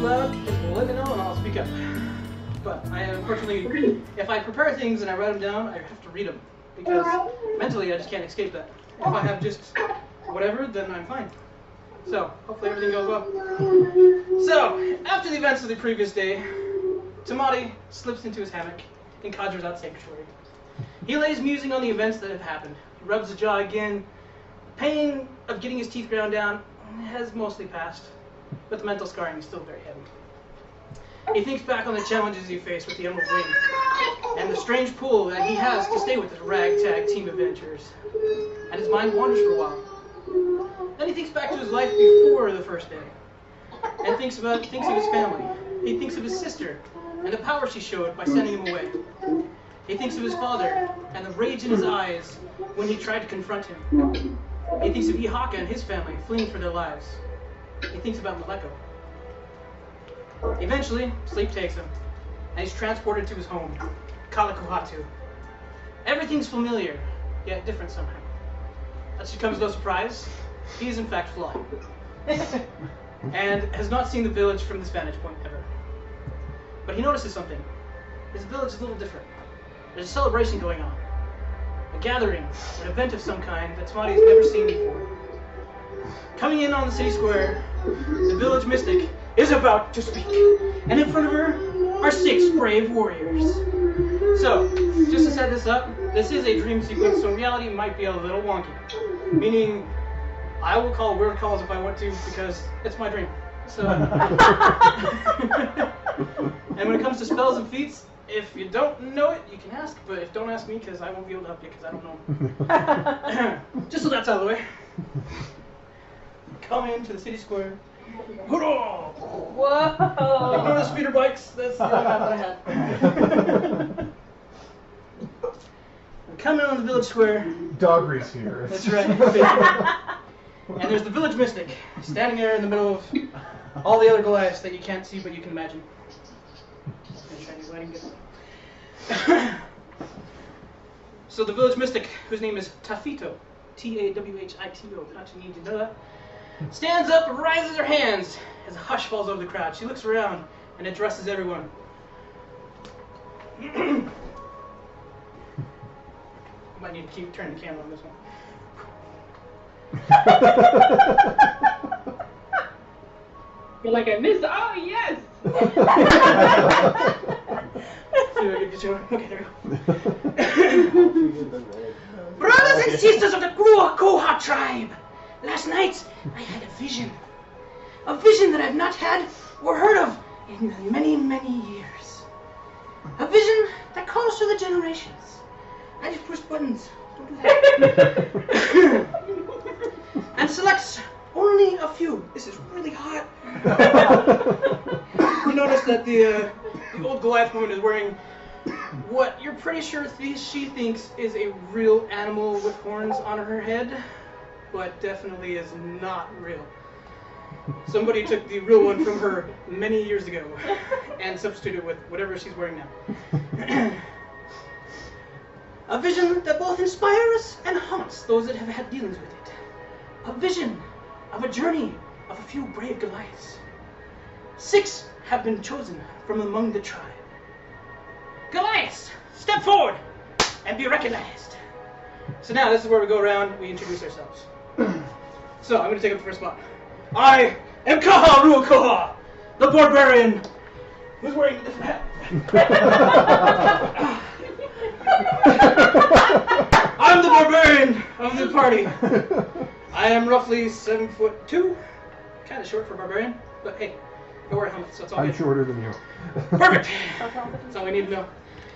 loud, just let me know and I'll speak up. But I unfortunately, if I prepare things and I write them down, I have to read them. Because mentally I just can't escape that. If I have just whatever, then I'm fine. So, hopefully everything goes well. So, after the events of the previous day, Tamati slips into his hammock and conjures out sanctuary. He lays musing on the events that have happened. He rubs his jaw again. Pain of getting his teeth ground down has mostly passed, but the mental scarring is still very heavy. He thinks back on the challenges he faced with the Emerald Ring, and the strange pull that he has to stay with this ragtag team of adventurers. And his mind wanders for a while. Then he thinks back to his life before the first day, and thinks of his family. He thinks of his sister, and the power she showed by sending him away. He thinks of his father, and the rage in his eyes when he tried to confront him. He thinks of Ihaka and his family fleeing for their lives. He thinks about Maleko. Eventually, sleep takes him, and he's transported to his home, Kalakuhatu. Everything's familiar, yet different somehow. That should come as no surprise. He is in fact flawed, and has not seen the village from this vantage point ever. But he notices something. His village is a little different. There's a celebration going on. A gathering, an event of some kind that Tamati has never seen before. Coming in on the city square, the village mystic is about to speak, and in front of her are 6 brave warriors. So, just to set this up, this is a dream sequence, so reality might be a little wonky. Meaning, I will call weird calls if I want to, because it's my dream. So, and when it comes to spells and feats, if you don't know it, you can ask, but don't ask me, because I won't be able to help you, because I don't know. Just so that's out of the way. Come into the city square. Hurrah! Whoa! Ignore the speeder bikes, that's the other half that I had. Come in on the village square. Dog race here. That's right. And there's the village mystic, standing there in the middle of all the other Goliaths that you can't see but you can imagine. So the village mystic, whose name is Tafito, T-A-W-H-I-T-O, not you need to know that, stands up and raises her hands as a hush falls over the crowd. She looks around and addresses everyone. Might need to keep turning the camera on this one. You're like, I missed. Oh, yes! See if I can get you on. Okay, there we go. Brothers and sisters of the Ruakoha tribe, last night I had a vision. A vision that I've not had or heard of in many, many years. A vision that calls to the generations. I just push buttons. Don't do that. And selects only a few. This is really hot. You notice that the old Goliath woman is wearing what you're pretty sure she thinks is a real animal with horns on her head, but definitely is not real. Somebody took the real one from her many years ago and substituted it with whatever she's wearing now. A vision that both inspires and haunts those that have had dealings with it. A vision of a journey of a few brave Goliaths. 6 have been chosen from among the tribe. Goliaths, step forward and be recognized. So now this is where we go around, we introduce ourselves. So I'm going to take up the first spot. I am Kaha Ruakoha, the barbarian who's wearing a different hat. I'm the barbarian of the party. I am roughly 7'2", kind of short for barbarian, but hey, I wear a helmet, so it's all good. I'm shorter than you. Perfect. That's all we need to know.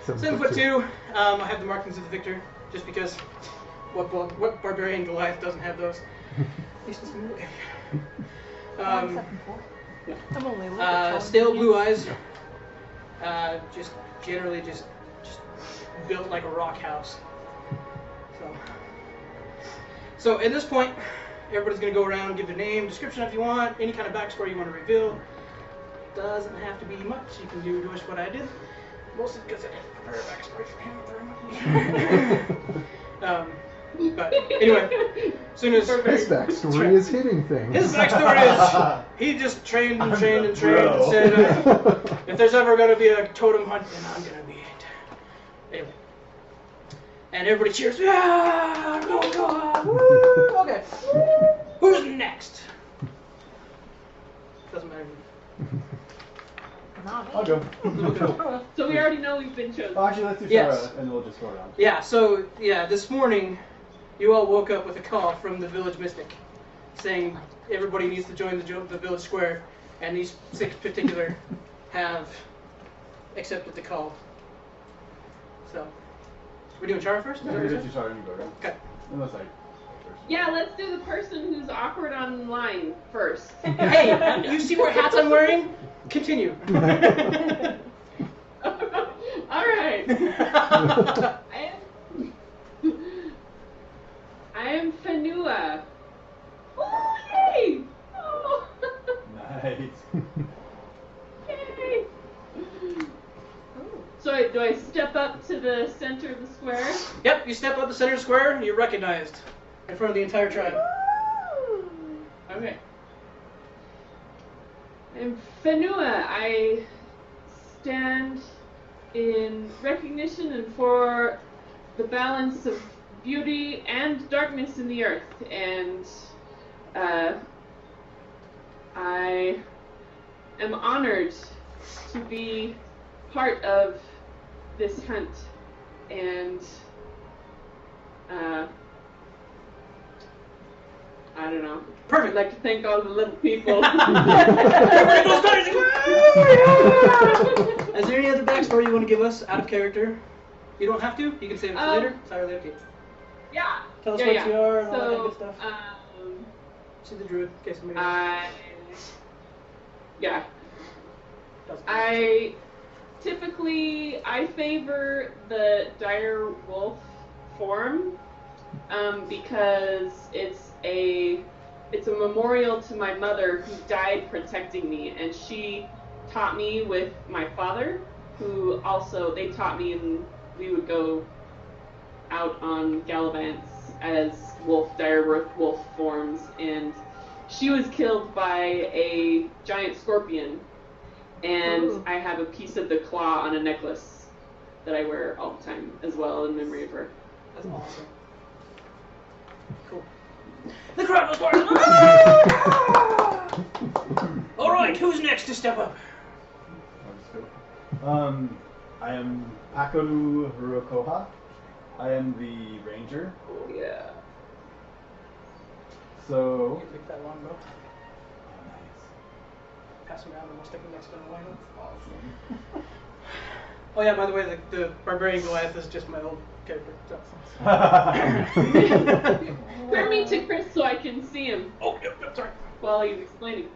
7'2". I have the markings of the victor, just because what barbarian Goliath doesn't have those? I'm only a little bit stale blue eyes. Just generally just built like a rock house. So at this point, everybody's going to go around and give their name, description if you want, any kind of backstory you want to reveal. Doesn't have to be much. You can do just what I did. Mostly because I didn't prepare a backstory for him very much. But anyway, as soon as His backstory is hitting things. his backstory is he just trained and trained and trained and said, if there's ever going to be a totem hunt, then I'm going to be it. Anyway. And everybody cheers. Yeah, Ruakoha, woo! Okay. Who's next? Doesn't matter. Not me. I'll go. So we already know we've been chosen. Oh, actually, let's do Yes. Sarah, and we'll just go around. Yeah, so, this morning, you all woke up with a call from the village mystic saying everybody needs to join the village square, and these 6 particular have accepted the call. So, we're doing Chara first? Is that what You you get said? your and you go around. Okay. Unless I... Yeah, let's do the person who's awkward online first. Hey, you see what hats I'm wearing? Continue. Alright. I am Fanua. Oh, yay! Oh. Nice. Yay! So do I step up to the center of the square? Yep, you step up the center square, and you're recognized in front of the entire tribe. Okay. I'm Fanua. I stand in recognition and for the balance of beauty and darkness in the earth, and I am honored to be part of this hunt, and I don't know. Perfect. I'd like to thank all the little people. Everybody goes crazy. Is there any other backstory you want to give us out of character? You don't have to. You can save it for later. It's entirely up to you. Yeah. Tell us what you are and all that good stuff. So, See the druid, in case somebody I typically favor the dire wolf form because it's a memorial to my mother who died protecting me, and she taught me with my father, who also they taught me, and we would go out on gallivants as dire wolf forms, and she was killed by a giant scorpion, and Ooh. I have a piece of the claw on a necklace that I wear all the time as well in memory of her. That's awesome. Cool. The crowd was going. All right, who's next to step up? I'll just go. I am Pakoru Ruakoha. I am the ranger. Oh yeah. So... You pick that long bow. Pass them down and we'll stick them next to the line. Awesome. Oh yeah, by the way, the barbarian Goliath is just my old character. So. Turn me to Chris so I can see him Oh, yep, sorry. while he's explaining.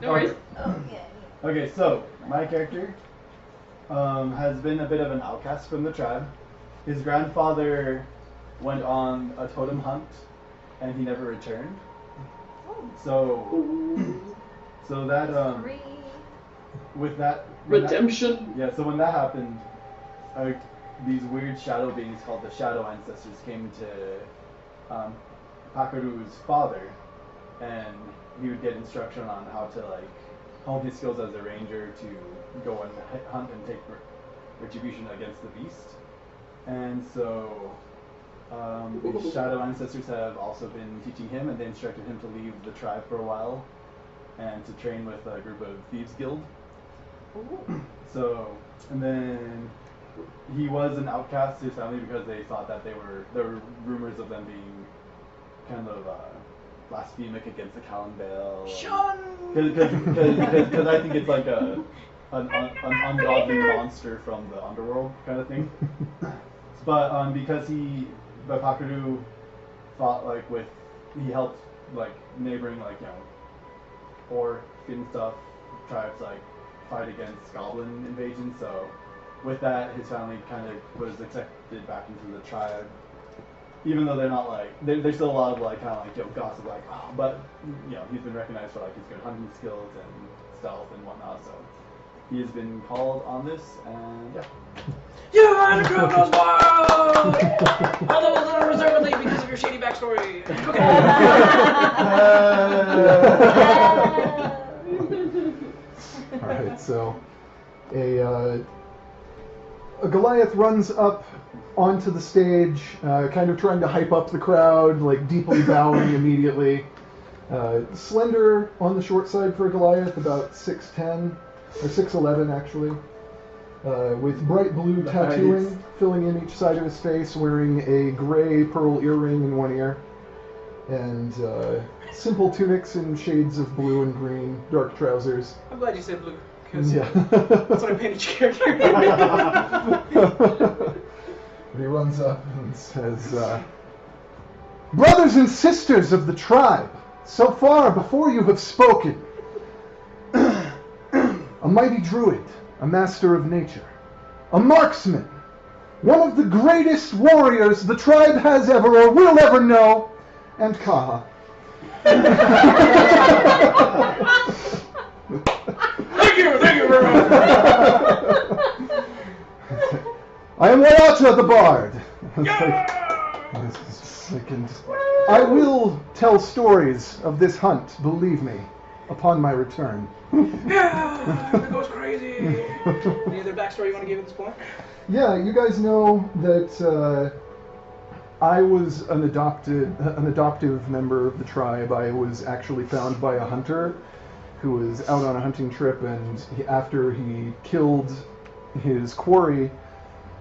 No worries. Oh, yeah. Okay, so my character has been a bit of an outcast from the tribe. His grandfather went on a totem hunt, and he never returned. So that Three. with that Redemption. so when that happened, these weird shadow beings called the Shadow Ancestors came to Pakoru's father, and he would get instruction on how to hone his skills as a ranger to go and hunt and take retribution against the beast. And so the Shadow Ancestors have also been teaching him, and they instructed him to leave the tribe for a while and to train with a group of Thieves Guild. So, and then he was an outcast to his family because they thought that there were rumors of them being kind of blasphemic against the Calendale. Sean! Because I think it's like an ungodly monster from the underworld kind of thing. But because Pakoru fought he helped neighboring orc and stuff tribes fight against goblin invasion. So with that, his family kind of was accepted back into the tribe, even though they're not there's still a lot of gossip but he's been recognized for his good hunting skills and stealth and whatnot. So he has been called on this, and yeah. You are the crowd goes wild! Although a little reservedly because of your your shady backstory. All right, so a Goliath runs up onto the stage, kind of trying to hype up the crowd, like deeply bowing immediately. Slender on the short side for a Goliath, about 6'10", or 6'11" actually, with bright blue tattooing filling in each side of his face, wearing a gray pearl earring in one ear, and simple tunics in shades of blue and green, dark trousers. I'm glad you said blue, because Yeah. that's what I paint each character. And he runs up and says, "Brothers and sisters of the tribe, so far before you have spoken, a mighty druid, a master of nature, a marksman, one of the greatest warriors the tribe has ever or will ever know, and Kaha." Thank you very much. "I am Wayata the Bard. I will tell stories of this hunt, believe me, upon my return." Yeah, it goes crazy. Any other backstory you want to give at this point? Yeah, you guys know that I was an adoptive member of the tribe. I was actually found by a hunter who was out on a hunting trip, and after he killed his quarry,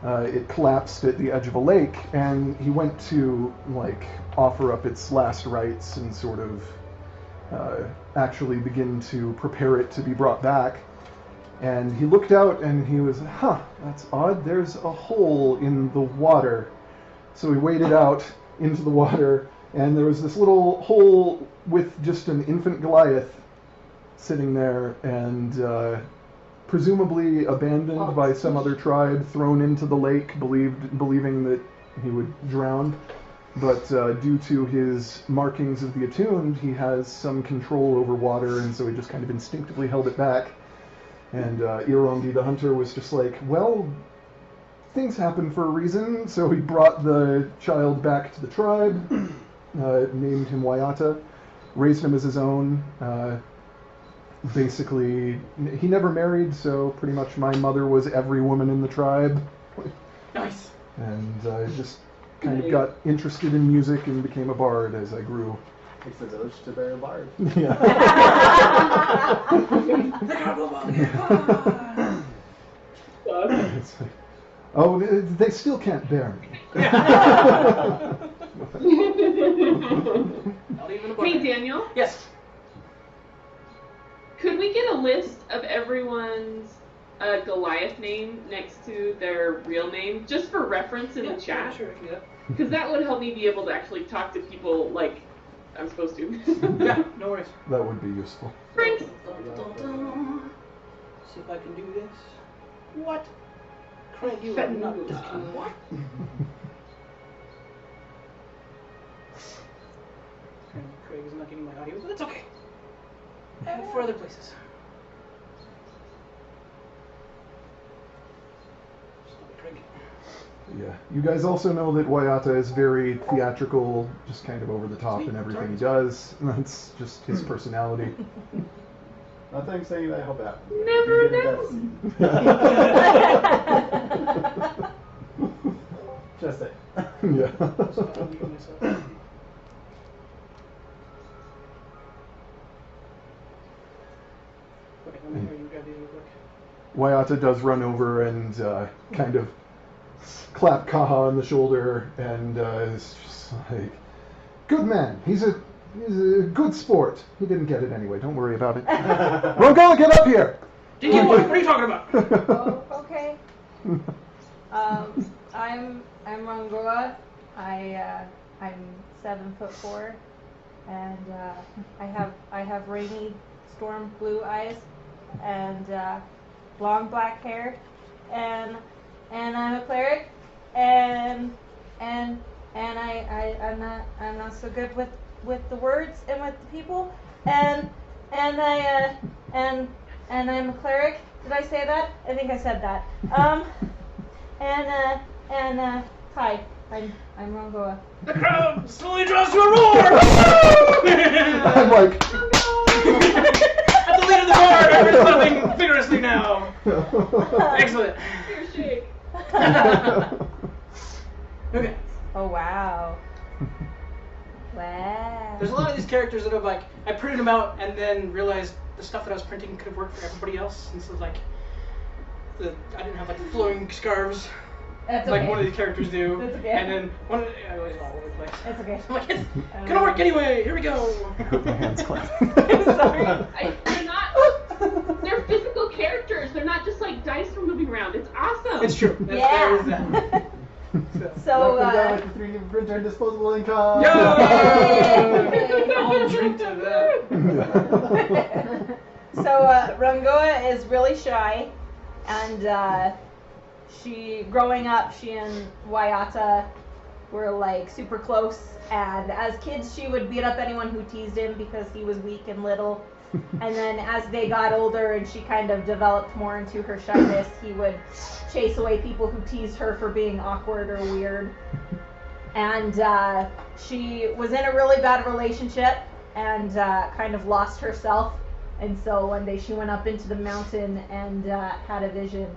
it collapsed at the edge of a lake, and he went to offer up its last rites and sort of actually begin to prepare it to be brought back. And he looked out and he was, that's odd, there's a hole in the water. So he waded out into the water, and there was this little hole with just an infant Goliath sitting there, and presumably abandoned by some other tribe, thrown into the lake, believing that he would drown. But due to his markings of the attuned, he has some control over water, and so he just kind of instinctively held it back. And Irondi the hunter was just like, well, things happen for a reason, so he brought the child back to the tribe, named him Wayata, raised him as his own. Basically, he never married, so pretty much my mother was every woman in the tribe. Nice. And just kind of got interested in music and became a bard as I grew. Takes a village to bear a bard. Yeah. It's like, oh, they still can't bear me. Not even a Hey, Daniel. Yes. Could we get a list of everyone's Goliath name next to their real name, just for reference in the chat? Sure, I can do that. Because that would help me be able to actually talk to people like I'm supposed to. Yeah, no worries. That would be useful. Frank. See if I can do this. What? Craig, you are not done. What? Craig is not getting my audio, but that's okay. For other places. Stop Craig. Yeah. You guys also know that Wayata is very theatrical, just kind of over the top in everything he does. That's just his personality. Nothing saying that I hope that. Never Just say. Yeah. So I'm muting myself. Okay, let me hear you grab these real quick. Wayata does run over and kind of clap Kaha on the shoulder, and is just like, "Good man. He's a good sport. He didn't get it anyway. Don't worry about it. Rongola, get up here." What are you talking about? Oh, okay. I'm Rongola. I'm 7'4", and I have rainy storm blue eyes and long black hair, and I'm a cleric, and I'm not so good with the words and with the people, and I'm a cleric. Did I say that? I think I said that. Hi. I'm Rongoa. The crowd slowly draws to a roar! I'm like. At the lead of the bar, everyone's clapping vigorously now. Excellent. Here, shake. Okay. Oh wow. Wow. There's a lot of these characters that are like, I printed them out and then realized the stuff that I was printing could have worked for everybody else. And so like, I didn't have like flowing scarves. That's Like okay. one of these characters do. That's okay. And then one of the, I was all over the place. That's okay. I'm like, it's gonna work anyway, here we go. I hope my hands clap. Sorry. They're physical characters. They're not just like dice for moving around. It's awesome. It's true. There is that. Yeah. So, Welcome down with the 3D printer and disposable income. Yay! I'll drink to that. So Rangoa is really shy, and growing up, she and Wayata were like super close. And as kids, she would beat up anyone who teased him because he was weak and little. And then as they got older and she kind of developed more into her shyness, he would chase away people who teased her for being awkward or weird. And she was in a really bad relationship and kind of lost herself. And so one day she went up into the mountain and had a vision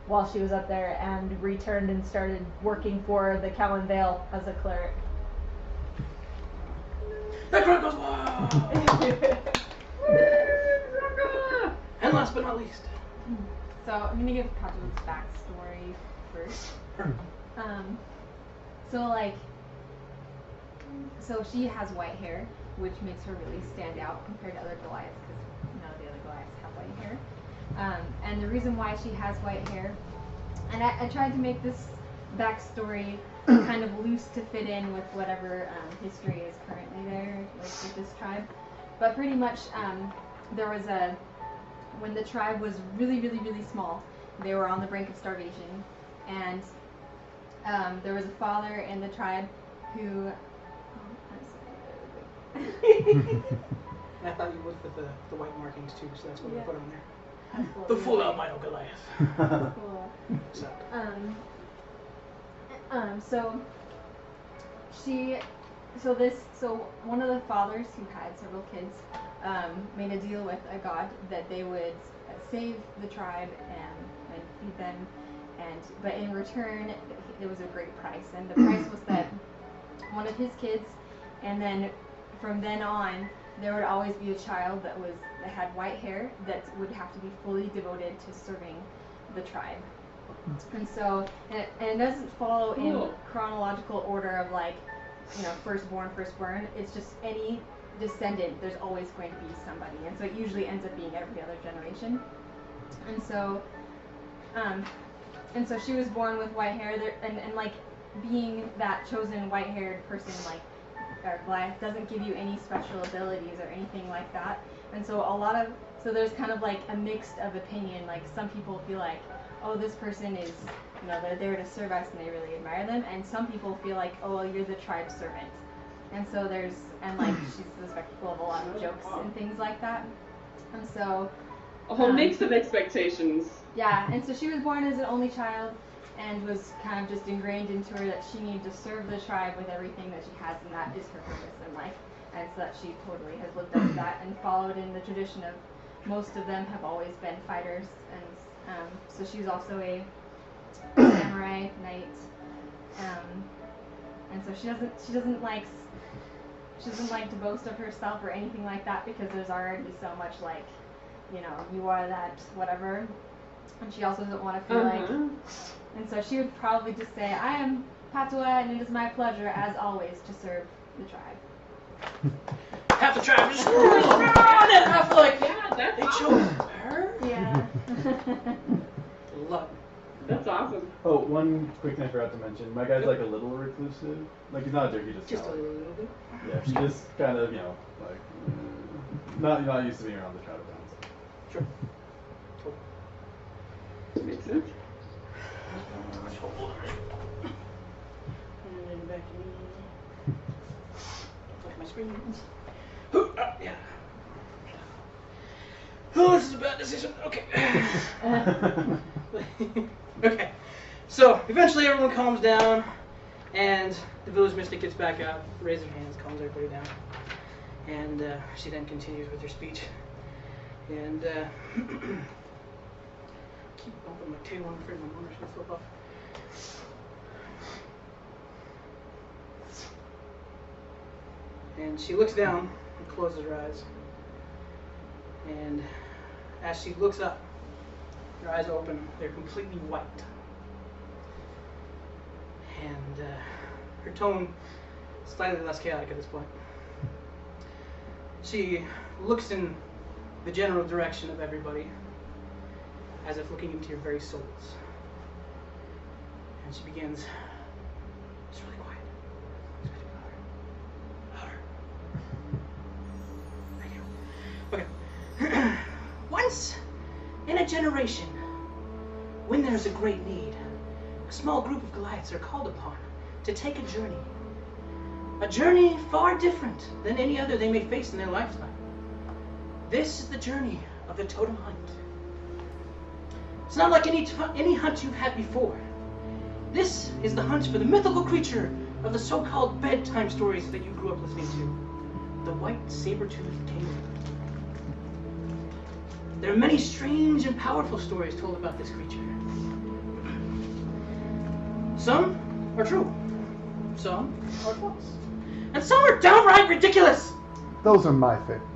while she was up there and returned and started working for the Callan Vale as a cleric. That crowd goes wild! And last but not least. So I'm gonna give Katu's backstory first. So she has white hair, which makes her really stand out compared to other Goliaths, because none of the other Goliaths have white hair. And the reason why she has white hair, and I tried to make this backstory kind of loose to fit in with whatever history is currently there, like with this tribe. But pretty much, when the tribe was really, really, really small, they were on the brink of starvation, and there was a father in the tribe who. I thought you would with the white markings too, so that's what we put on there. Absolutely. The full albino Goliath. Cool. So, So one of the fathers who had several kids made a deal with a god that they would save the tribe and feed them, but in return it was a great price, and the price was that one of his kids, and then from then on there would always be a child that had white hair that would have to be fully devoted to serving the tribe. And so, and it doesn't follow in chronological order of like, firstborn. It's just any descendant, there's always going to be somebody. And so it usually ends up being every other generation. And so she was born with white hair there, and like being that chosen white-haired person, like, or Goliath doesn't give you any special abilities or anything like that. And so so there's kind of like a mixed of opinion. Like some people feel like, oh, this person is, they're there to serve us and they really admire them. And some people feel like, oh, well, you're the tribe's servant. And so she's the spectacle of a lot of jokes and things like that. And so A whole mix of expectations. yeah, and so she was born as an only child and was kind of just ingrained into her that she needed to serve the tribe with everything that she has, and that is her purpose in life. And so that she totally has lived up to that and followed in the tradition of most of them have always been fighters, and so she's also a samurai knight, and so she doesn't like to boast of herself or anything like that, because there's already so much like, you are that whatever, and she also doesn't want to feel like, and so she would probably just say, I am Patua, and it is my pleasure as always to serve the tribe. half the tribe just around and half like, Yeah, that's they awesome. chose her? Yeah. Love That's awesome. Oh, one quick thing I forgot to mention. My guy's like a little reclusive. Like he's not a jerk, he just Just a kinda, little bit. yeah, he just kind of, like not used to being around the crowd around. So. Sure. Makes sense. And then back to me. Look at my screen. Yeah. Oh, this is a bad decision. Okay. Okay. So eventually everyone calms down. And the village mystic gets back out, raises her hands, calms everybody down. And she then continues with her speech. And keep bumping my tail, I'm afraid my monitor's gonna flip off. And she looks down and closes her eyes. And as she looks up, her eyes open, they're completely white. And her tone is slightly less chaotic at this point. She looks in the general direction of everybody, as if looking into your very souls. And she begins, it's really quiet. It's really louder. Thank you. Okay. Once in a generation, when there's a great need, a small group of Goliaths are called upon to take a journey. A journey far different than any other they may face in their lifetime. This is the journey of the Totem hunt. It's not like any hunt you've had before. This is the hunt for the mythical creature of the so-called bedtime stories that you grew up listening to. The white saber-toothed kangaroo. There are many strange and powerful stories told about this creature. Some are true. Some are false. And some are downright ridiculous. Those are my favorites.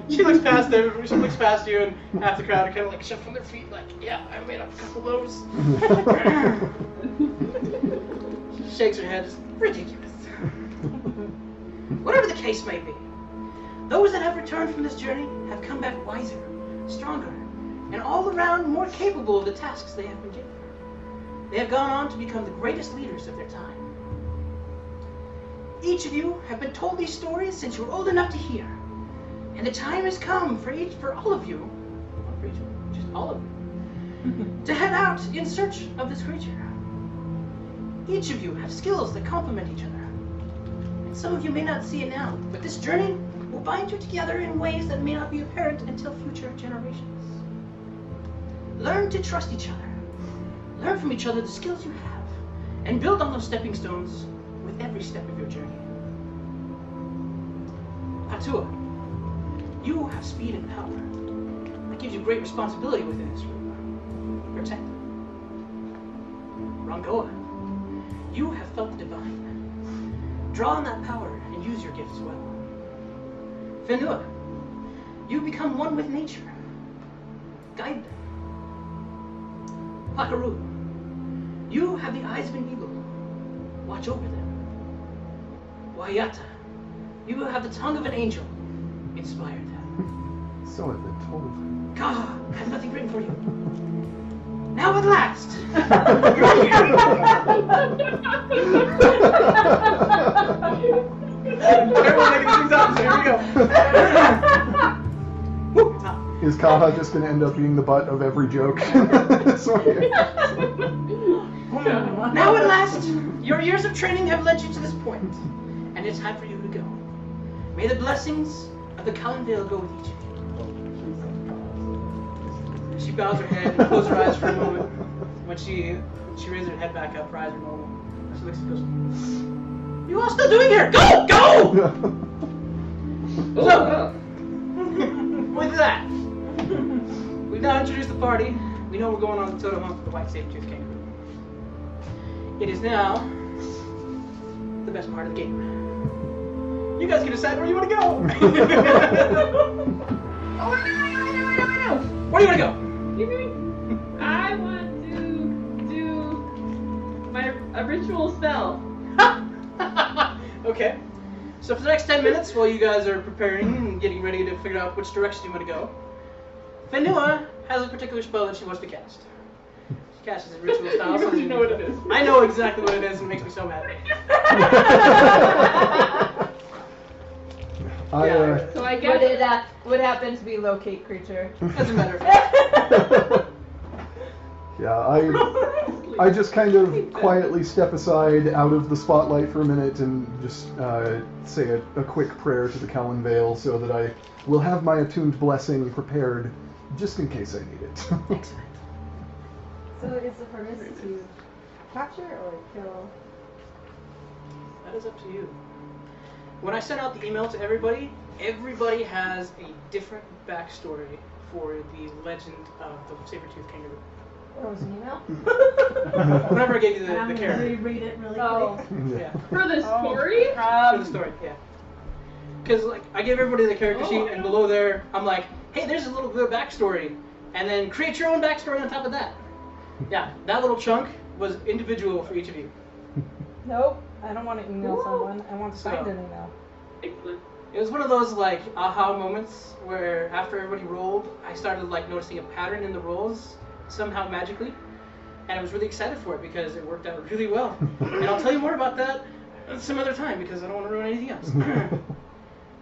She looks past everybody. She looks past you, and half the crowd are kind of like shuffling their feet, like, yeah, I made up a couple of those. She shakes her head. It's ridiculous. Whatever the case may be, those that have returned from this journey have come back wiser, stronger, and all around more capable of the tasks they have been given. They have gone on to become the greatest leaders of their time. Each of you have been told these stories since you were old enough to hear. And the time has come for all of you, not for each of you, just all of you, to head out in search of this creature. Each of you have skills that complement each other. And some of you may not see it now, but this journey will bind you together in ways that may not be apparent until future generations. Learn to trust each other. Learn from each other the skills you have, and build on those stepping stones with every step of your journey. Patua, you have speed and power. That gives you great responsibility within this group. Protect them. Ruakoha, you have felt the divine. Draw on that power and use your gifts well. Whenua, you become one with nature. Guide them. Pakaru, you have the eyes of an eagle. Watch over them. Waiata, you have the tongue of an angel. Inspire them. So have been told. Kaha, I have nothing written for you. Now at last! Everyone making things up, so here we go. Woo, it's hot. Is Kaha just going to end up being the butt of every joke? Sorry. Now at last, your years of training have led you to this point, and it's time for you to go. May the blessings of the Kalanvale go with each of you. She bows her head and closes her eyes for a moment. When she raises her head back up, her eyes are normal. She looks and goes, "You all still doing here? Go! Go!" So, with that, we've now introduced the party. We know we're going on the Totem hunt for the white saber-toothed kangaroo. It is now the best part of the game. You guys can decide where you want to go. Oh, I know. Where do you want to go? I want to do a ritual spell. Okay. So for the next 10 minutes, while you guys are preparing and getting ready to figure out which direction you want to go, Whenua has a particular spell that she wants to cast. She casts a ritual style. You already know what it is. I know exactly what it is, and it makes me so mad. So I guess Would happen to be locate creature. Doesn't matter. Yeah, I just kind of quietly step aside out of the spotlight for a minute and just say a quick prayer to the Kalanvale so that I will have my attuned blessing prepared just in case I need it. Excellent. So is the purpose to capture or kill? That is up to you. When I sent out the email to everybody, everybody has a different backstory for the legend of the saber-toothed kangaroo. That was an email? Whenever I gave you the I'm gonna character. reread it really Oh. quick. Yeah. For the story? For the story, yeah. Because like I gave everybody the character sheet, and below there, I'm like, hey, there's a little bit of backstory, and then create your own backstory on top of that. Yeah, that little chunk was individual for each of you. Nope. I don't want to email Ooh. someone. I want to So- find an email. Excellent. It was one of those like aha moments where after everybody rolled, I started like noticing a pattern in the rolls somehow magically, and I was really excited for it because it worked out really well. And I'll tell you more about that some other time because I don't want to ruin anything else.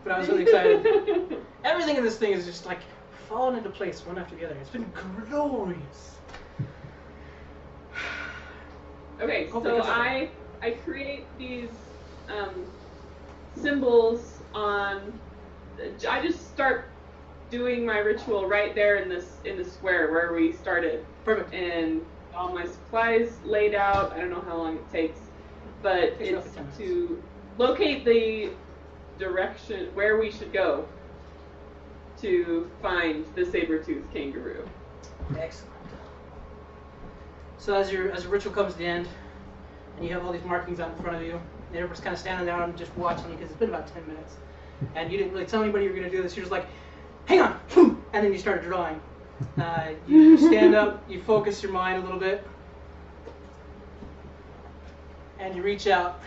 But I was really excited. Everything in this thing is just like falling into place one after the other. It's been glorious. Okay, Oh, so because of I create these symbols on. I just start doing my ritual right there in the square where we started, Perfect. and all my supplies laid out. I don't know how long it takes, but Takes it's roughly 10 minutes. to locate the direction where we should go to find the saber-toothed kangaroo. Excellent. So as your ritual comes to the end, and you have all these markings out in front of you, and everyone's kind of standing there and just watching you because it's been about 10 minutes, and you didn't really tell anybody you were going to do this. You're just like, hang on, and then you start drawing. You stand up, you focus your mind a little bit, and you reach out,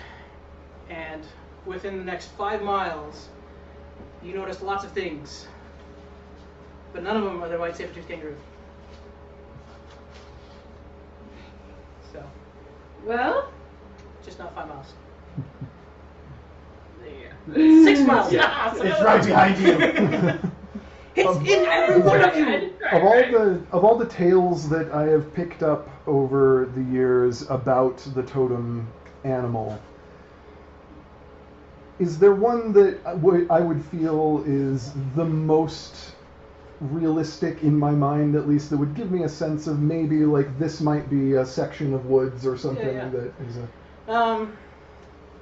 and within the next 5 miles, you notice lots of things, but none of them are the white saber-toothed kangaroo. So, Well, just not 5 miles. yeah. 6 miles. Yeah. It's right behind you. It's in every one of you. Of all the tales that I have picked up over the years about the totem animal, is there one that I would feel is the most realistic in my mind, at least, that would give me a sense of maybe like this might be a section of woods or something Yeah. that is a...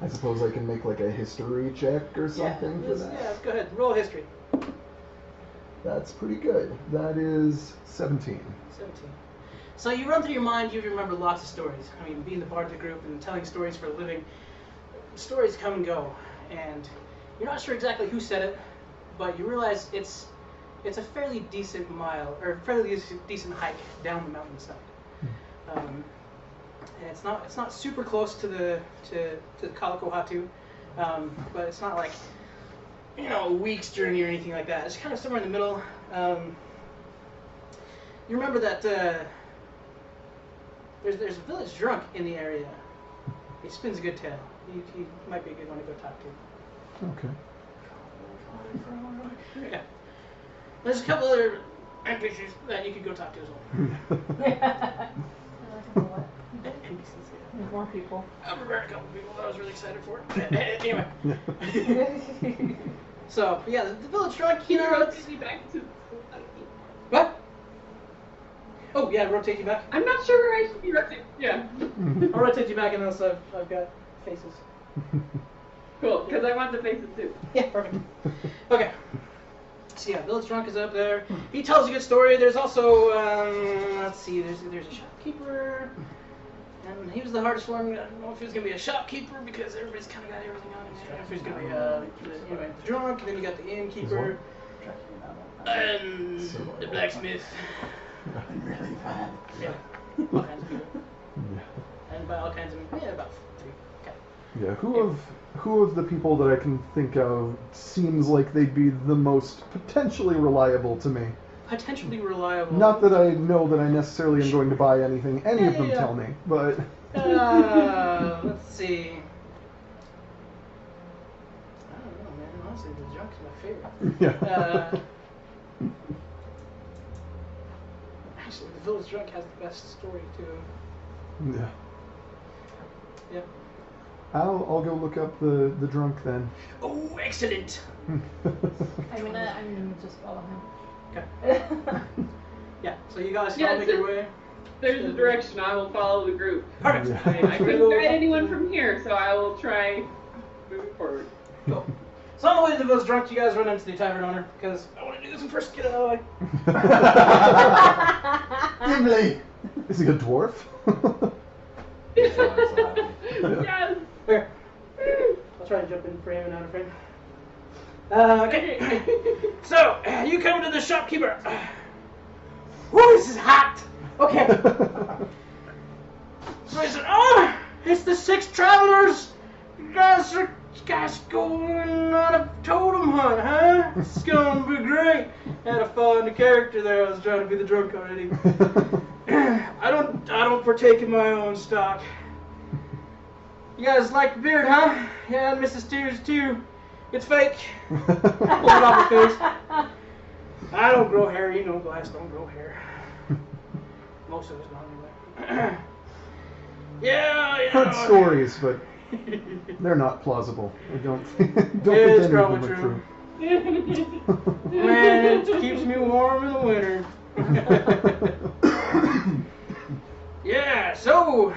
I suppose I can make like a history check or something for that. Yeah, go ahead. Roll history. That's pretty good. That is 17. 17. So you run through your mind, you remember lots of stories. I mean, being the bard of the group and telling stories for a living, stories come and go. And you're not sure exactly who said it, but you realize it's a fairly decent mile, or fairly decent hike down the mountainside. And it's not super close to the Kalikohatu, but it's not like a week's journey or anything like that. It's kind of somewhere in the middle. You remember that there's a village drunk in the area. He spins a good tale. He might be a good one to go talk to. Okay. Yeah. There's a couple other NPCs that you could go talk to as well. NPCs, yeah. There's more people. I've prepared a couple people that I was really excited for. Anyway. So, yeah, the village drunk, Can you rotate me back to? What? Oh, yeah, rotate you back. I'm not sure where I should be rotating. Yeah. I'll rotate you back unless I've got faces. Cool, because I want the faces too. Yeah, perfect. Okay. So yeah, village drunk is up there. He tells a good story. There's also, let's see, there's a shopkeeper. And he was the hardest one. I don't know if he was going to be a shopkeeper because everybody's kind of got everything on him. If he's going to be anyway, the drunk, and then you got the innkeeper. And the blacksmith. Really bad. Yeah, all kinds of people. And by all kinds of people, yeah, about 3. Okay. Yeah, who of the people that I can think of seems like they'd be the most potentially reliable to me? Potentially reliable. Not that I know that I necessarily am going to buy anything any of them tell me, but... Let's see. I don't know, man. Honestly, the drunk's my favorite. Yeah. Actually, the village drunk has the best story, too. Yeah. Yep. I'll go look up the drunk then. Oh, excellent! I'm gonna just follow him. Okay. Yeah, so you guys all make your way. there's a direction, I will follow the group. Perfect. Yeah. I couldn't guide anyone from here, so I will try moving forward. Cool. So on the way to the Village Drunk, you guys run into the tavern owner because I want to do this one first. Get out of the way. Gimli! Is he a dwarf? Yes. Here. I'll try and jump in frame and out of frame. Okay. So, you come to the shopkeeper. Whoa, this is hot. Okay. So he said, oh, it's the 6 travelers. You guys going on a totem hunt, huh? It's gonna be great. Had to find a character there. I was trying to be the drunk already. I don't partake in my own stock. You guys like the beard, huh? Yeah, Mrs. Tears too. It's fake. Pull it off her face. I don't grow hair. You know, glass don't grow hair. Most of us don't anyway. Yeah, you Heard know. stories, but they're not plausible. I don't think It's any of them probably are true. true. Man, it keeps me warm in the winter. Yeah, so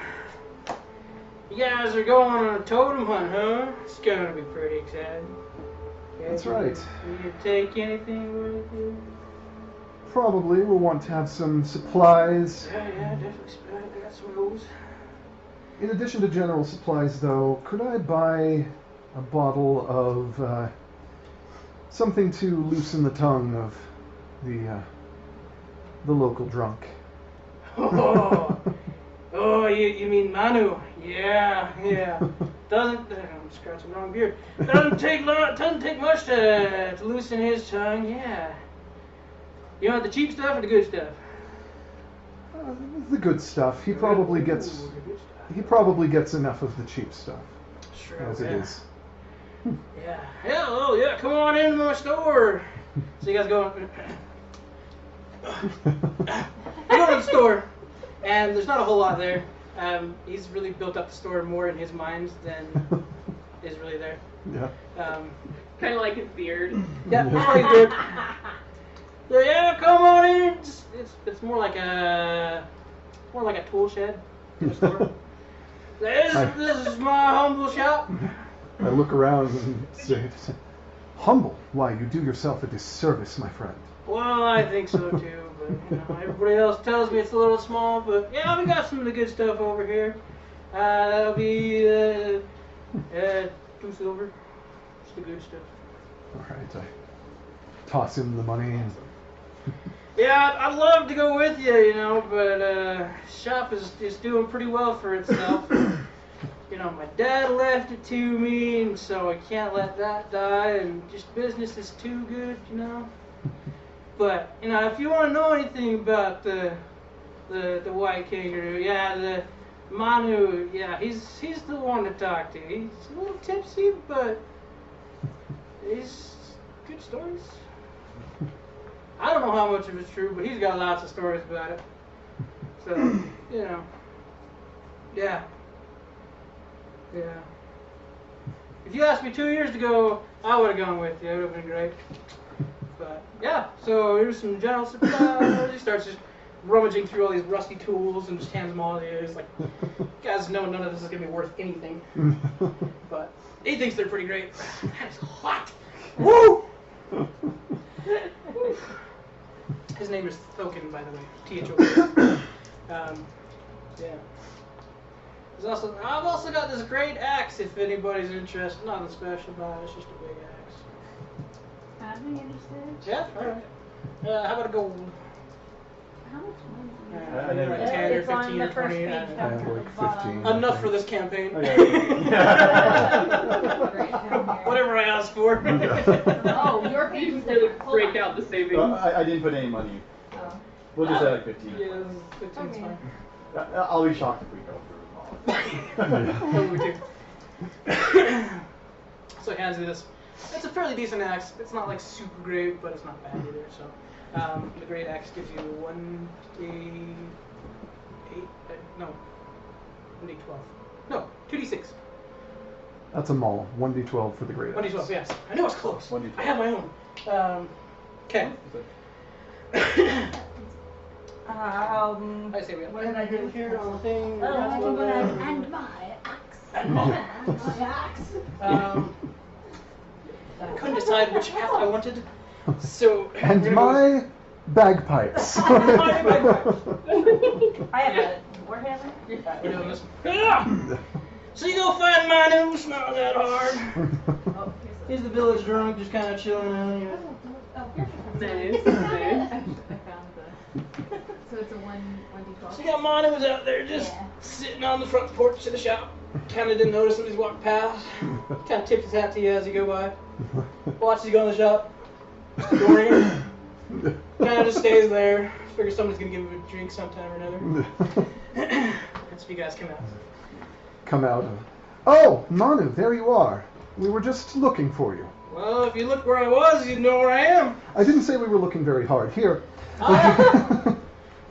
you guys are going on a totem hunt, huh? It's gonna be pretty exciting. That's right. You take anything with you? Probably we'll want to have some supplies. Yeah, definitely. I got some of those. In addition to general supplies, though, could I buy a bottle of something to loosen the tongue of the local drunk? Oh, you mean Manu? Yeah. I'm scratching the wrong beard. Doesn't take much to loosen his tongue. Yeah. You want the cheap stuff or the good stuff? The good stuff. He probably gets Ooh, the good stuff. he probably gets enough of the cheap stuff Sure. as it is. Yeah. Yeah. Come on into my store. So you guys go. You go to the store, and there's not a whole lot there. He's really built up the store more in his mind than is really there. Yeah. Kind of like his beard. Yeah, that's what he's doing. So yeah, come on in. It's more like a tool shed in the store. This is my humble shop. I look around and say, humble? Why, you do yourself a disservice, my friend. Well, I think so too, but everybody else tells me it's a little small. But yeah, we got some of the good stuff over here. That'll be 2 silver. It's the good stuff. All right, I toss him the money. And Yeah, I'd love to go with you, but shop is doing pretty well for itself. My dad left it to me, and so I can't let that die, and just business is too good, But, if you want to know anything about the white kangaroo, the Manu, he's the one to talk to. He's a little tipsy, but he's good stories. I don't know how much of it's true, but he's got lots of stories about it. So, yeah. If you asked me 2 years ago, I would have gone with you. It would have been great. But, yeah, so here's some general supplies. He starts just rummaging through all these rusty tools and just hands them all to you. He's like, you guys know none of this is going to be worth anything. But he thinks they're pretty great. That is hot. Woo! His name is Thoken, by the way. T-H-O-K. Yeah. I've also got this great axe if anybody's interested. Nothing special about it, it's just a big axe. I'm interested. Yeah, alright. How about a gold? How much money? I never- Like 10 or It's on 15 the or first 20. page I have down at like the bottom. 15. Enough for this campaign. Right down here. Whatever I asked for. Oh, your page You was really different. Hold break on. out the savings. I didn't put any money. Oh. We'll just say like 15. Yeah, 15's Okay. fine. I'll be shocked if we go through. So he hands you this. It's a fairly decent axe. It's not like super great, but it's not bad either. So the great axe gives you 2d6. That's a maul. 1d12 for the great axe. 1d12. Yes, I know it's close. 1d12. I have my own. Okay. I say we have. What did I do here on the thing? And my axe. And my axe. I couldn't decide which hat I wanted, so. And my bagpipes. I have a warhammer. We're doing this. Yeah. So you go find Manu, it's not that hard. Oh, He's the village drunk, just kind of chilling out. You know. Nice. I found the. So it's a 1d12. So you got Manu was out there just sitting on the front porch of the shop. Kind of didn't notice him as he walked past. Kind of tipped his hat to you as you go by. Watches you go in the shop. Ignoring him. Kind of just stays there. Figures someone's gonna give him a drink sometime or another. That's if you guys come out. Come out. Oh, Manu, there you are. We were just looking for you. Well, if you look where I was, you'd know where I am. I didn't say we were looking very hard. Here.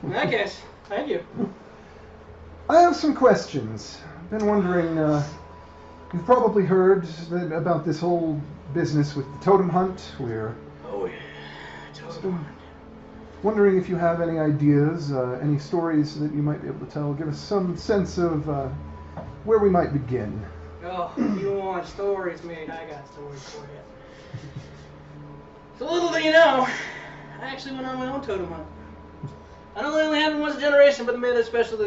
In that case, thank you. I have some questions. Been wondering, you've probably heard about this whole business with the totem hunt. We're Oh yeah, totem. wondering if you have any ideas, any stories that you might be able to tell. Give us some sense of where we might begin. Oh, you want stories, mate? I got stories for you. So little do you know, I actually went on my own totem hunt. I know they only happened once a generation, but they made a special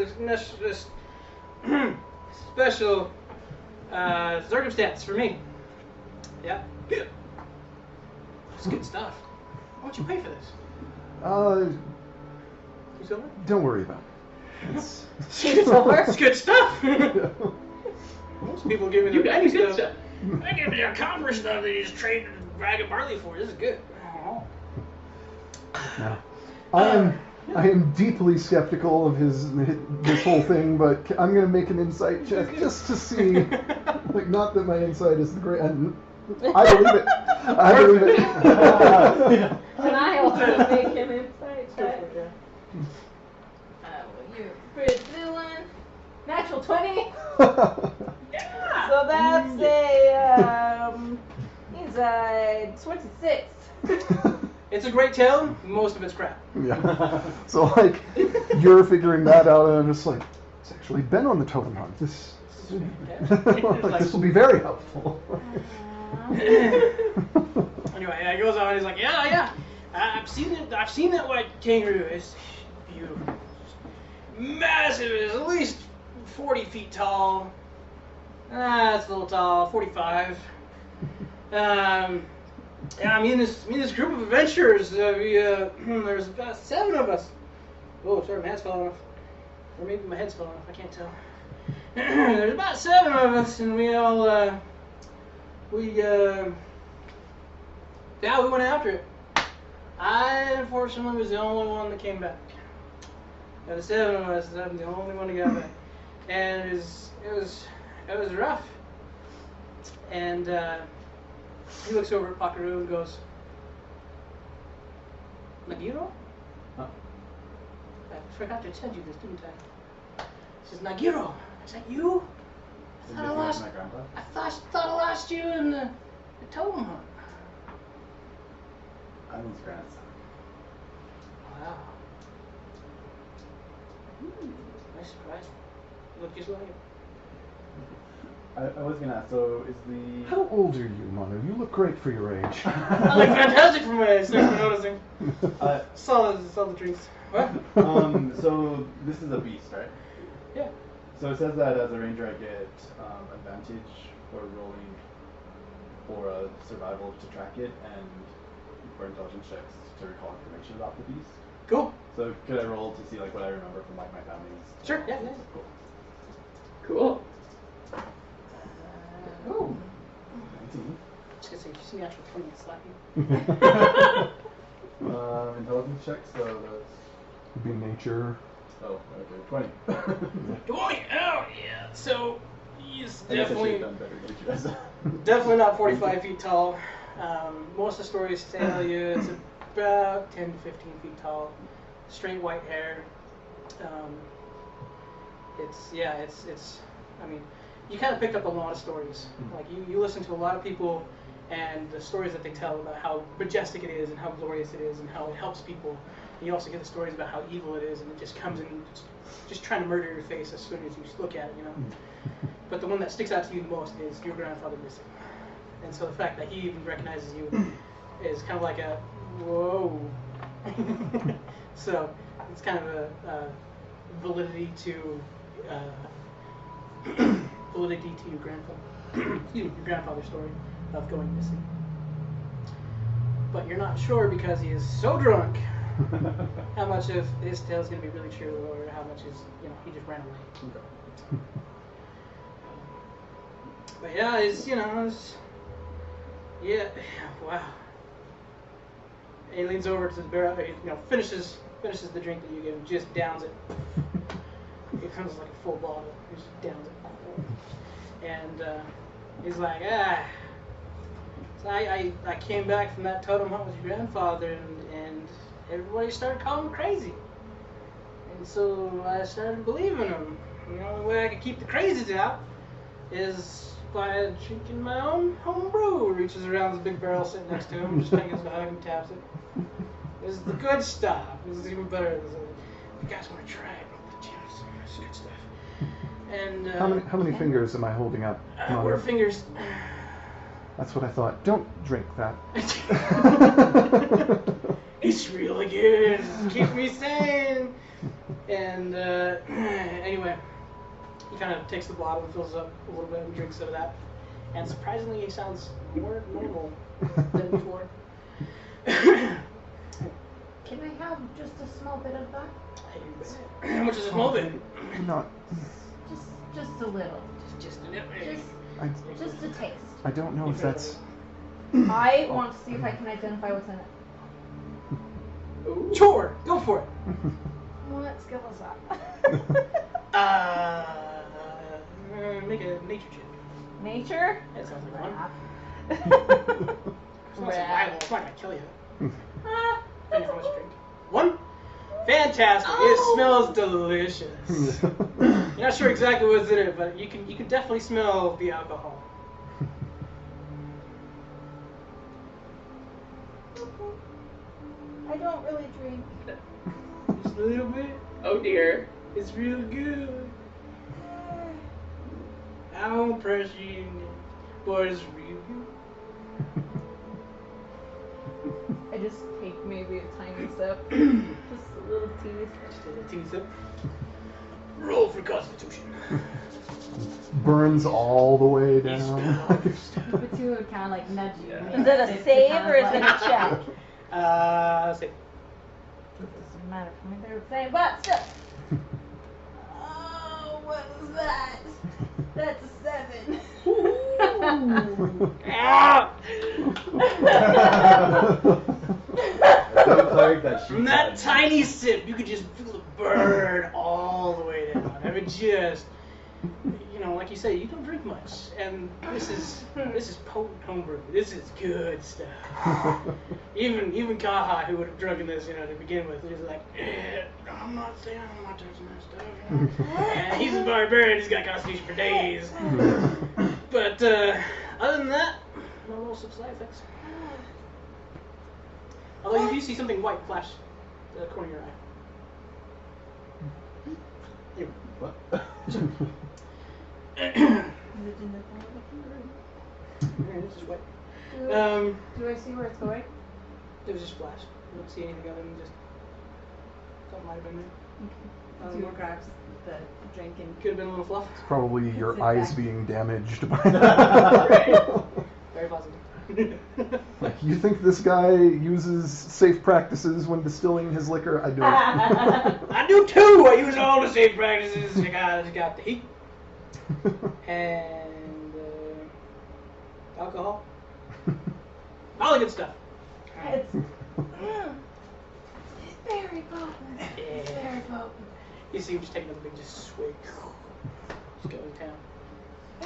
circumstance for me. Yeah. It's good stuff. Why don't you pay for this? You silver? Don't worry about it. It's It's good stuff. Most people give me You their got petty good stuff. stuff. I give me their copper stuff that you just trade rag and barley for. This is good. No. I am deeply skeptical of this whole thing, but I'm gonna make an insight check just to see. Like, not that my insight is the great. And I believe it. I believe it. Can I also make him insight check? You pretty villain. Natural 20. Yeah. So that's a he's a 26. It's a great tale. Most of it's crap. Yeah. So like, you're figuring that out, and I'm just like, it's actually been on the totem hunt. This will be very helpful. Anyway, he goes on. He's like, yeah. I've seen it. I've seen that white kangaroo. It's beautiful, massive. It's at least 40 feet tall. It's a little tall. 45. Yeah, me and this group of adventurers, there's about 7 of us. Oh, sorry, my head's falling off. Or maybe my head's falling off, I can't tell. There's about 7 of us, and we all, we went after it. I, unfortunately, was the only one that came back. Out of 7 of us, I'm the only one that got back. And it was rough. And, he looks over at Pakaru and goes, Nagiro? Huh? I forgot to tell you this, didn't I? He says, Nagiro, is that you? Is I this lost. my grandpa? I thought I lost you in the totem hunt. I'm his grandson. Wow. Nice surprise. You look just like him. I was gonna ask, so is the... How old are you, Manu? You look great for your age. I look fantastic for my age, thanks for noticing. Uh, Saw the drinks. What? so this is a beast, right? Yeah. So it says that as a ranger I get advantage for rolling for survival to track it and for intelligence checks to recall information about the beast. Cool. So could I roll to see like what I remember from like my family's? Sure, yeah. Cool. Cool. Ooh. 19. Just gonna say, if you see the actual 20, it's slap you. Intelligence checks, so that's... Would be nature. Oh, okay, 20. 20? Oh, yeah. So, he's I guess I should definitely, have done better than you guys. definitely not 45 feet tall. Most of the stories tell you it's about 10 to 15 feet tall. Straight white hair. It's, I mean, you kind of picked up a lot of stories. Like, you listen to a lot of people and the stories that they tell about how majestic it is and how glorious it is and how it helps people. you also get the stories about how evil it is, and it just comes in just trying to murder your face as soon as you look at it, you know. But the one that sticks out to you the most is your grandfather missing. And so the fact that he even recognizes you is kind of like a, whoa. So it's kind of a validity to your grandfather's story of going missing. But you're not sure because he is so drunk how much of his tale is going to be really true, or how much is, he just ran away. But yeah, wow. And he leans over to the barrel, finishes the drink that you give him, just downs it. It comes like a full bottle, he just downs it. And he's like, so I came back from that totem hunt with your grandfather, and everybody started calling him crazy. And so I started believing him. The only way I could keep the crazies out is by drinking my own home brew. Reaches around the big barrel sitting next to him, just takes a hug and taps it. This is the good stuff. This is even better. You guys want to try it? It's good stuff. And how many fingers am I holding up? What are fingers? That's what I thought. Don't drink that. It's really good. Keep me sane. And anyway, he kind of takes the bottle and fills it up a little bit and drinks some of that. And surprisingly, he sounds more normal than before. Can I have just a small bit of that? How much is a small bit? Not. Just a little. Just a little. Just a taste. I don't know if that's. I want to see if I can identify what's in it. Ooh. Sure, go for it. What skill is that? Make a nature check. Nature? That sounds like one. Crap. It's not survival. It's not gonna kill you. Depending how much you drink. One. Fantastic. Oh. It smells delicious. You're not sure exactly what's in it, but you can definitely smell the alcohol. I don't really drink. Just a little bit. Oh dear. It's real good. I won't press you, but it's real good. I just take maybe a tiny sip. Just a little tease. Just a little teeny sip. Roll for Constitution. Burns all the way down. But you would kind of like nudge you. Yeah. Is it a save or is it a check? Save. It doesn't matter for me. They're the same, but still. Oh, what was that? That's a 7. From that tiny sip, you could just feel it burn all the way down. I mean, just, like you say, you don't drink much, and this is potent homebrew. This is good stuff. Even Kaha, who would have drunken this, to begin with, he's like, I'm not saying I'm not touching that stuff. And he's a barbarian. He's got constitution for days. But other than that, no little side effects. Although you do see something white flash the corner of your eye. What? This is white. Do I see where it's going? It was just flash. You don't see anything other than just something might have been there. Zero grabs the drink and Could have been a little fluff. Probably your Sit eyes back. being damaged by Very positive. Like, you think this guy uses safe practices when distilling his liquor? I don't. I do too. I use all the safe practices. You got the heat and alcohol, all the good stuff. It's very potent. Yeah. Very potent. You see him just taking a big swig. Just going to town.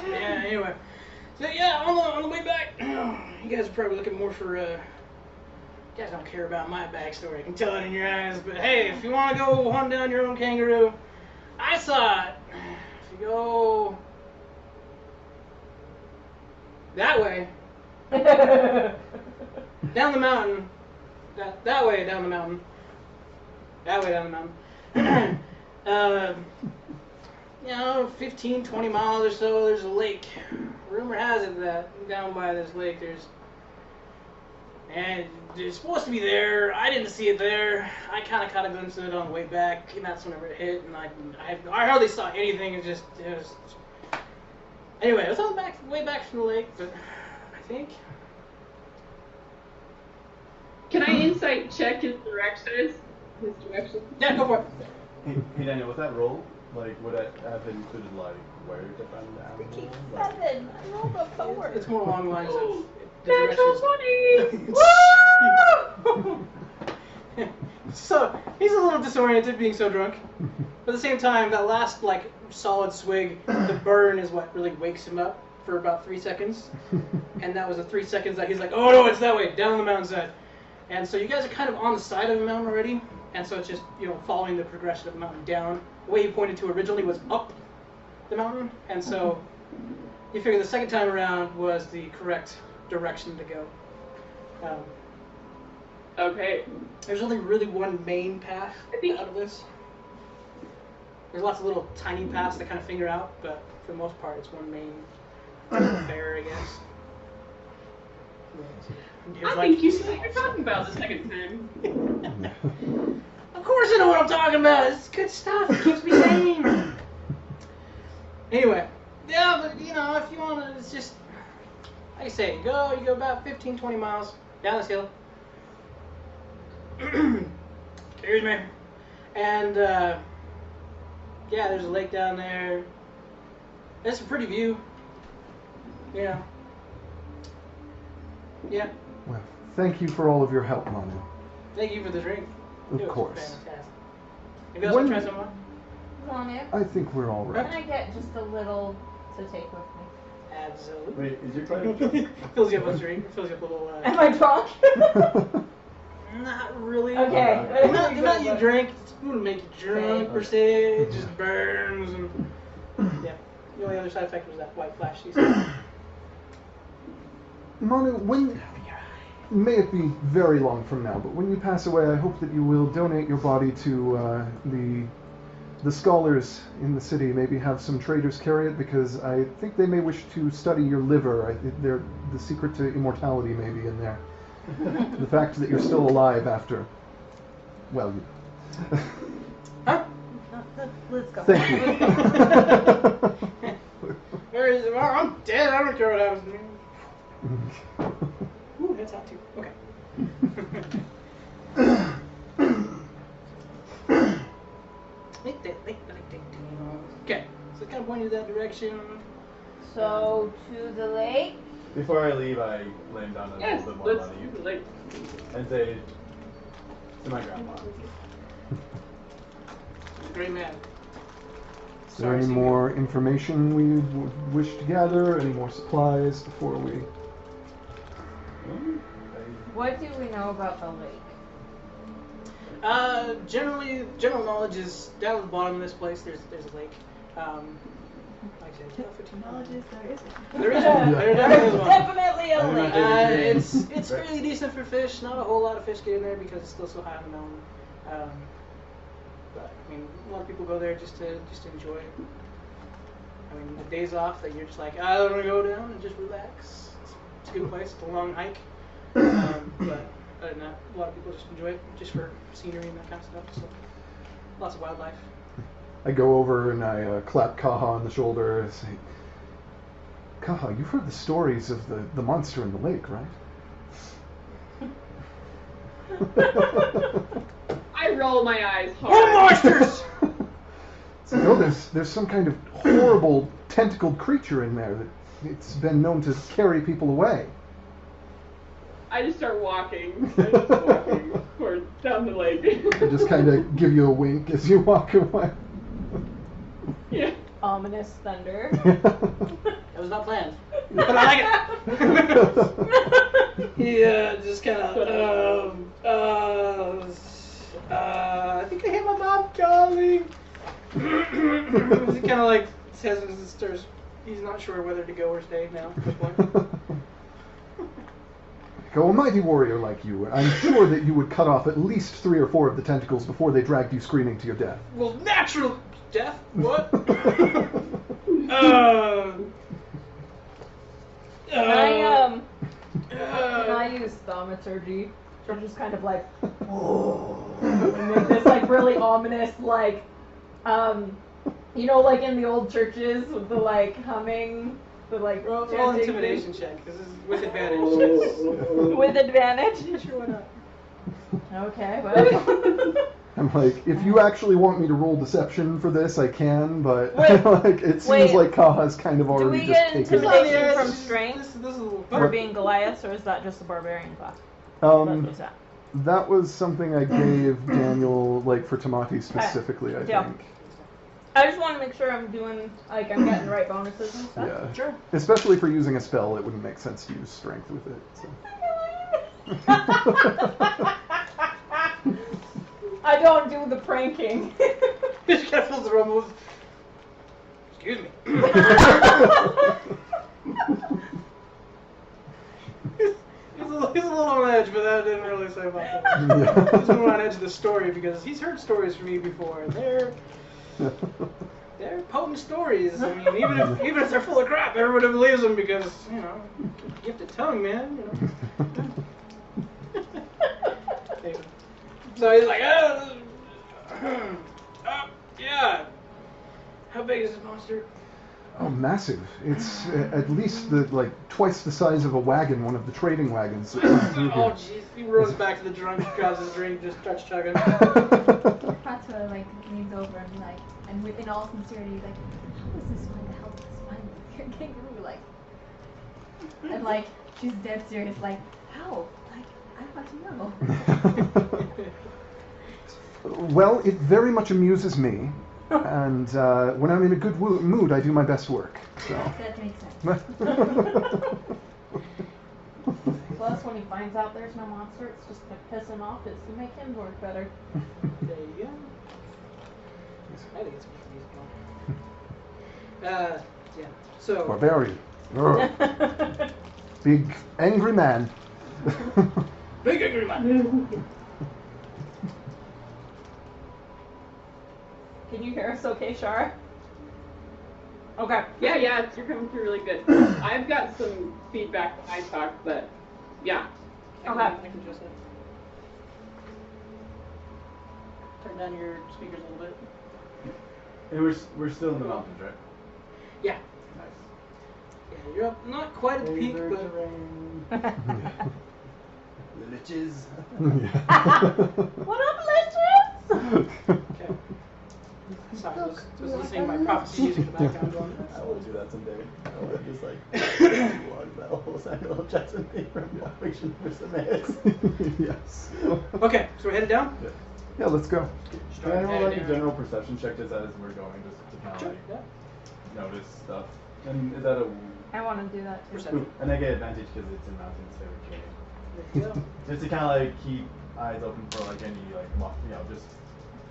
Yeah, anyway. So yeah, on the way back, you guys are probably looking more for, you guys don't care about my backstory, I can tell it in your eyes, but hey, if you want to go hunt down your own kangaroo, I saw it. If you go that way, down the mountain, that way down the mountain, that way down the mountain. 15, 20 miles or so, there's a lake. Rumor has it that down by this lake and it's supposed to be there. I didn't see it there. I kind of caught a glimpse of it on the way back, and that's whenever it hit, and I hardly saw anything. It was anyway, it was on the way back from the lake, but I think. Can I insight check his direction? Yeah, go for it. Hey Daniel, with that roll, like, would it have included, like, where to find the animal? Keep Like, 7. I rolled a 4. It's more along the lines of the Natural directions. 20! So he's a little disoriented, being so drunk. But at the same time, that last like solid swig, the burn is what really wakes him up for about 3 seconds. And that was the 3 seconds that he's like, "Oh no, it's that way, down the mountainside." And so you guys are kind of on the side of the mountain already, and so it's just following the progression of the mountain down. The way he pointed to originally was up the mountain, and so you figure the second time around was the correct direction to go. Okay. There's only really one main path out of this. There's lots of little tiny paths that kind of finger out, but for the most part, it's one main fair, I guess. I think you know what you're talking about the second time. Of course I know what I'm talking about. It's good stuff. It keeps me sane. Anyway, yeah, but if you want to, it's just, like I say, you go about 15, 20 miles down this hill. Excuse me. And, there's a lake down there. It's a pretty view. Yeah. Yeah. Well, thank you for all of your help, Manu. Thank you for the drink. Of It was course. fantastic. Maybe else want to try some more? Want it? I think we're all Can right. I get just a little to take with me? Absolutely. wait, is your try? Fills you up with drink. Fills you up with a little. Am I drunk? Not really. Okay. Not you drink. It wouldn't make you drunk per se. It just burns and yeah. The only other side effect was that white flash you said. Manu, may it be very long from now, but when you pass away, I hope that you will donate your body to the scholars in the city. Maybe have some traders carry it, because I think they may wish to study your liver. The secret to immortality may be in there. The fact that you're still alive after, well, Huh? Let's go. thank you. Where is it? Oh, I'm dead. I don't care what happens to me. Ooh, that's hot too. Okay. Okay, so it's kind of pointing that direction. So to the lake. Before I leave, I lay him down a Yes, little bit more let's money use the lake. and say to my grandma. Great man. Is there any more information we wish to gather? Any more supplies before we? What do we know about the lake? General knowledge is down at the bottom of this place. There's a lake. Like I said, it's about 15 miles. There is one. There definitely is one. Definitely a I do not lake. think It's fairly decent for fish. Not a whole lot of fish get in there because it's still so high on the mountain. But I mean, a lot of people go there just to enjoy it. I mean, the days off that you're just like, I don't want to go down and just relax. It's a good place. It's a long hike. But other than that, a lot of people just enjoy it just for scenery and that kind of stuff. So lots of wildlife. I go over and I clap Kaha on the shoulder and say, Kaha, you've heard the stories of the monster in the lake, right? I roll my eyes More hard. monsters! So, no, there's some kind of horrible tentacled creature in there that it's been known to carry people away. I just start walking. Towards down the lake. I just kind of give you a wink as you walk away. Yeah. Ominous thunder. That was not planned. But I like it. Yeah, just kind of, I think I hit my mom, darling. He kind of like says as it stirs. He's not sure whether to go or stay now at this point. a mighty warrior like you, I'm sure that you would cut off at least 3 or 4 of the tentacles before they dragged you screaming to your death. Well, natural death? What? Can I use thaumaturgy? So I'm just kind of like, and make this like really ominous, like, you know, like in the old churches with the like humming, the like Roll chanting intimidation thing. check. This is with advantage. With advantage. Yeah, sure, why not? Okay, well. I'm like, if you actually want me to roll deception for this, I can, but Wait, like it seems wait. like Kaha's kind of Do already we just get taken. intimidation Yeah, from this- strength This is a little for being Goliath, or is that just the barbarian class? What was that? That was something I gave Daniel, like for Tamati specifically, I Yeah. think. I just want to make sure I'm doing, like, I'm getting the right bonuses and stuff. Yeah. Sure. Especially for using a spell, it wouldn't make sense to use strength with it. So. I don't do the pranking. She kind of fills the room with. Excuse me. He's a little on edge, but that didn't really say much. Yeah. He's more on edge of the story because he's heard stories from me before, and they're potent stories. I mean, even if they're full of crap, everybody believes them because gifted tongue, man. Anyway. So he's like, yeah. How big is this monster? Oh, massive! It's at least twice the size of a wagon, one of the trading wagons. That comes through Oh, here. jeez. He rolls back to the drunk, grabs his drink, just starts chugging. Prato like leans over and like, and in all sincerity, he's like, how is this going to help us find the kangaroo? Like, and like, she's dead serious. Like, how? Like, I want to know. Well, it very much amuses me, and when I'm in a good mood, I do my best work. So. That makes sense. Plus, when he finds out there's no monster, it's just to piss him off. It's to make him work better. There you go. I think it's musical. Yeah. So. Barbarian. Ugh. Big angry man. Big angry man. Can you hear us okay, Shara? Okay. Yeah, you're coming through really good. I've got some feedback when I talk, but yeah. Okay. I can adjust it. Turn down your speakers a little bit. And we're still in the mountains, right? Yeah. Nice. Yeah, you're up, not quite at the peak, Laser but. terrain. Liches. What up, legends? Okay. Sorry, I was listening to my prophecy music in the background going. I will do that someday. I will just like log that whole Samuel Jackson thing from Fiction for some minutes. Yes. Okay, so we're headed down? Yeah, let's go. Can I roll like a general perception check just as we're going, just to kind of Sure, like yeah. notice stuff? And is that a I want to do that too. Perception. and I get advantage because it's in mountains, favorite terrain. There you go. Just to kind of like keep eyes open for like any like just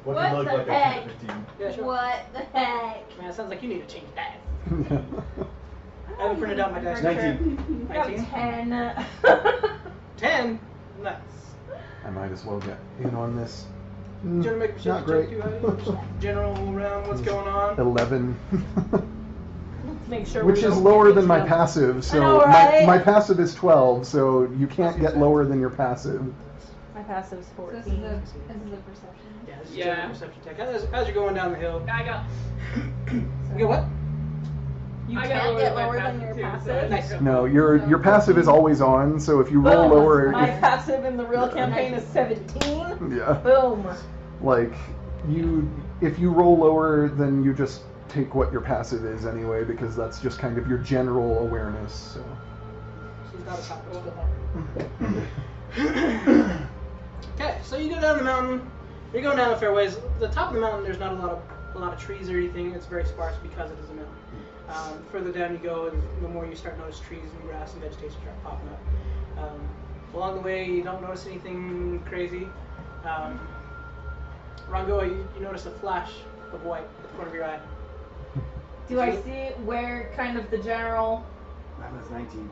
what What could look the like heck? a 15. Yeah, sure. What the heck? Man, it sounds like you need to change that. I haven't printed out my dice. 19. I got 19? 10. 10? Nice. I might as well get in on this. Do you want to make a Not perception great. check too, Heidi? Just general around what's going on? 11. Make sure Which we is don't lower get than my mixed up. passive, so know, right? my passive is 12, so you can't get lower than your passive. My passive's So this 14. is a perception. Yeah, this is Yeah. general perception check. As you're going down the hill. I got You get what? You I got can't lower get than my lower than passive your too, so passive. Nice. No, your passive is always on, so if you roll Boom. lower, My passive in the real campaign is 17. yeah, Boom. like if you roll lower, then you just take what your passive is anyway, because that's just kind of your general awareness. So. She's not a top Okay, so you go down the mountain. You're going down a fair ways. The top of the mountain, there's not a lot of trees or anything. It's very sparse because it is a mountain. Further down you go, the more you start to notice trees and grass and vegetation start popping up. Along the way, you don't notice anything crazy. Rangoa, you notice a flash of white at the corner of your eye. Do I see where kind of the general... That was 19.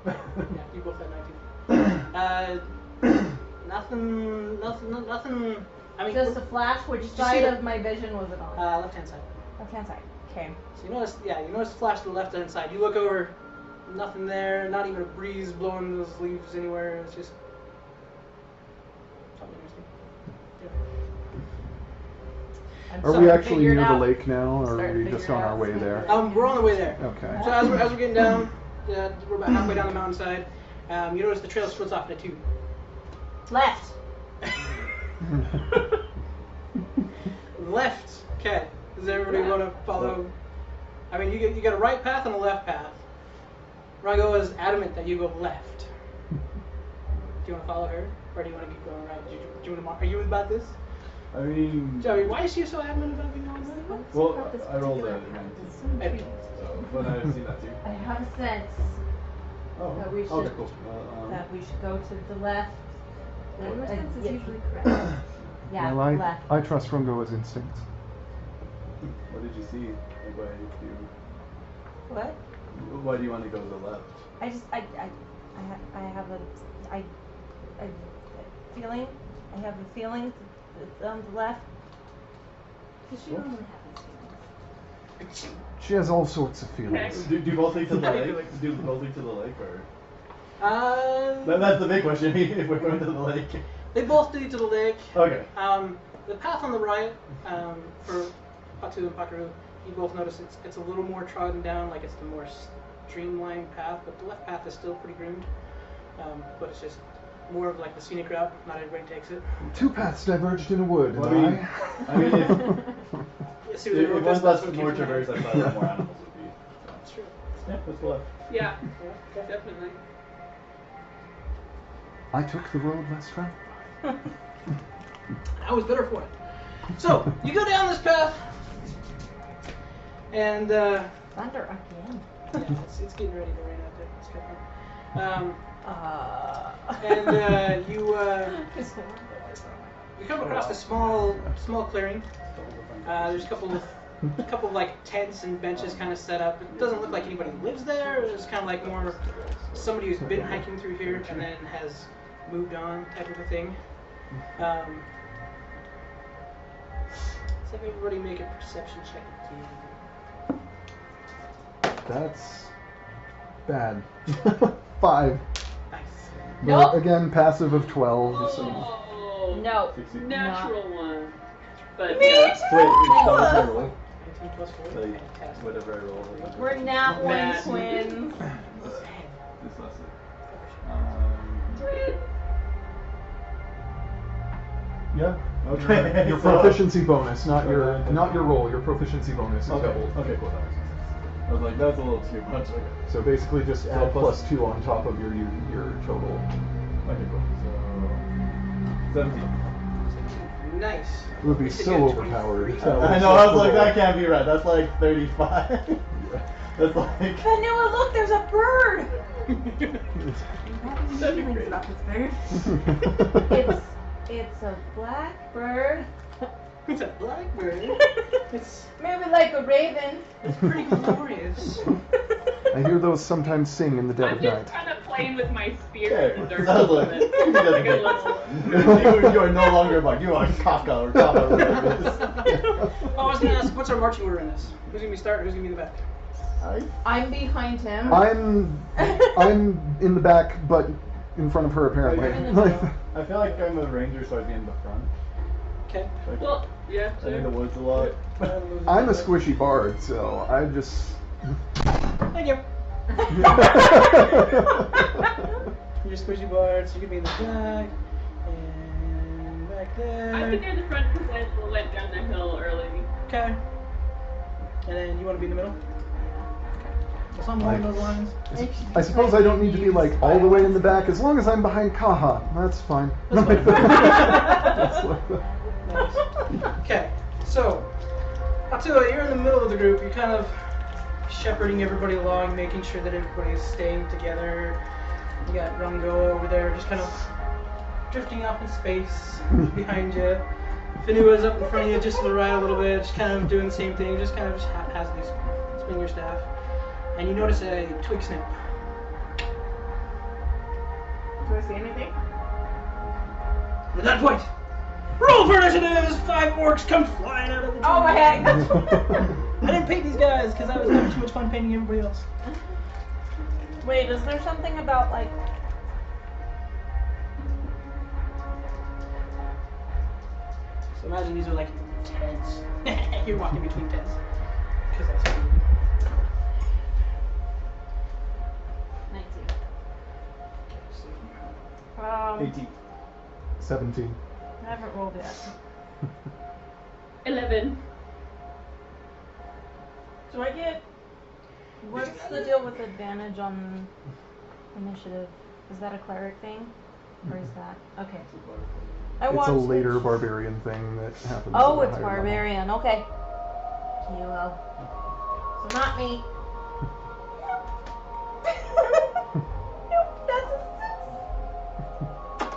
Yeah, you both had 19. Nothing. I mean, Just a flash. Which you see side the- of my vision was it on? left-hand side. Left hand side. Okay. So you notice the flash to the left-hand side. You look over, nothing there. Not even a breeze blowing those leaves anywhere. It's just something interesting. Yeah. I'm Are starting we to actually figure it near the out. lake now, or are Starting we to just figure on it our out. way there? We're on the way there. Okay. So as we're getting down, we're about halfway down the mountainside. You notice the trail splits off into two. Left. Left. Okay. Does everybody want to follow? I mean, you got a right path and a left path. Rango is adamant that you go left. Do you want to follow her, or do you want to keep going right? Do you want to? Are you about this? I mean, Joey, why is she so adamant about being going left? well, I rolled a Hey, so, but I've seen that too. I have a sense Oh, that we okay, should- cool. that we should go to the left. Your sense is yeah. usually correct. Yeah, Well, left. I trust Rungo's instincts. What did you see? Like, What? why do you want to go to the left? I just I have a feeling. I have a feeling that it's on the left. Does she normally have these feelings? She has all sorts of feelings. Do you both lead to the I lake? feel like- Do you both lead to the lake, or? Uh, That's the big question. If we're going to the lake. they both lead to the lake. Okay. The path on the right, for Patu and Pakaru, you both notice it's a little more trodden down, like it's the more streamlined path, but the left path is still pretty groomed. But it's just more of like the scenic route. Not everybody takes it. Two paths diverged in a wood, Well, and I mean, if Yeah, see, it that's was what less came more from there. traverse, I thought more animals would be. That's true. Yeah, let's go left. Yeah, Yeah, definitely. I took the road less traveled. I was better for it. So you go down this path, and Thunder again. yeah, it's getting ready to rain out there. It's good fun. It's horrible. You come across a small clearing. There's a couple of like tents and benches kind of set up. It doesn't look like anybody lives there. It's kind of like more somebody who's been hiking through here and then has moved on type of a thing. Let's have everybody make a perception check again. That's bad. 5. Nice. But Nope. again, passive of 12. So. Oh, No. natural one. But Me yeah. too. Wait, that was my roll. 19 plus 4. Like, Fantastic. whatever I roll. We're not one Bad. twins. This was it. Yeah. Okay. Your so- proficiency bonus, not your roll. Your proficiency bonus is Okay. doubled. Okay, cool. That makes sense. I was like, that's a little too much. Okay. So basically, just So add plus- plus 2 on top of your total. Okay, cool. So 17. Nice. It would be You said so you had overpowered. 23. I know. I was like, that can't be right. That's like 35. That's like. I knew it. Look, there's a bird. I'm having feelings about this bird. It's a blackbird. It's a blackbird. It's Maybe like a raven. pretty glorious. I hear those sometimes sing in the dead I'm of just night. kind of playing with my spear in the dirt a Sounds little like bit. Like a little. you are no longer a bug. You are Kaka or Kaka. Whatever it is. Oh, I was gonna ask, what's our marching order in this? Who's gonna be starting? Who's gonna be in the back? I'm behind him. I'm in the back, but in front of her apparently. I'm in the middle. I feel like I'm a ranger, so I'd be in the front. Okay. Like, Well, yeah, I'm in the sure. woods a lot. I'm a squishy bard, so I just. Thank you. You're squishy bard, so you can be in the back and back there. I've been near the front because I went down the hill early. Okay. And then you want to be in the middle? Well, something along those lines. I suppose I don't need to be like all the way in the back as long as I'm behind Kaha. That's fine. That's fine. That's what- Nice. Okay, so Atua, you're in the middle of the group. You're kind of shepherding everybody along, making sure that everybody's staying together. You got Rango over there, just kind of drifting off in space behind you. Finua's up in front of you, just to the right a little bit, just kind of doing the same thing, just kind of haphazardly spinning your staff. And you notice a twig snap. Do I see anything? At that point, roll for initiatives! 5 orcs come flying out of the tree. Oh my heck! I didn't paint these guys because I was having too much fun painting everybody else. Wait, is there something about like? So imagine these are like tents. You're walking between tents. Because that's what 19. 18. 17. I haven't rolled yet. 11. Do I get? What's the deal with advantage on initiative? Is that a cleric thing, or is that okay? I It's want a to- later barbarian thing that happens. Oh, at a it's higher level. barbarian. Okay. You will. So not me. Nope, that's a 6.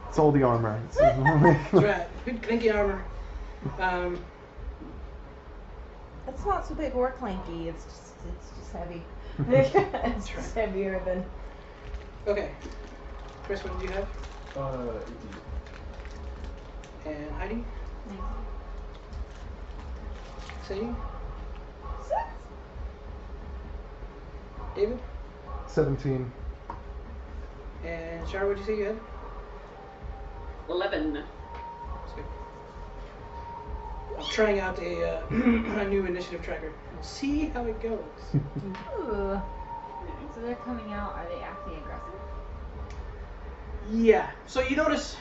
It's all the armor. It's That's right. Good clinky armor. It's not so big or clanky. It's just heavy. It's just heavier than. Okay. Chris, what did you have? 18. And Heidi? 19. Sadie? David? 17. And Shara, what did you say you had? 11. That's good. I'm trying out a new initiative tracker. We'll see how it goes. Ooh. So they're coming out. Are they acting aggressive? Yeah. So you notice.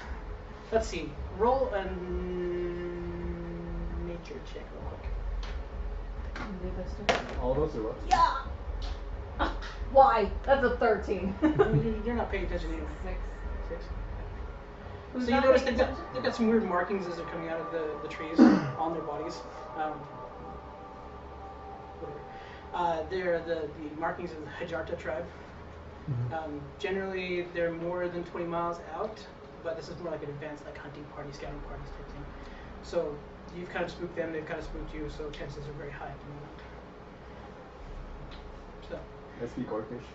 Let's see. Roll a nature check real quick. All those are what? Yeah. Why? That's a 13. You're not paying attention anyway. 6. 6. Who's So you not notice paying they've got some weird markings as they're coming out of the trees on their bodies. Whatever. They're the markings of the Hajarta tribe. Generally, they're more than 20 miles out, but this is more like an advanced like hunting party, scouting parties type thing. So you've kind of spooked them, they've kind of spooked you, so chances are very high at the moment. So. I speak Orcish.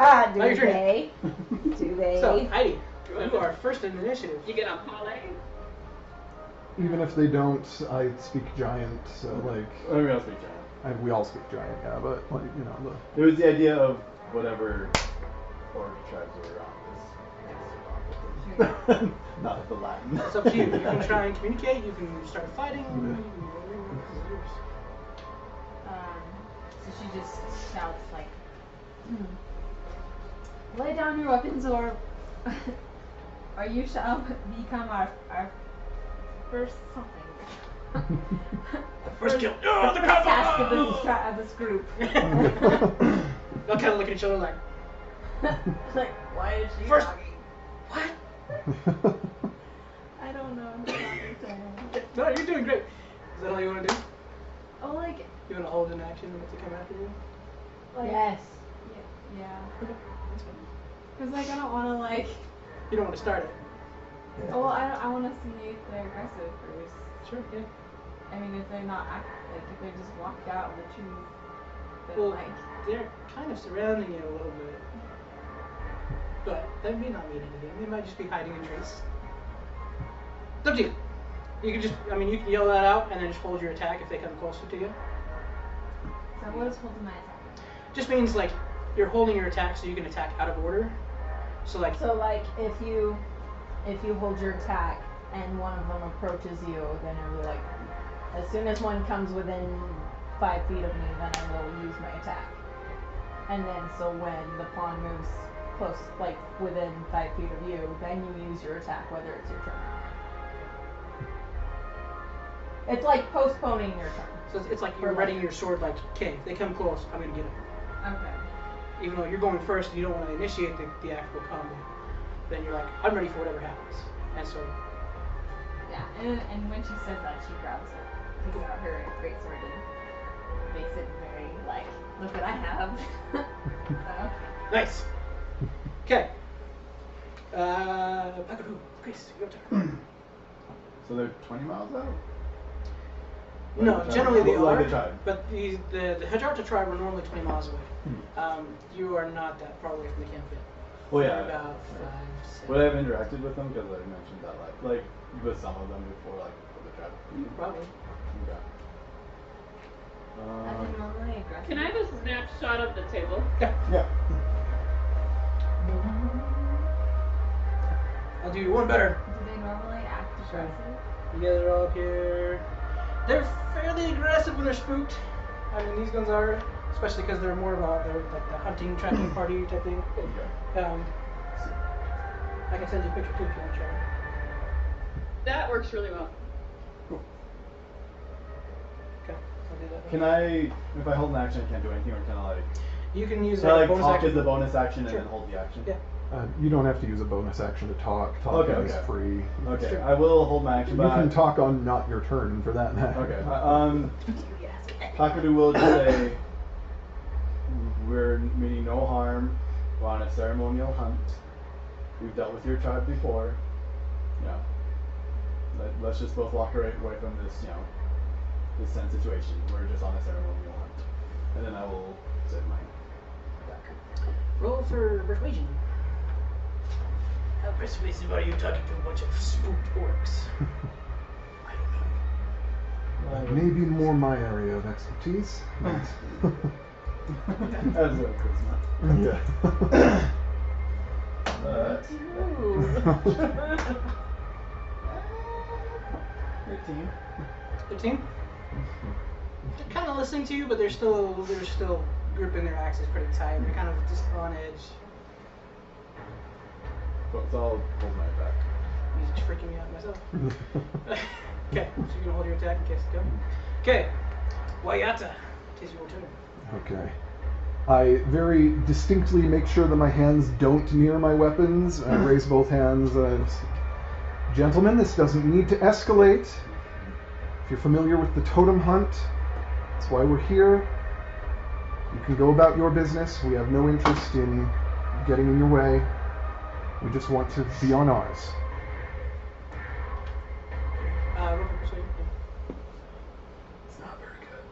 Ah, do Now your turn. they? Do they? So, Heidi, you are first in initiative. You get a parlay? Even if they don't, I speak giant, so like I mean, I'll speak giant. we all speak giant, yeah. But like you know, It was the idea of whatever orc tribes were around this. Not the Latin. It's up to you. You can try and communicate, you can start fighting. You can do whatever. So she just shouts like, "Lay down your weapons, or you shall become our first something." First kill. Oh, the task of combo! this group. They'll kind of look at each other like, Like, why is she First- talking? what? I don't know. I'm not understanding. No, you're doing great. Is that all you want to do? Oh, like, You want to hold an action and let them come after you? Yes. yeah. Okay, that's fine. Cause like I don't want to like. You don't want to start it. Oh, well, I want to see if they're aggressive first. Sure, yeah. I mean, if they're not like if they just walked out of the trees, then Well, like. they're kind of surrounding you a little bit. But that may not mean anything. They might just be hiding in trees. It's up to you. You can just, I mean, you can yell that out and then just hold your attack if they come closer to you. So what is holding my attack? Just means like you're holding your attack so you can attack out of order. So like, So like if you hold your attack and one of them approaches you, then it'll be like as soon as one comes within 5 feet of me, then I will use my attack. And then so when the pawn moves close, like within 5 feet of you, then you use your attack whether it's your turn. It's like postponing your turn. so it's like you're readying your sword like, okay, if they come close, I'm going to get them. Okay. Even though you're going first and you don't want to initiate the actual combo, then you're like, I'm ready for whatever happens. And so, Yeah, and when she says that, she grabs it, takes out her great sword and makes it very like, look what I have. So, nice. Okay. Pakadu, Chris, your turn. So they're 20 miles out? No, the tribe? generally they Like are. the tribe. But the Hajarta tribe are normally 20 miles away. You are not that far away from the camp yet. Well, You're yeah. about 5, 7. Would I have interacted with them? Because I mentioned that, like with some of them before, like with the tribe. Probably. Okay. Are they normally aggressive? Can I have a snapshot of the table? Yeah. I'll do you one better. Do they normally act aggressive? You guys are all up here. They're fairly aggressive when they're spooked. I mean, these guns are, especially because they're more of they're like the hunting, tracking party type thing. I can send you a picture too if you want to try. That works really well. Okay, I'll do that. Can I, if I hold an action, I can't do anything, or can I like? You can use Can I a like bonus talk action. as the bonus action Sure. and then hold the action? Yeah. You don't have to use a bonus action to talk. Talking Okay, is okay. free. Okay, Sure. I will hold my action, You but can talk on not your turn for that matter. Okay. Pakudu will just say, we're meaning no harm. We're on a ceremonial hunt. We've dealt with your tribe before. Let's just both walk away from this, this tense situation. We're just on a ceremonial hunt. And then I will set my attack. Roll for persuasion. How persuasive are you talking to a bunch of spooked orcs? I don't know. Maybe more my area of expertise. As a charisma. Yeah. 13. 13? They're kind of listening to you, but they're still gripping their axes pretty tight. They're kind of just on edge. Cool, so I'll hold my attack. He's freaking me out myself. Okay, so you're gonna hold your attack in case it's coming. Okay, Wayata, it is your turn. Okay. I very distinctly make sure that my hands don't near my weapons. I raise both hands. Gentlemen, this doesn't need to escalate. If you're familiar with the totem hunt, that's why we're here. You can go about your business. We have no interest in getting in your way. We just want to be on ours. Roll for persuasion. It's not very good.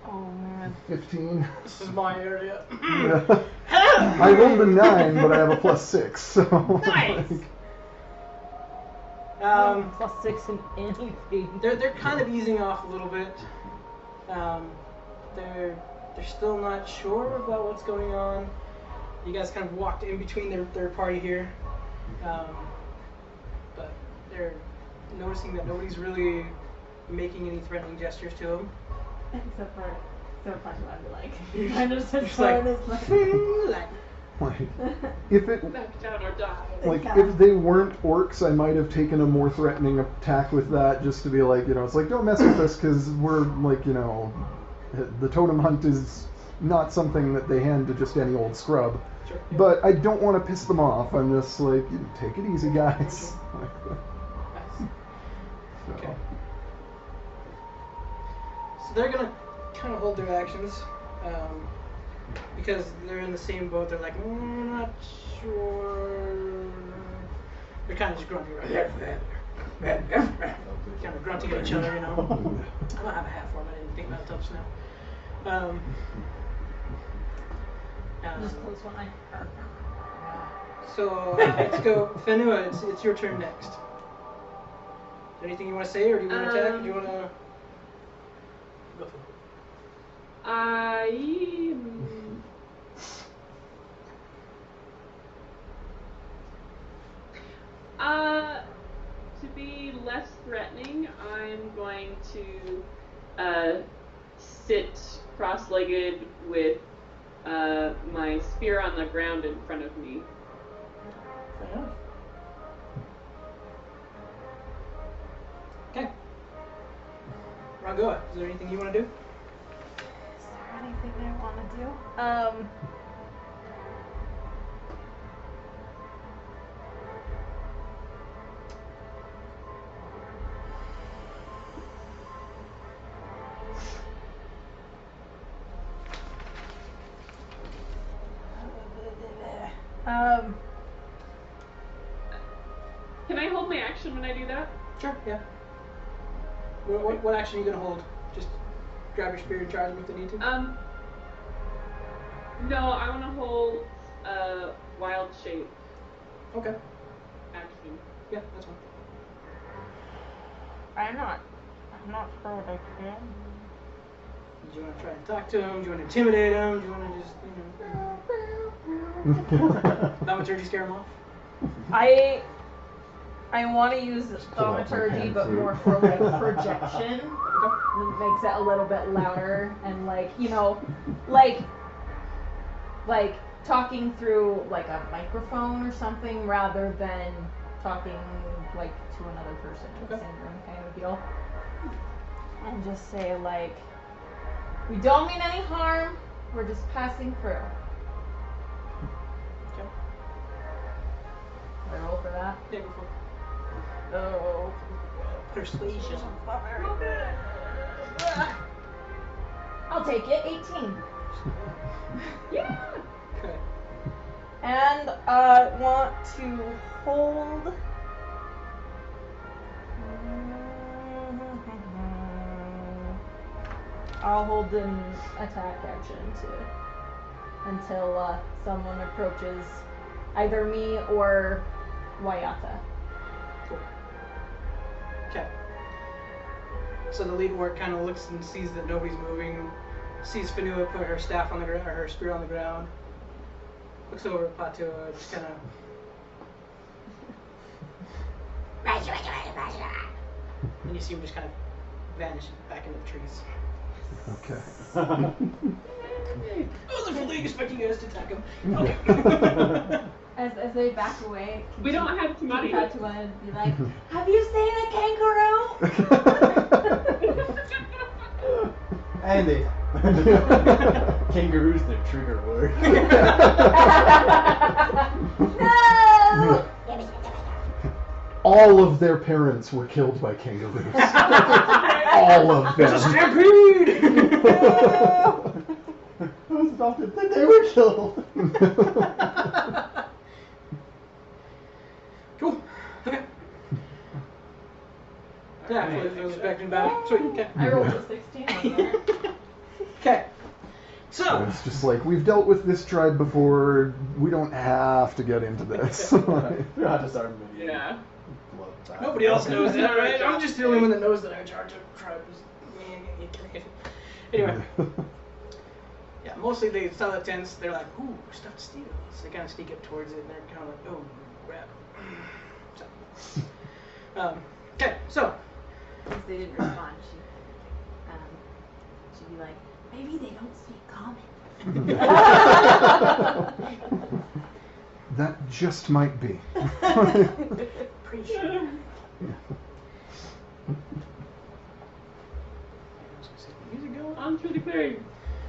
Oh man, 15. this is my area. I rolled a 9, but I have a +6. So Nice. +6 in anything. They're kind of easing off a little bit. They're still not sure about what's going on. You guys kind of walked in between their party here, but they're noticing that nobody's really making any threatening gestures to them. Except for Pachu, I'd be like, kind of just Just like, like, like, if it Back down or die. like if they weren't orcs, I might have taken a more threatening attack with that, just to be like, it's like, don't mess with us because we're like, the totem hunt is not something that they hand to just any old scrub. Sure, yeah. But I don't want to piss them off. I'm just like, take it easy, guys. Nice. So, Okay. So they're gonna kind of hold their actions because they're in the same boat. They're like, we're not sure. They're kind of just grunting, right? Kind of grunting at each other, I don't have a hat for them. I didn't think about it till just now. Just close one eye. So let's go, Fenua. It's your turn next. Is there anything you want to say, or do you want to attack? Or do you want to go for it? To be less threatening, I'm going to sit cross-legged with my spear on the ground in front of me. Fair enough. Okay. Rangoa, is there anything you want to do? Is there anything I want to do? Can I hold my action when I do that? Sure, yeah. What action are you going to hold? Just grab your spear and charge them if they need to? No, I want to hold wild shape Okay. action. Yeah, that's fine. I'm not sure what I can. Do you want to try and talk to him? Do you want to intimidate him? Do you want to just, thaumaturgy scare him off? I want to use pull out my thaumaturgy, pen, but too. more for like projection. Okay. It makes it a little bit louder and like like talking through like a microphone or something rather than talking like to another person in the Okay. same room kind of deal. And just say like, we don't mean any harm. We're just passing through. Okay. I roll for that. Yeah, go for it. Oh. Persuasion. I'll take it. 18. Yeah. Okay. And want to hold. I'll hold an attack action too until someone approaches either me or Wayata. Cool. Okay. So the lead orc kind of looks and sees that nobody's moving. Sees Fanua put her staff on the ground, or her spear on the ground. Looks over at Patua, just kind of. And you see him just kind of vanish back into the trees. Okay. I wasn't fully expecting you guys to attack him. Okay. As they back away, We don't have too many. Patua and be like, "Have you seen a kangaroo?" And they. Kangaroo's the trigger word. No! All of their parents were killed by kangaroos. All of them. Stampede! I was adopted, then they were killed. Cool. Okay. Yeah, so it was back in battle. Sweet. Okay. I rolled a 16 on that. Okay. So. It's just like, we've dealt with this tribe before, we don't have to get into this. We don't have to start moving. Yeah. Nobody else knows that, right? I'm just the only one that knows that I'm in charge of tribes. Anyway. Yeah, mostly they sell the tents. They're like, ooh, stuff to steal. So they kind of sneak up towards it, and they're kind of like, oh, crap. So, okay, so. Since they didn't respond, she'd be like, "Maybe they don't speak common." That just might be. Pretty sure. Music going? On through the clearing.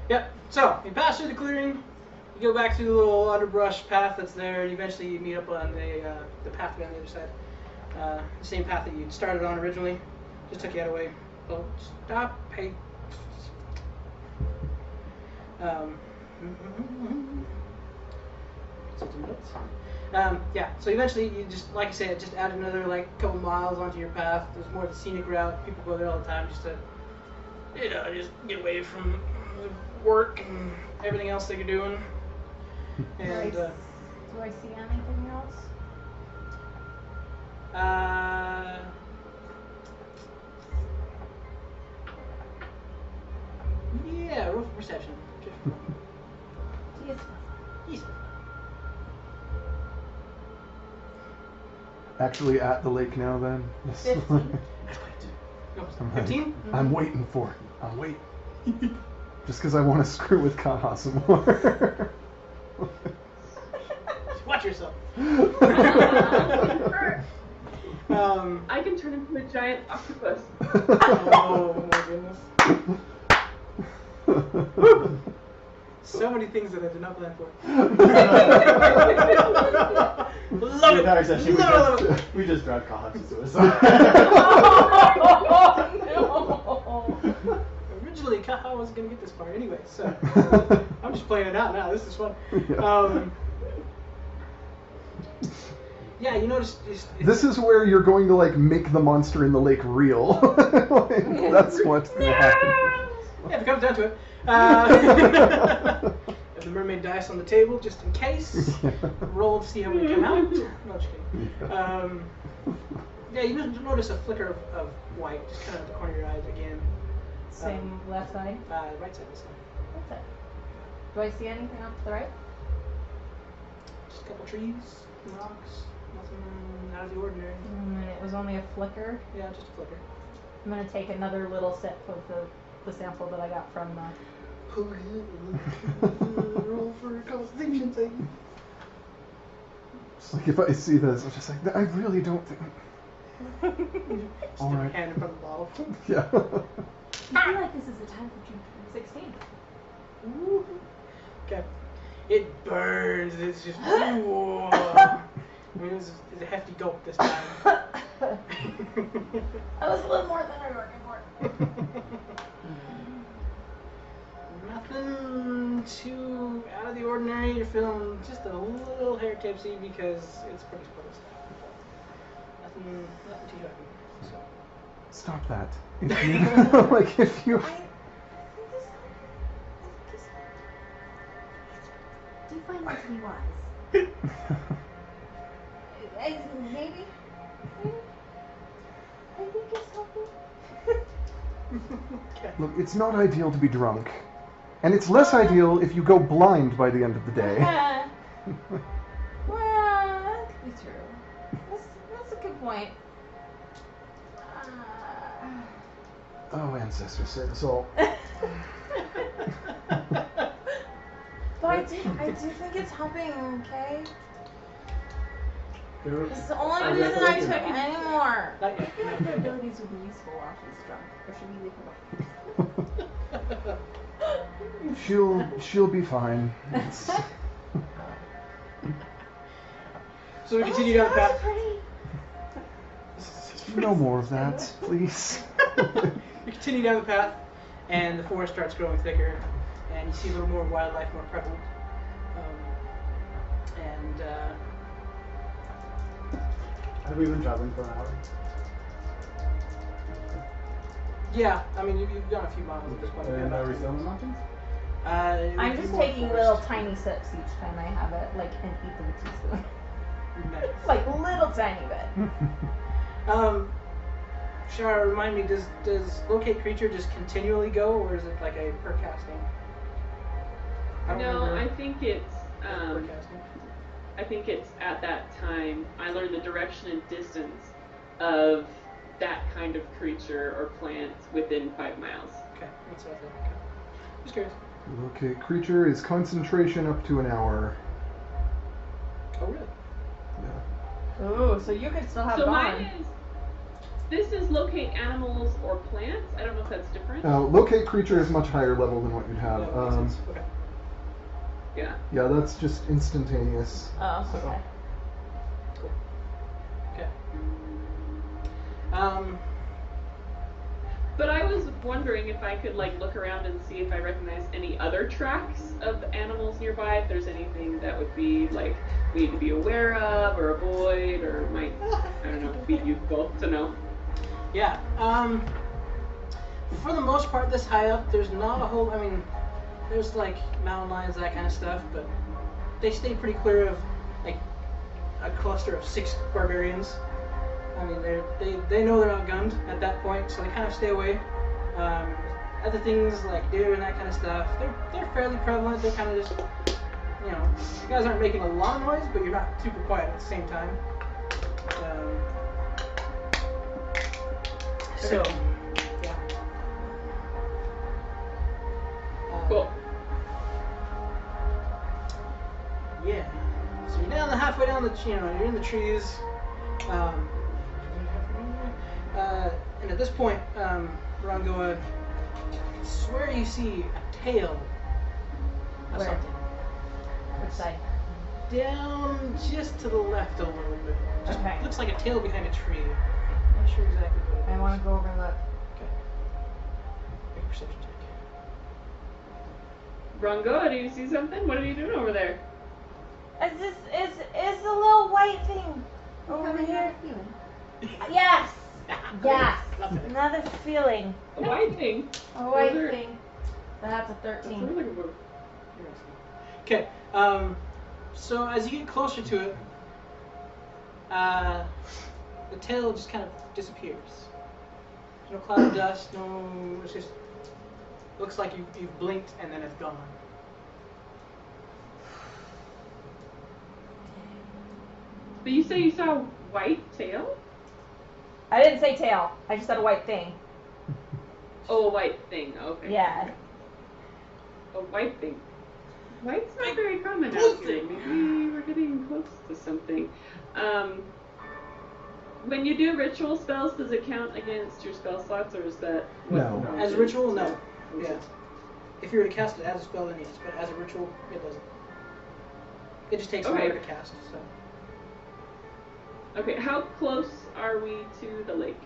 Yep. So you pass through the clearing. You go back through the little underbrush path that's there, and eventually you meet up on the pathway on the other side. The same path that you started on originally. Just took you out of the way. Oh, stop. Hey. Yeah, so eventually you just, like I said, just add another like couple miles onto your path. There's more of a scenic route. People go there all the time just to, just get away from the work and everything else that you're doing. And Do I see anything else? Yeah, roll for perception. Yes. Easy. Actually at the lake now then? 15. No, I'm 15? I'm waiting for it. I'll wait. Just because I want to screw with Kaha some more. Watch yourself. I can turn into a giant octopus. Oh my goodness. So many things that I did not plan for. Love In it. our session, Love it. we just drive Kaha to suicide. Oh, no. Originally, Kaha wasn't going to get this far anyway, so I'm just playing it out now. This is fun. Yeah, you notice. This is where you're going to like make the monster in the lake real. Like, that's what's going to happen. Yeah, if it comes down to it. If the mermaid dice on the table, just in case. Roll to see how we come out. No, just kidding. Yeah, you notice a flicker of white just kind of at the corner of your eyes again. Same left side. Right side this time. What's that? Do I see anything off to the right? Just a couple trees, rocks, nothing out of the ordinary. And it was only a flicker. Yeah, just a flicker. I'm gonna take another little sip of the sample that I got from. Roll for constitution thing. It's like if I see this, I'm just like, I really don't think. All right. Hand in front of the bottle. Yeah. I feel like this is the time for June 16th. Ooh. Okay. It burns. It's just. Whoa. I mean, it's a hefty gulp this time. That was a little more than I bargained for. Nothing too out of the ordinary. You're feeling just a little hair tipsy because it's pretty close. Nothing too happy. So. Stop that. Like if you. Do you find that to be wise? Maybe. I think it's helpful. Okay. Look, it's not ideal to be drunk. And it's less ideal if you go blind by the end of the day. Well, that could be true. That's a good point. Oh, ancestors save us all. But I do think it's helping, okay? This is the only reason I took it anymore. Not yet. I think the abilities would be useful while she's drunk. Or should we leave her behind? She'll be fine. So we continue down the path. No more of that, please. You continue down the path, and the forest starts growing thicker, and you see a little more wildlife, more prevalent. Have we been traveling for an hour? Yeah, I mean, you've gone a few miles at this point. And are we still in the mountains? I'm just taking little tiny sips each time I have it, like, and eat them with a teaspoon. Nice. Like, little tiny bit. Shara, remind me, does locate creature just continually go, or is it like a per casting? No, I think it's Per casting. I think it's at that time I learned the direction and distance of that kind of creature or plant within 5 miles. Okay, that's what I thought. Okay. Just curious. Okay, creature is concentration up to an hour. Oh, really? Yeah. Ooh, so you could still have So gone. mine is. This is locate animals or plants. I don't know if that's different. Locate creature is much higher level than what you'd have. Yeah, that makes sense. Okay. Yeah. Yeah, that's just instantaneous. Oh, So. okay. Cool. Okay. But I was wondering if I could like look around and see if I recognize any other tracks of animals nearby. If there's anything that would be like we need to be aware of, or avoid, or might I don't know be useful to know. Yeah. For the most part, this high up, there's not a whole. I mean, there's like mountain lions, that kind of stuff, but they stay pretty clear of like a cluster of 6 barbarians. I mean, they know they're outgunned at that point, so they kind of stay away. Other things like deer and that kind of stuff, they're fairly prevalent. They're kind of just, you know, you guys aren't making a lot of noise, but you're not super quiet at the same time. So, yeah. Cool. Yeah. So you're down halfway down the, you're in the trees. And at this point, Rangoa, I swear you see a tail of Where? something. Which side? Down just to the left a little bit. Just Okay. looks like a tail behind a tree. Not sure exactly what it is. I want to go over and look. Okay. Make a perception check. Rongo, do you see something? What are you doing over there? Is the little white thing? Over Having here. a feeling. Yes! Yes! Love it. Another feeling. A white thing. A white Over- thing. That's a That's 13. what I'm looking for. Okay, so as you get closer to it, the tail just kind of disappears. There's no cloud of dust, no, it's just, looks like you've blinked and then it's gone. But you say you saw a white tail? I didn't say tail. I just said a white thing. Oh, a white thing. Okay. Yeah. A white thing. White's not very common blue out here. thing. Maybe we're getting close to something. When you do ritual spells, does it count against your spell slots, or is that what No. As a ritual, no. Yeah. If you were to cast it as a spell, then yes, but as a ritual, it doesn't. It just takes Okay. longer to cast, so. Okay, how close are we to the lake?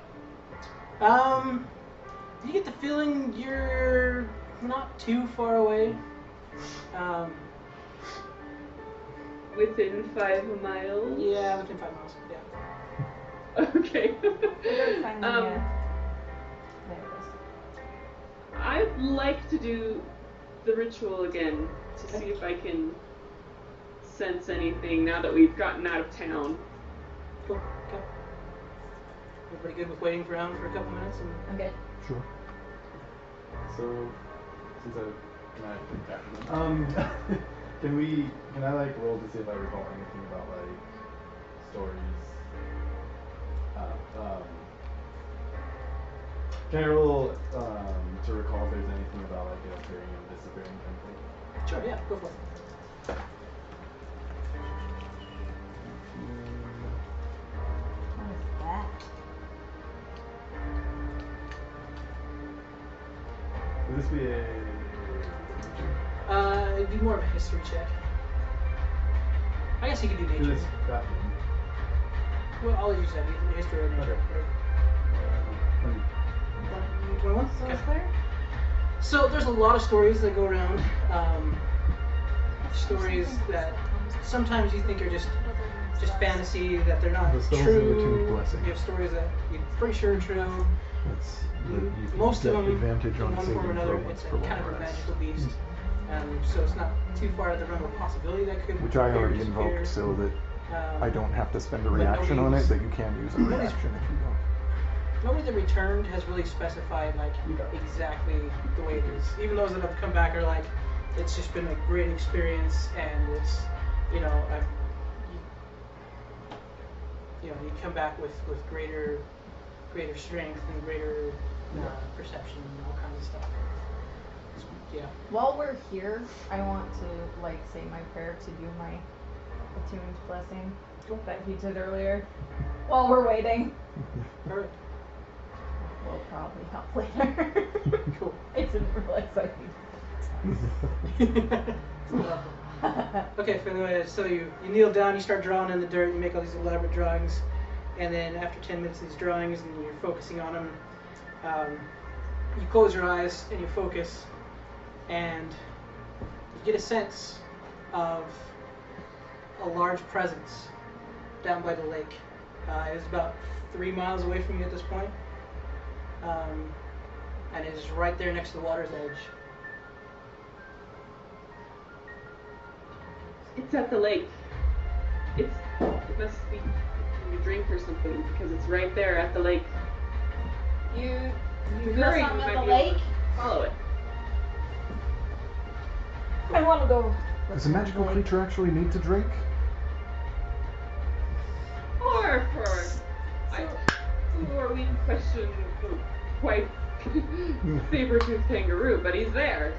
You get the feeling you're not too far away. Within 5 miles? Yeah, within 5 miles. Yeah. Okay. Find the, there it is. I'd like to do the ritual again to see if I can sense anything now that we've gotten out of town. Cool. Okay. You're pretty good with waiting around for a couple minutes and. I'm good. Sure. So, since can I think after them? Can I like roll to see if I recall anything about like stories? Can I roll to recall if there's anything about like it appearing and disappearing kind of thing? Sure, yeah, go for it. What is that? Would this be a It'd be more of a history check. I guess you could do nature. this bathroom? Well, I'll use that either history or nature. Okay. 21? So Okay. is there? So there's a lot of stories that go around. Stories that sometimes you think are just fantasy, that they're not The spells of the true. Attuned Blessing. You have stories that you're pretty sure are true. That's you Most get of them, advantage in on one saving form or another, throw it's for a long kind of a rest. magical beast. So it's not too far out of the realm of possibility that could Which I appear or already disappear. invoked so that I don't have to spend a but reaction on it, nobody's- but you can use a reaction if you don't. Nobody that returned has really specified like exactly the way it is. Even those that have come back are like, it's just been a great experience, and it's, you know, you come back with greater strength and greater perception and all kinds of stuff. Yeah. While we're here, I want to like say my prayer to do my attuned blessing that he did earlier. While we're waiting, Alright. we'll probably help later. Cool. I didn't realize I needed. Okay, so you kneel down, you start drawing in the dirt, you make all these elaborate drawings, and then after 10 minutes of these drawings and you're focusing on them, you close your eyes and you focus, and you get a sense of a large presence down by the lake. It is about 3 miles away from you at this point, and it is right there next to the water's edge. It's at the lake. It must be a drink or something because it's right there at the lake. You If feel hurry, something you at might the be able to lake? Follow it. I want to go. Does a magical creature actually need to drink? Or we question the white saber-toothed kangaroo, but he's there.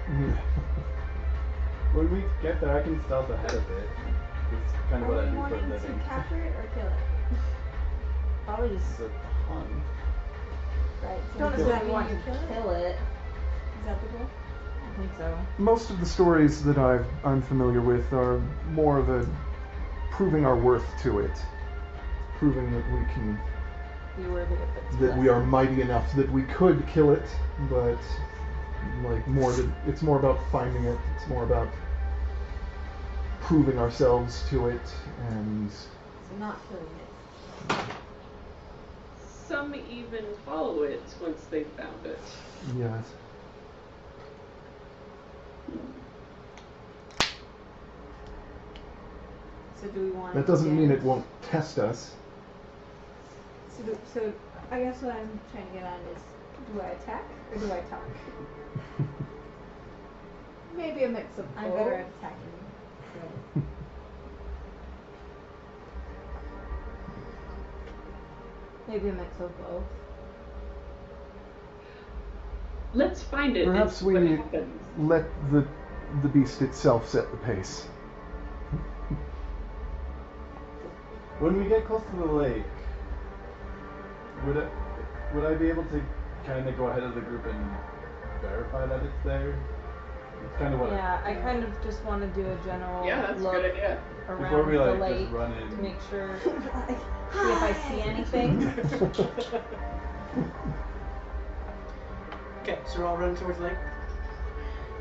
When we get there, I can stealth ahead of it. It's kind of what I Are we do for a wanting living. to capture it or kill it? Probably just It's a hunt. right. Don't Does that mean want you to kill it? kill it? Is that the goal? I think so. Most of the stories that I'm familiar with are more of a proving our worth to it, proving that we can, You were the that we are mighty enough that we could kill it, but like it's more about finding it. It's more about proving ourselves to it, and So not killing it. Some even follow it once they found it. Yes. So do we want? That doesn't mean it won't test us. So I guess what I'm trying to get at is, do I attack or do I talk? Maybe a mix of both. I'm better at attacking. Maybe a mix of both. Let's find it Perhaps and see we what happens. let the beast itself set the pace. When we get close to the lake, would I be able to kind of go ahead of the group and verify that it's there? It's kind of what. Yeah, I kind of just want to do a general Yeah, that's a look good idea. around Before we the like lake just run in. to make sure, see if I see anything. Okay, so we're all running towards the lake.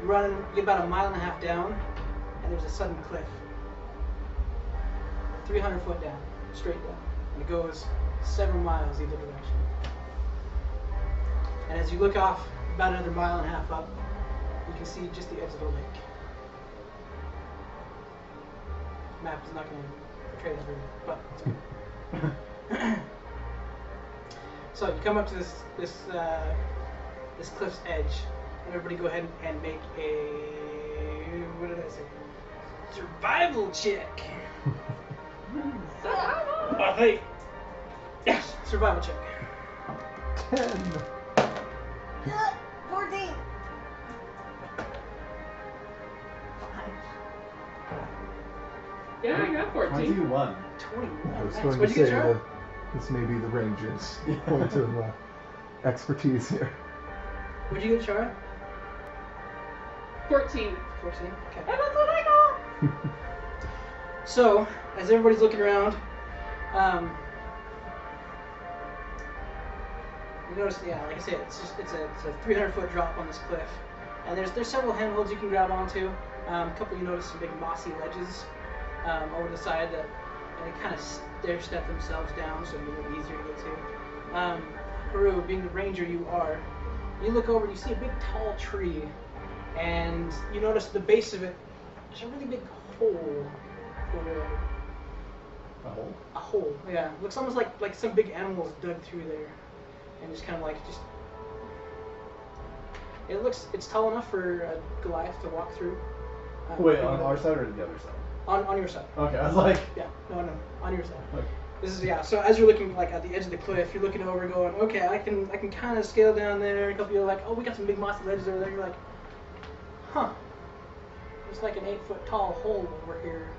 You run, you get about 1.5 miles down, and there's a sudden cliff. 300 foot down, straight down. And it goes several miles either direction. And as you look off about another 1.5 miles up, you can see just the edge of the lake. Map is not going to portray that very well, but it's okay. So you come up to this cliff's edge, and everybody go ahead and make a, what did I say? Survival check. I think. Yes, survival check. 10. 14. Yeah, I got 14. 21. 21. I was Nice. going to What'd you say get, Charlie? that this may be the Rangers' point of expertise here. What'd you get, Chara? 14. 14. Okay. And that's what I got! So, as everybody's looking around, you notice, yeah, like I said, it's a 300 foot drop on this cliff, and there's several handholds you can grab onto. A couple you notice some big mossy ledges over the side that and they kind of stair step themselves down, so it'll be a little easier to get to. Haru, being the ranger you are, you look over and you see a big tall tree, and you notice at the base of it there's a really big hole. A hole? A hole, yeah. Looks almost like some big animals dug through there, and just kind of like just. It's tall enough for a Goliath to walk through. Wait, on our side or the other side? On your side. Okay, I was like. Yeah, no, on your side. Okay. This is so as you're looking like at the edge of the cliff, you're looking over, going, okay, I can kind of scale down there. A couple of you are like, oh, we got some big mossy ledges over there. You're like, huh? It's like an 8-foot tall hole over here.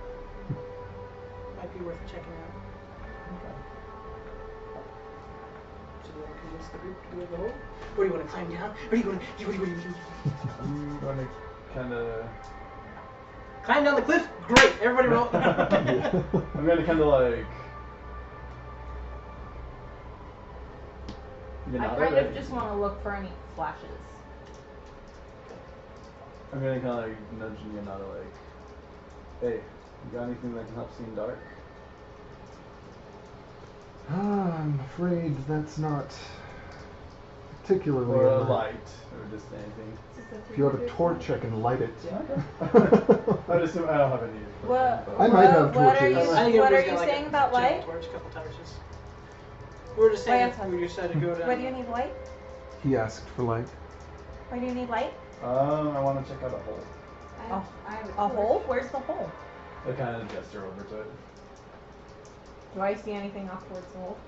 Might be worth checking out. So do you want to convince the group to go to the hole? Or do you want to climb down? Or do you want to? I'm gonna kind of. Climb down the cliff? Great! Everybody roll. I'm gonna kind of like. I kind of just want to look for any flashes. I'm gonna kind of like nudge Yanada like, hey, you got anything that can help see in dark? I'm afraid that's not particularly. Or a in my- light, or just anything. If you have a torch, I can light it. I just I don't have any. What? I might have What are you, torches. I think what are everybody's you got, like, saying a about giant light? Torch, a couple torches. We're just saying Why, we decided to go down. Why do you need light? He asked for light. Why do you need light? I want to check out a hole. I have A torch. hole? Where's the hole? I kind of gesture over to it. Do I see anything off towards the hole?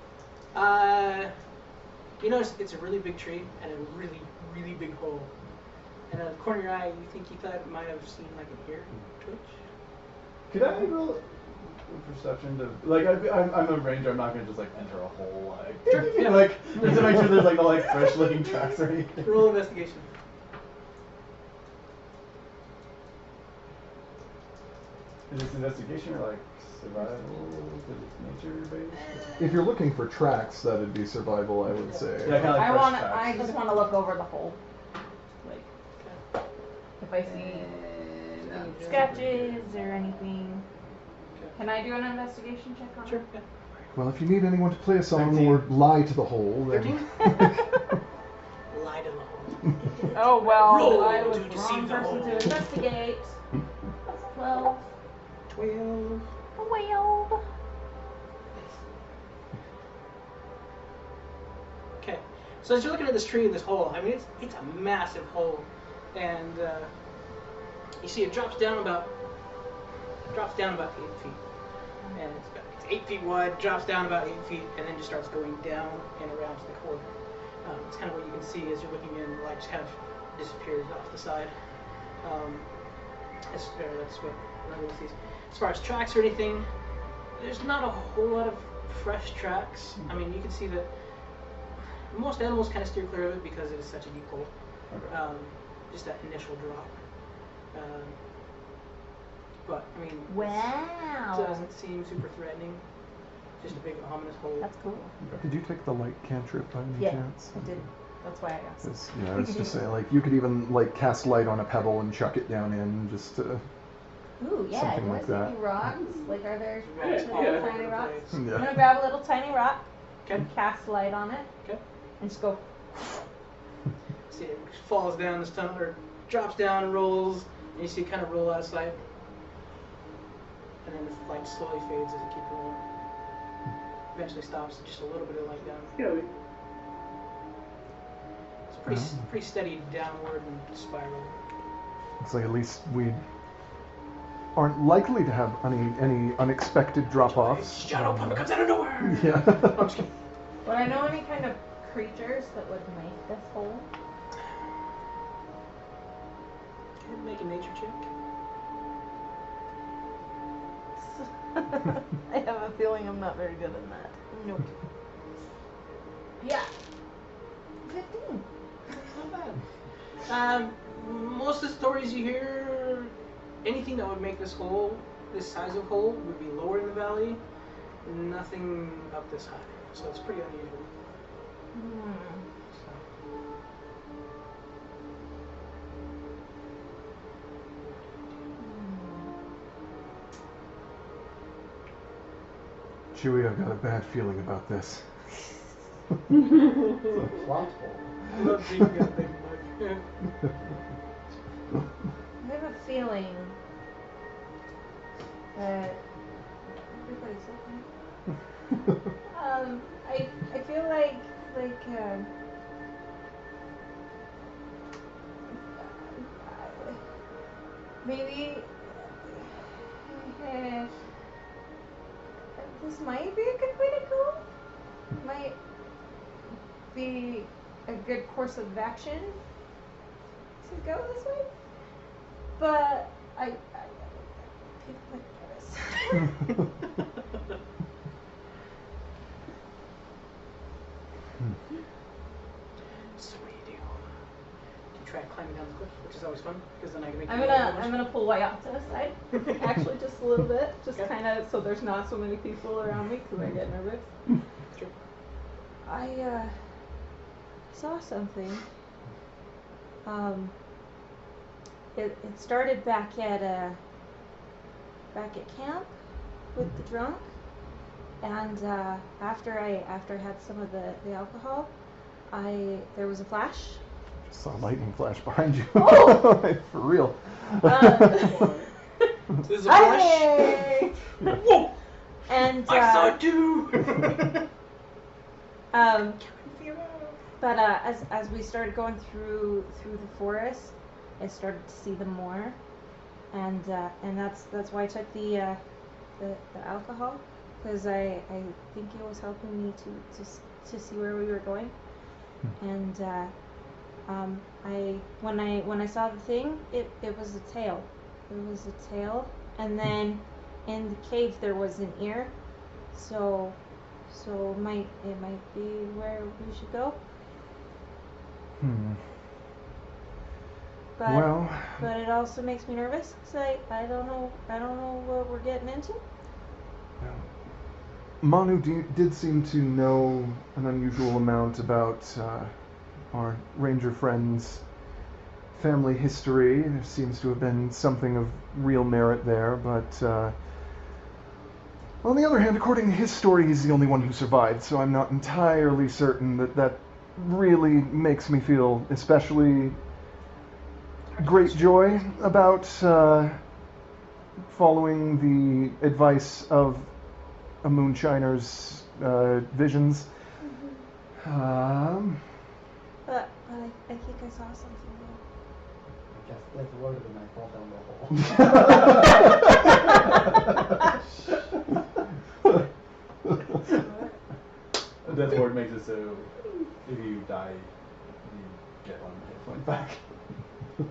You notice it's a really big tree and a really, really big hole. And out of the corner of your eye, you think you thought it might have seen like an ear twitch. Could I roll a perception to like? I'm a ranger. I'm not gonna just like enter a hole like. Sure, yeah. Like just to make sure there's like no like fresh looking tracks or anything. Roll investigation. Is this investigation or like survival? Because it's nature based. If you're looking for tracks, that'd be survival, I would say. Yeah, kind of like I fresh want. tracks. I just want to look over the hole. Like, if I see any sketches or anything. Okay. Can I do an investigation check on Sure. it? Yeah. Well, if you need anyone to play a song 13. or lie to the hole, then 13? Lie to the hole. Oh well, Roll I was to the deceive wrong the person whole. to investigate. That's 12. 12. 12. Okay. So as you're looking at this tree and this hole, I mean, it's a massive hole, and you see it drops down about 8 feet, and it's 8 feet wide, drops down about 8 feet, and then just starts going down and around to the core. It's kind of what you can see as you're looking in. The light just kind of disappears off the side. That's what Ruakoha sees. As far as tracks or anything, there's not a whole lot of fresh tracks. I mean, you can see that most animals kind of steer clear of it because it is such a deep hole. Okay. Just that initial drop. But, I mean, Wow. it doesn't seem super threatening. Just a big ominous hole. That's cool. did you take the light cantrip by any Yeah, chance? I did. That's why I asked. 'Cause, yeah, I was just saying, like, you could even like cast light on a pebble and chuck it down in just to. Ooh, yeah. Something Do like I see that. any rocks? Like, are there Yeah, little yeah. tiny rocks? I'm Yeah. gonna grab a little tiny rock, Okay. cast light on it, Okay. and just go. See, it falls down this tunnel, or drops down and rolls, and you see it kind of roll out of sight. And then the light slowly fades as it keeps rolling. Eventually stops, just a little bit of light down. Scary. It's pretty steady downward and spiral. Looks like at least we aren't likely to have any unexpected drop-offs. Shadow puppet comes out of nowhere! Yeah. I'm just kidding. Would I know any kind of creatures that would make this hole? Can you make a nature check? I have a feeling I'm not very good at that. Nope. Yeah. 15. Not bad. Most of the stories you hear, anything that would make this hole, this size of hole, would be lower in the valley. Nothing up this high. So it's pretty unusual. So. Chewie, I've got a bad feeling about this. It's a plot hole. I love being a big mug. I have a feeling that everybody's looking. I feel like maybe this might be a good way to go. Might be a good course of action to go this way. But I feel like nervous. So what do? You try climbing down the cliff, which is always fun, because then I can make I'm gonna pull Wyatt aside, actually, just a little bit, just Okay. kind of so there's not so many people around me because I get nervous. Sure. I saw something. It started back at camp with the drunk, and after I had some of the alcohol, there was a flash. Just saw a lightning flash behind you. Oh! For real. This is a flash. Hey! Whoa! And I saw it too! but as we started going through the forest, I started to see them more, and that's why I took the alcohol, because I think it was helping me to see where we were going, and when I saw the thing, it was a tail. It was a tail, and then in the cave there was an ear, so it might be where we should go. But it also makes me nervous because I don't know what we're getting into. Manu did seem to know an unusual amount about our ranger friend's family history. There seems to have been something of real merit there, but On the other hand, according to his story, he's the only one who survived, so I'm not entirely certain that really makes me feel especially great joy about following the advice of a moonshiner's visions. But I think I saw something there. I guess that's word and I fall down the hole. Death ward makes it so if you die, you get 1 hit point back. Yeah.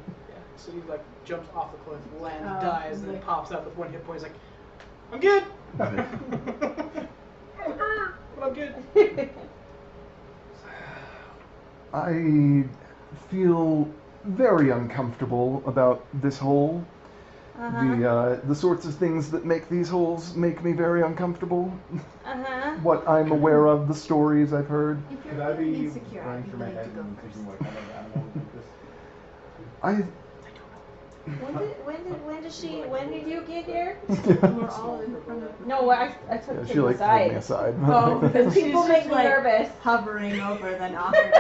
So he like jumps off the cliff, lands, Oh, dies, and then like- pops up with 1 hit point. He's like, I'm good. But I'm good. I feel very uncomfortable about this hole. The sorts of things that make these holes make me very uncomfortable. What I'm aware of, the stories I've heard. If Could you're I be insecure, running I'd be through my willing head to go and first. thinking what kind of animal would make this? When did you get here? We're all in front of No, I took Yeah, him she like pulled me aside. aside. Oh, because People make me nervous. hovering over then awkwardly.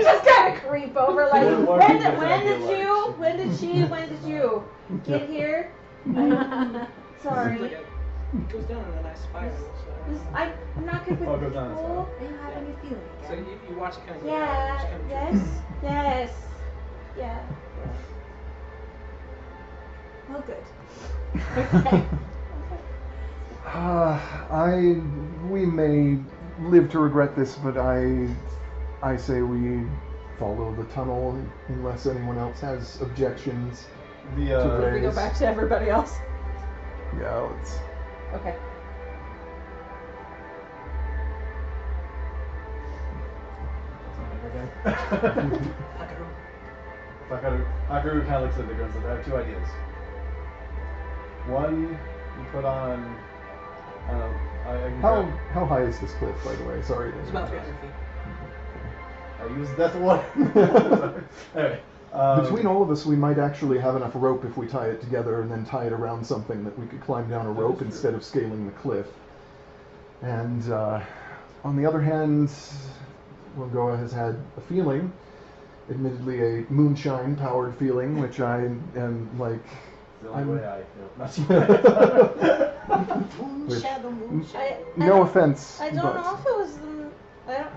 Just kind of creep over, like, Yeah, more when people did you get here? Sorry. It goes down in a nice spiral. So, I'm not good with Oh, it goes down the control. Are you having a feeling so again? you watch it kind of go Yeah, down, just kind of yes. Well, good. We may live to regret this, but I say we follow the tunnel unless anyone else has objections. The To We go raise. back to everybody else. Yeah, let's. Okay. Hakaru kind of looks at the gun and says, I have 2 ideas. One, you put on, I don't know, I can How high is this cliff, by the way? Sorry. It's about 300 feet. I use death ward. Anyway. Between all of us, we might actually have enough rope if we tie it together and then tie it around something that we could climb down a That rope is true. instead of scaling the cliff. And on the other hand, Wilgoa has had a feeling, admittedly a moonshine-powered feeling, which I am like. It's the only way I feel. With Shadow moon. no offense, I don't but know if it was.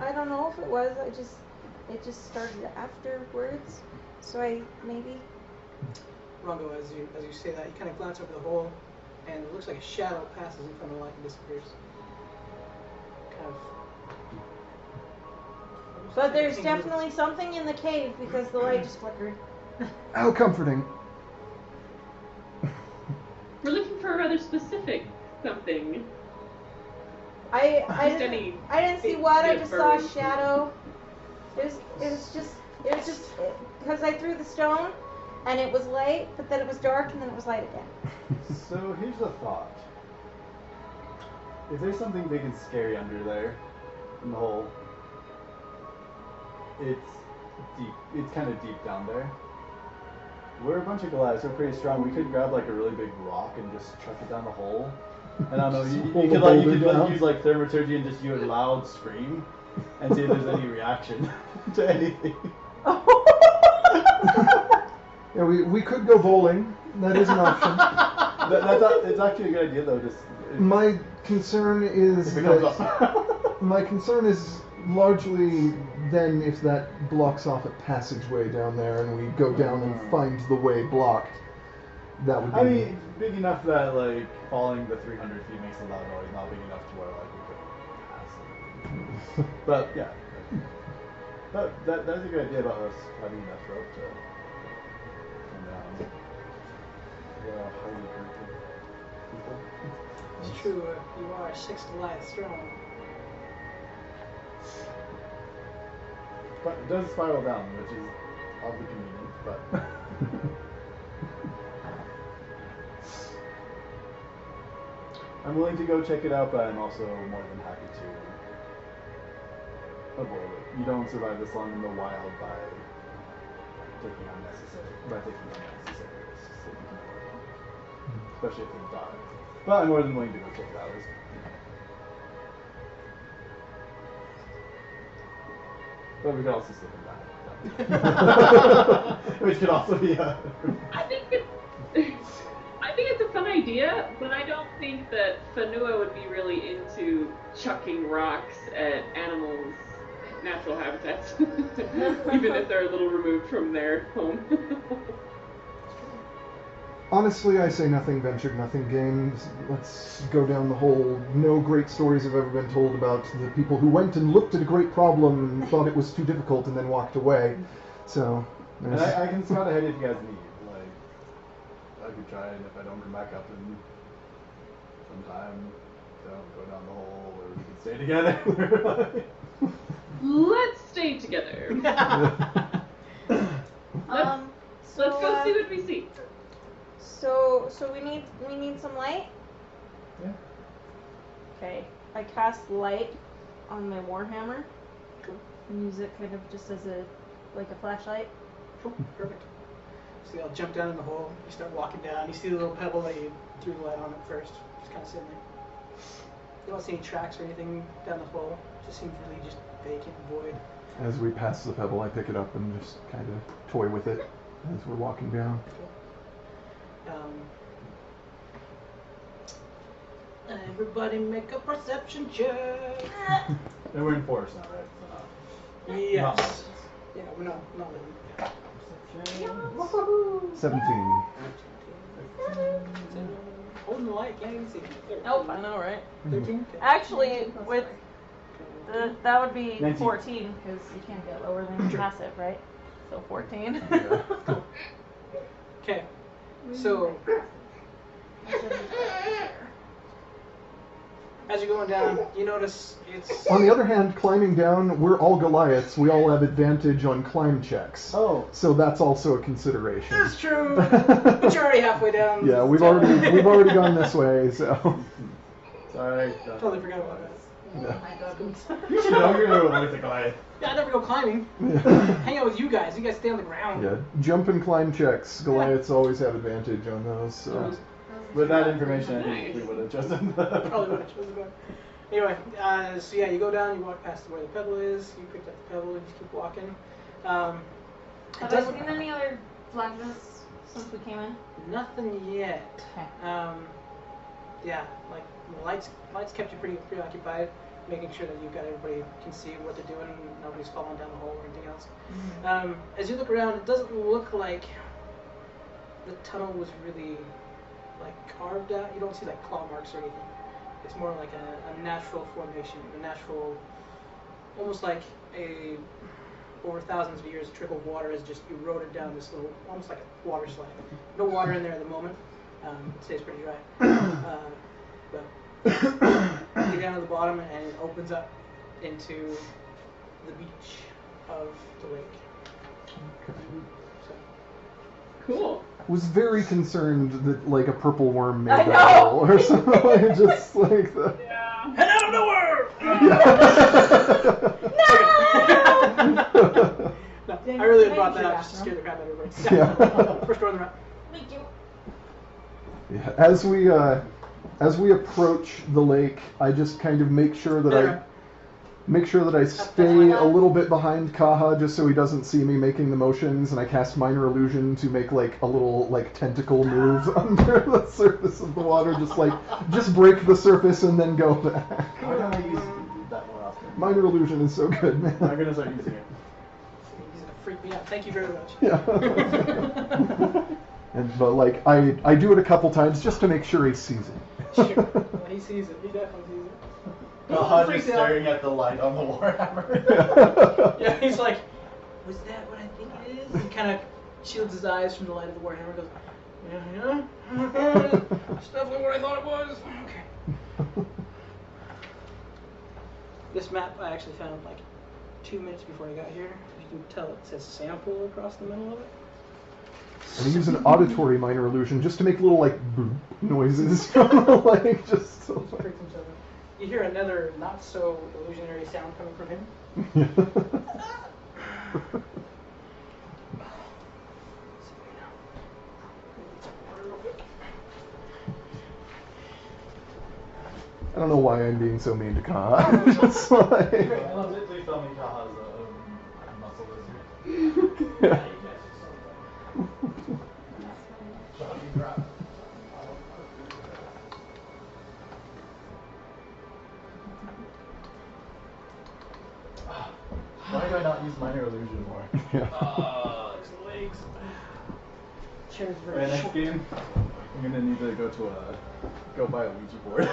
I don't know if it was. It just started afterwards. So I maybe. Rongo, as you say that, you kind of glance over the hole, and it looks like a shadow passes in front of the light and disappears. Kind of. But there's definitely something in the cave because the light just flickered. how comforting. We're looking for a rather specific something. I Just any- didn't see what. I Yeah, just saw a bird. shadow. It was just because I threw the stone, and it was light, but then it was dark, and then it was light again. So here's a thought. If there's something big and scary under there, in the hole, it's deep. It's kind of deep down there. We're a bunch of Goliaths. We're pretty strong. We could grab like a really big rock and just chuck it down the hole. And I don't know. You Hold could the like boulder down. use like thaumaturgy and just do a loud scream and see if there's any reaction to anything. Yeah, we could go bowling. That is an option. It's actually a good idea though. My concern is If it comes that up. my concern is largely then if that blocks off a passageway down there and we go down and find the way blocked. That would be. I mean, big enough that like falling the 300 feet makes a loud noise. Not big enough to where like we could pass. But yeah, that's a good idea about us having enough rope to come down. Yeah, highly hurt people. It's true, you are 6 Goliath strong. But it does spiral down, which is oddly convenient. But I'm willing to go check it out, but I'm also more than happy to avoid it. You don't survive this long in the wild by taking unnecessary risks if you can avoid them. especially if it's dark. But I'm more than willing to go check it out. But we could also slip in that. Which could also be I think it's a fun idea, but I don't think that Fanua would be really into chucking rocks at animals' natural habitats, even if they're a little removed from their home. Honestly, I say nothing ventured, nothing gained. Let's go down the whole no great stories have ever been told about the people who went and looked at a great problem and thought it was too difficult and then walked away. So, And I can scout ahead if you guys need. Like, I could try, and if I don't come back up in some time, don't go down the hole, or we can stay together. Let's stay together. Let's go see what we see. So we need some light. Yeah. Okay, I cast light on my warhammer. Cool. And use it kind of just as a flashlight. Cool. Perfect. So I'll jump down in the hole. You start walking down. You see the little pebble that you threw the light on at first. Just kind of sitting there. You don't see any tracks or anything down the hole. It just seems really just vacant, void. as we pass the pebble, I pick it up and just kind of toy with it as we're walking down. Everybody make a perception check. And we're in forest now, right? So Yes. Yeah, we're not living. Woohoo! 17. Holding the light, can't even see. Nope, I know, right? 13? Okay. Actually, with that would be 19. 14 because you can't get lower than passive, right? So 14. Cool. Okay. So, as you're going down, you notice it's... On the other hand, climbing down, we're all Goliaths. We all have advantage on climb checks. Oh. So that's also a consideration. That's true. But you're already halfway down. Yeah, we've so- already gone this way, so. Sorry. Totally forgot about that. Yeah. My God. You should know you're going to Goliath. Yeah, I never go climbing. Hang out with you guys. You guys stay on the ground. Yeah, jump and climb checks. Goliaths always have advantage on those. So. With that information, I think we would have chosen Probably would have chosen that. Anyway, so yeah, you go down, you walk past where the pebble is, you picked up the pebble, and just keep walking. Have I seen any other flashes since we came in? Nothing yet. Okay. Yeah, like the lights kept you pretty preoccupied, making sure that you've got everybody can see what they're doing, nobody's falling down the hole or anything else. Mm-hmm. As you look around, it doesn't look like the tunnel was really like carved out. You don't see like claw marks or anything. It's more like a natural formation, a natural, almost like over thousands of years, a trickle of water has just eroded down this little, almost like a water slide. No water in there at the moment. It stays pretty dry. But you get down to the bottom and it opens up into the beach of the lake. Okay. So, Cool. Was very concerned that like a purple worm made I that know! hole or something. Like, just like the. Yeah. and out of nowhere! No, I really brought that up just to scare the crap out of everybody. Yeah. First door on the right. Thank you. Yeah, as we approach the lake, I just kind of make sure that I stay a little bit behind Kaha just so he doesn't see me making the motions, and I cast Minor Illusion to make like a little like tentacle move under the surface of the water, just break the surface and then go back. Why don't I use that more often? Minor Illusion is so good, man. I'm going to start using it. He's gonna freak me out. Thank you very much. Yeah. But like I do it a couple times just to make sure he sees it. Sure. Well, he sees it. He definitely sees it. Kaha Freaks just out. staring at the light on the warhammer. Yeah, he's like, was that what I think it is? He kind of shields his eyes from the light of the warhammer. Goes, yeah. It's definitely what I thought it was. Okay. This map I actually found like 2 minutes before I got here. You can tell it says sample across the middle of it. And I use an auditory Minor Illusion just to make little like boop noises from the lake, just so. He freaks himself out. You hear another not so illusionary sound coming from him. I don't know why I'm being so mean to Kaha. Just like, Please tell me Kaha's a muscle lizard. yeah. Why do I not use minor illusion more? Yeah. It's legs. Chair's very Alright, next short. game. I'm gonna need to go buy a Ouija board.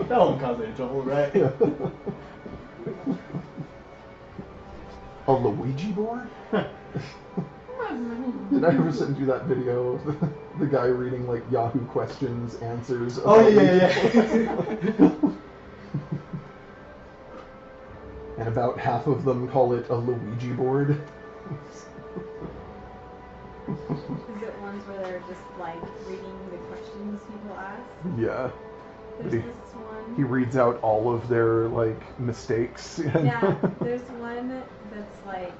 That won't cause any trouble, right? Yeah. A Luigi board? Did I ever send you that video of the guy reading like Yahoo questions, answers? Oh, about yeah. And about half of them call it a Luigi board. Is it ones where they're just like reading the questions people ask? Yeah. There's He- this one. He reads out all of their like mistakes. Yeah, there's one that's like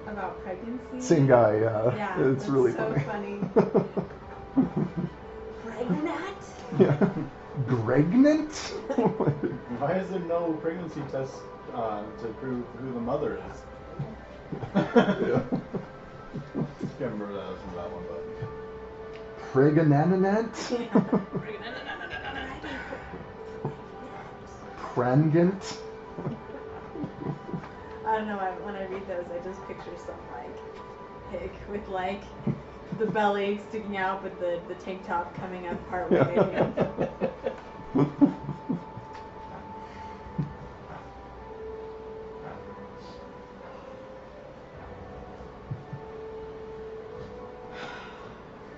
about pregnancy. Same guy, yeah. Yeah, It's that's really so funny. Pregnant? Yeah. Pregnant? Why is there no pregnancy test to prove who the mother is? Yeah. Can't remember that was from that one, but Pregnant? Prangant? I don't know, when I read those, I just picture some like pig with like the belly sticking out, but the tank top coming up partway.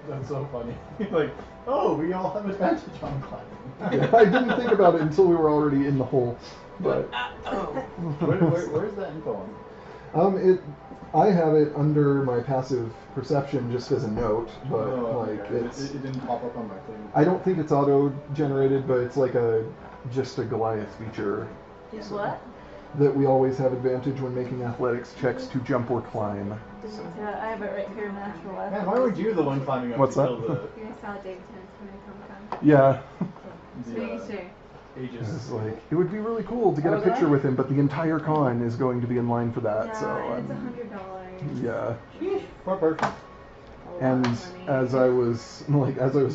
that's so funny. Like, oh, we all have advantage on climbing. Yeah, I didn't think about it until we were already in the hole. But Where's that info on? I have it under my passive perception just as a note, but like okay. it's. It didn't pop up on my thing. I don't think it's auto-generated, but it's like just a Goliath feature. Is what? That we always have advantage when making athletics checks to jump or climb. Yeah, I have it right here, natural Man, left. why weren't you the one climbing up What's to that? kill the You guys saw David Tennant's coming Comic Con. Yeah. Just making sure. Aegis? It's like it would be really cool to get a Oh, picture that? with him, but the entire con is going to be in line for that. Yeah, so and it's $100. yeah. Poor person. A lot And of money. as I was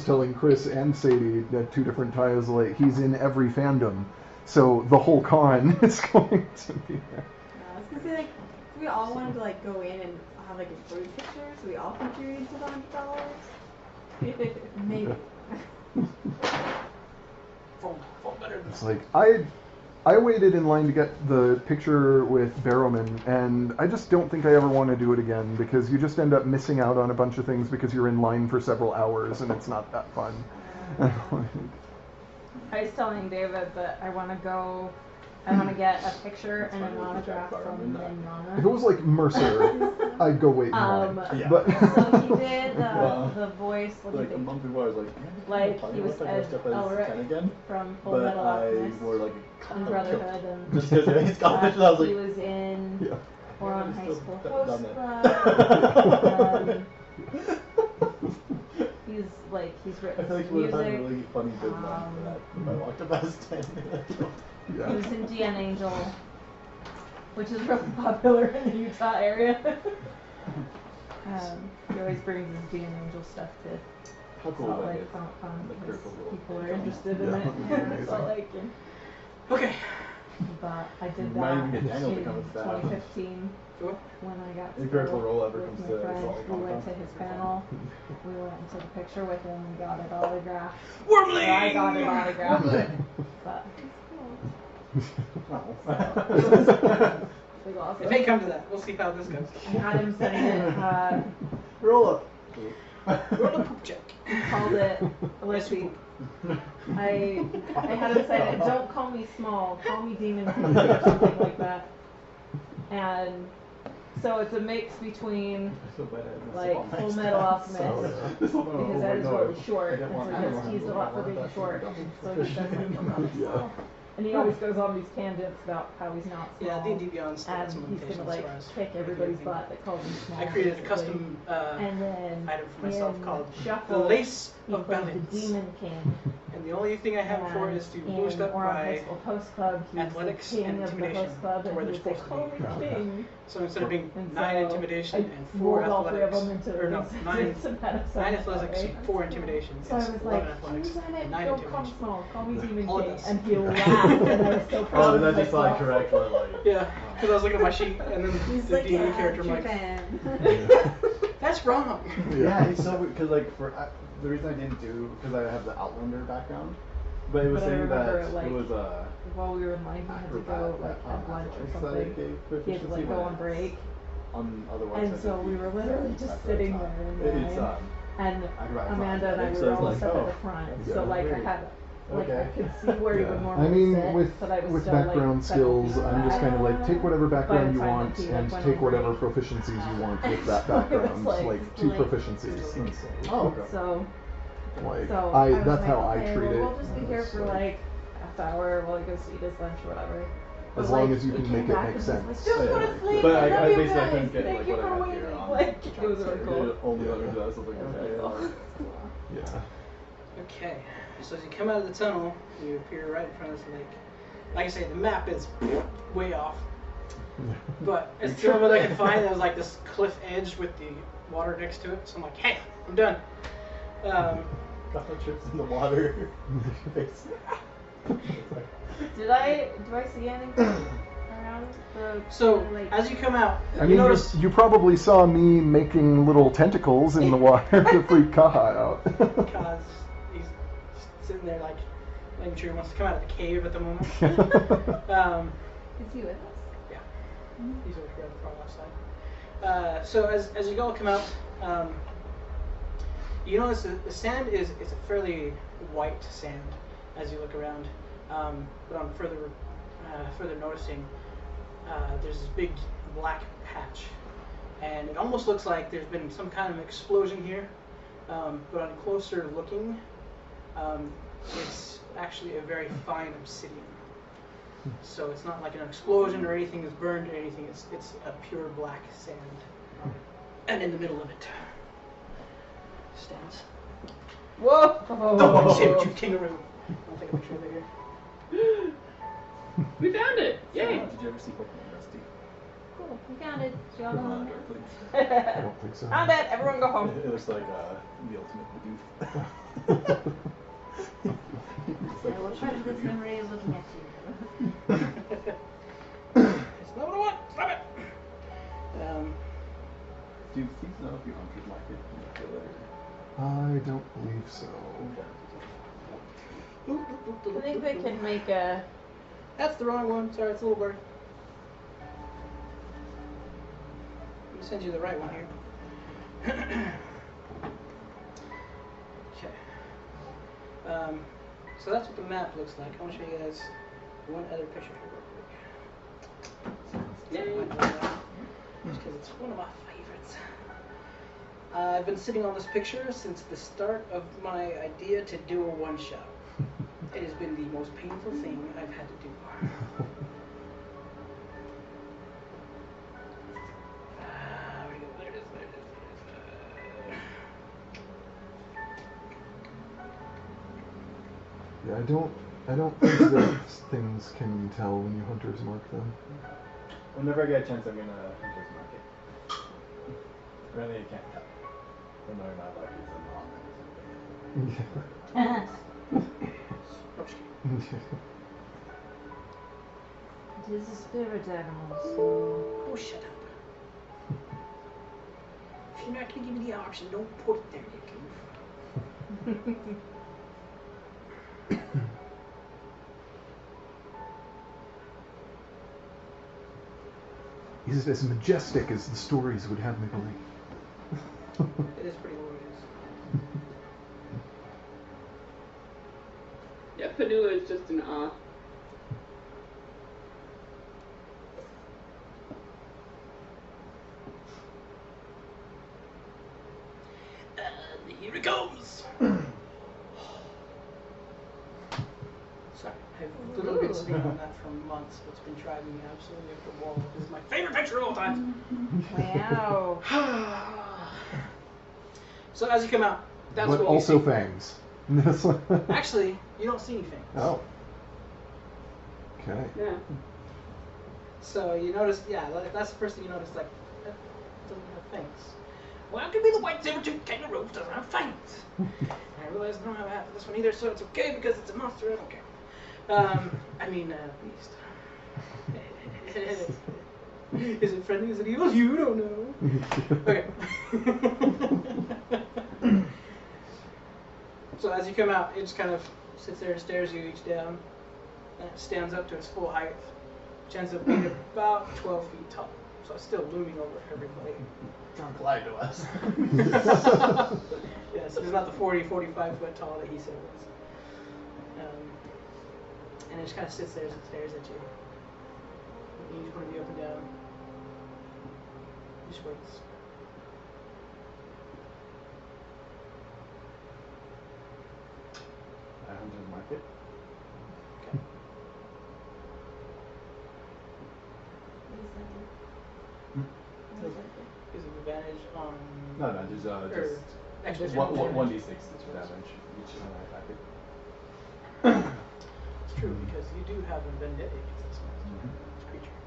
telling Chris and Sadie at 2 different times, like he's in every fandom, so the whole con is going to be there. I was gonna say like we all wanted to like go in and have like a group picture, so we all contributed to the $100. Maybe. It's like I waited in line to get the picture with Barrowman, and I just don't think I ever want to do it again because you just end up missing out on a bunch of things because you're in line for several hours and it's not that fun. I was telling David that I want to get a picture and an autograph from If it Nana. was like Mercer, I'd go wait in line. Yeah. But So he did Wow. the voice, what do you Like a think? month before, I was like, man, Like, funny he was if I dressed Ed up as Elric. Ken again. From Full But Metal I Alchemist wore like a and Brotherhood and just because he's got pictures, I was he like, was in yeah. Oron Yeah, High still School done Host that. Club. He's I written feel like some we would have had a music. really funny good run for that if I walked up as 10. He Yeah. was in DN Angel, which is really popular in the Utah area. He always brings his DN Angel stuff to How cool Salt would that Lake be? Comic Con Like because Critical Role. people are interested in Yeah, it. that'd be amazing. Salt Lake and Okay. but I did You might that even get in Daniel to come with that. 2015 Cool. when I got to If Critical go Role ever with comes my to friend. Salt Lake We went Comic to Con. his panel. We went and took a picture with him. We got it autographed. Wormling! Or I got it autographed. But it was awesome. It may come to that. We'll see how this goes. I had him send it. Roll up. Roll a poop check. He called it. Let's see. I had him say it. Don't call me small. Call me demon poop or something like that. And so it's a mix between like Full Metal Alchemist because that is really short, and so he gets teased a lot for being short. So he says like, "I'm not small." And he always goes on these tangents about how he's not small. Yeah, D&D Beyond still got and some he's limitations gonna like as far as kick everybody's butt that calls him small. I created a basically. custom and then item for myself in called the Shuffle, Lace he of played Balance. the Demon King. And the only thing I have for it is to boost in up Oron my High School Host Club, he's athletics the king and of the intimidation host club, to and where they're he's like, supposed to be. call me king. So instead of being And 9 so intimidation I and 4 rolled all three of athletics, them into or no, the 9 9 athletics, 4 intimidation, So I it's was 11 like, athletics, "Can you sign it? and 9 Don't call intimidation. me small, call me Demon All of King." us. And he laughed, and I was so Oh, proud and of that's just like myself. correct for like. Yeah, because I was looking at my sheet and then He's the like, D&D yeah, character, I'm true like, fan. that's wrong. Yeah, it's so weird because like for the reason I didn't do because I have the Outlander background, but it was But I saying that remember, like, it was while we were in line, he had to go like have lunch or something. He had to like go on break. Otherwise, And so we were literally just sitting there in It's line. And acrobatic Amanda and I athletics, were so it's all like, set at oh, the front. yeah, So like I weird. had like I Okay. could see where he would I normally mean, sit, with but I was with still, background like, skills, 7 I'm just kind of like take whatever background you time want that he, and went take on whatever break. proficiencies you want with that So it was background, like- like 2 like- proficiencies. Oh, okay. So Like so I, was that's like, how I okay, treat well, it. We'll just be here It's for like half hour while he goes to eat his lunch or whatever. as But, long like, as you he can came make it back make and was sense. like, "Don't go to sleep, But I love I you basically guys. couldn't get Thank like you what I for had waiting." here on Like the it was really cool. It only let me do that, so I was It was like, really okay. cool. Yeah. Okay, so as you come out of the tunnel, you appear right in front of this lake. Like I say, the map is way off, but it's the only one I can find that was like this cliff edge with the water next to it. So I'm like, hey, I'm done. Got the trips in the water. Do I see anything around the So like as you come out, I you mean, notice you probably saw me making little tentacles in the water to freak Kaha out. because he's sitting there like making sure he wants to come out of the cave at the moment. Is he with us? Yeah, he's over here on the far left side. So as you all come out, you notice that the sand is a fairly white sand as you look around. But on further noticing, there's this big black patch, and it almost looks like there's been some kind of explosion here. But on closer looking, it's actually a very fine obsidian. So it's not like an explosion or anything is burned or anything. It's a pure black sand, and in the middle of it stands. Whoa! Oh, shit, you kangaroo! I'll take a picture of it here. We found it! Yay! Did you ever see Pokemon Rusty? Cool. We found it. Do y'all Come know on, that? please. I don't think so. Found it. Everyone go home. It looks like the ultimate Bidoof. I will treasure this memory of looking at you. It's not what I want. Stop it. Do you think know if you hunters market? I don't believe so. I think they can make a. That's the wrong one. Sorry, it's a little blurry. Let me send you the right one here. Okay. So that's what the map looks like. I want to show you guys one other picture here real quick. Just because it's one of my favorites. I've been sitting on this picture since the start of my idea to do a one-shot. It has been the most painful thing I've had to do. There it is. Yeah, I don't think that things can tell when you hunters mark them. Whenever I get a chance, I'm gonna hunters market. Really, I can't tell. When they're not like it's a non or something. It is a spirit animal, so. Oh, shut up. If you're not going to give me the option, don't put it there, you goof. Is it as majestic as the stories would have me believe? It is pretty glorious. Yeah, Panua is just in awe. Here it comes. Sorry, I have a little bit been sitting on that for months. It's been driving me absolutely up the wall. This is my favorite picture of all time. Wow. So as you come out, that's But what also you see. fangs. Actually, you don't see anything. Oh. Okay. Yeah. So you notice, that's the first thing you notice, like, it doesn't have fangs. Well, it could be the white saber-tooth kangaroo doesn't have fangs. And I realize I don't have half of this one either, so it's okay because it's a monster, I don't care. Beast. Is it friendly? Is it evil? You don't know. Okay. So as you come out, it just kind of sits there and stares you each down, and it stands up to its full height, which ends up being about 12 feet tall. So it's still looming over everybody. Don't lie to us. Yes, it's not the 40, 45 foot tall that he said it was. And it just kind of sits there and stares at you. You just want to be up and down. Just waits. I hunter's market. Okay. What does that do? Hmm? What does that do? Gives you advantage on. No, just Extra just damage. 1d6 damage each attack. It's true because you do have a vendetta against this monster, this creature.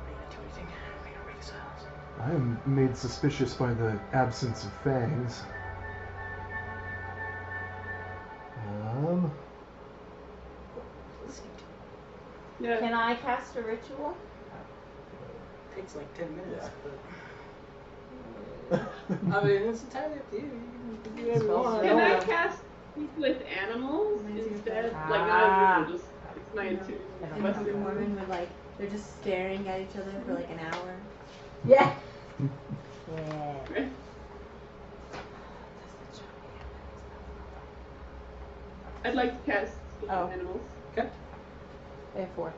Are you gonna do anything? Are you gonna break the silence? I am made suspicious by the absence of fangs. Let's see. Yeah. Can I cast a ritual? It takes like 10 minutes, Yeah. but it's entirely up to you. You can do whatever you want. Can I don't know. cast with animals Mine's instead? Ah. Like not just it's my You know, two. And the Book of Mormon would like, they're just staring at each other for like an hour. Yeah. Yeah. I'd like to cast speak Oh. with animals. Okay. I have 4.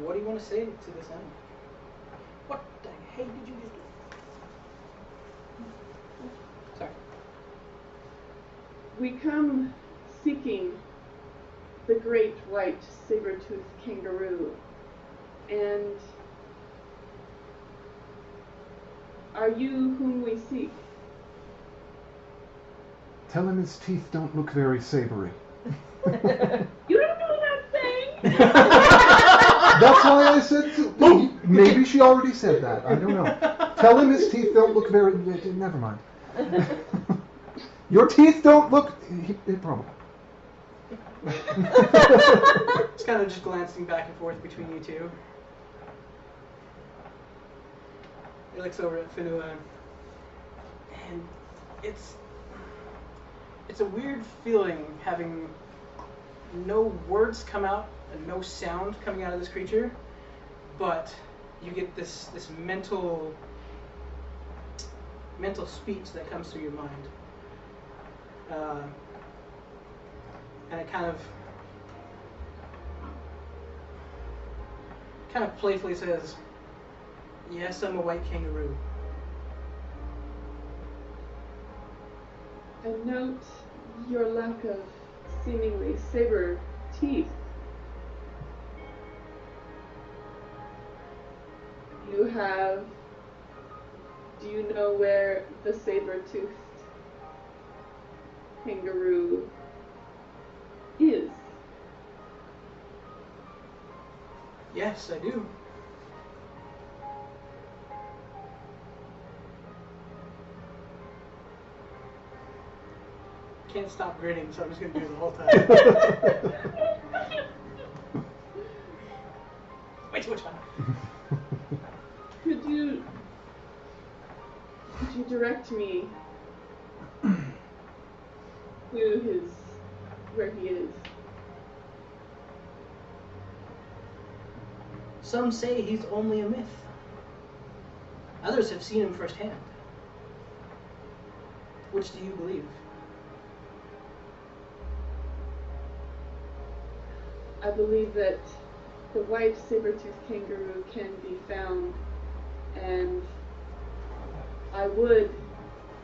What do you want to say to this animal? What the heck did you just do? Sorry. We come seeking the great white saber-toothed kangaroo, and are you whom we seek? Tell him his teeth don't look very sabery. You don't know that thing! That's why I said to, maybe she already said that. I don't know. Tell him his teeth don't look very. Never mind. Your teeth don't look. Probably. It's kind of just glancing back and forth between you two. He looks over at Finua, and it's a weird feeling having no words come out and no sound coming out of this creature, but you get this mental speech that comes through your mind, and it kind of playfully says, "Yes, I'm a white kangaroo." And note your lack of seemingly saber teeth. Do you know where the saber-toothed kangaroo is? Yes, I do. Can't stop grinning, so I'm just gonna do it the whole time. Way too much fun. Could you direct me to where he is? Some say he's only a myth. Others have seen him firsthand. Which do you believe? I believe that the white saber-toothed kangaroo can be found and I would,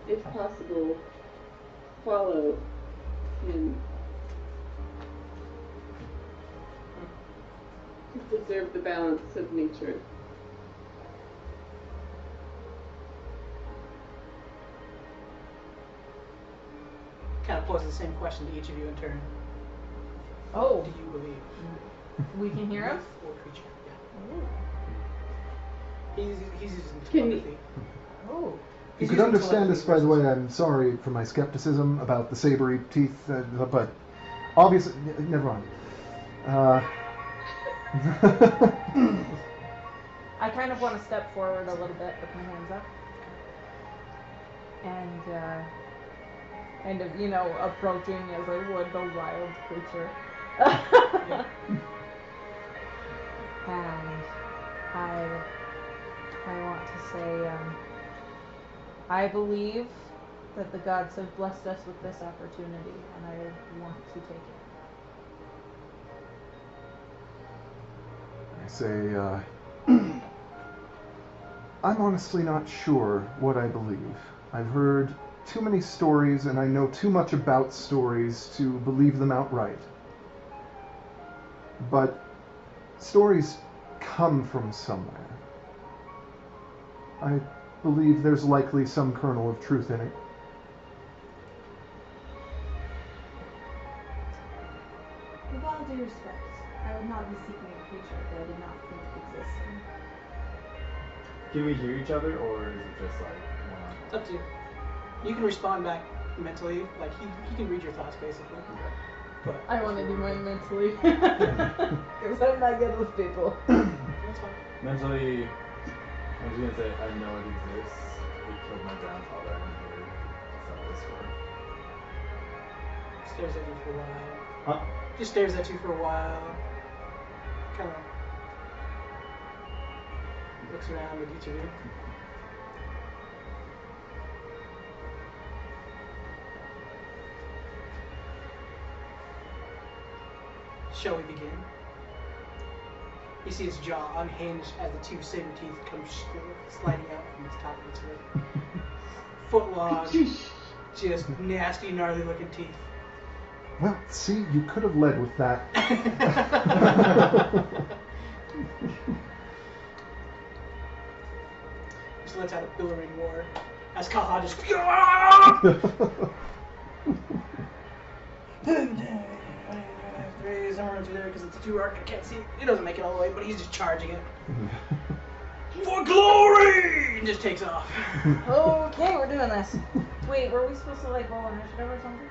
if possible, follow him to preserve the balance of nature. Kind of poses the same question to each of you in turn. Oh, Do you believe? we can hear him? Or creature? Yeah. He's using Can you- telepathy. Oh. If you He's could using understand this, by the way, I'm sorry for my skepticism about the sabery teeth, but obviously, never mind. I kind of want to step forward a little bit with my hands up. And, kind of, approaching as I would the wild creature. And I want to say, I believe that the gods have blessed us with this opportunity, and I want to take it. I say, I'm honestly not sure what I believe. I've heard too many stories, and I know too much about stories to believe them outright. But stories come from somewhere. I believe there's likely some kernel of truth in it. With all due respect, I would not be seeking a creature that I did not think existed. Can we hear each other, or is it just like one? It's up to you. You can respond back mentally, like he can read your thoughts basically. But I want to do mine mentally. Because I'm not good with people. that's fine. Mentally, I'm just gonna say I know it exists. It killed my grandfather, and here sell this for. Stares at you for a while. Huh? Just stares at you for a while. Kind of looks around at each of you. Shall we begin? You see his jaw unhinged as the two saber teeth come sliding out from the top of its lip. Foot long, just nasty, gnarly looking teeth. Well, see, you could have led with that. Just lets out a billowing roar as Kaha just. There somewhere through there because it's too dark. I can't see. He doesn't make it all the way, but he's just charging it. For glory! And just takes off. Okay, we're doing this. Wait, were we supposed to roll initiative or something?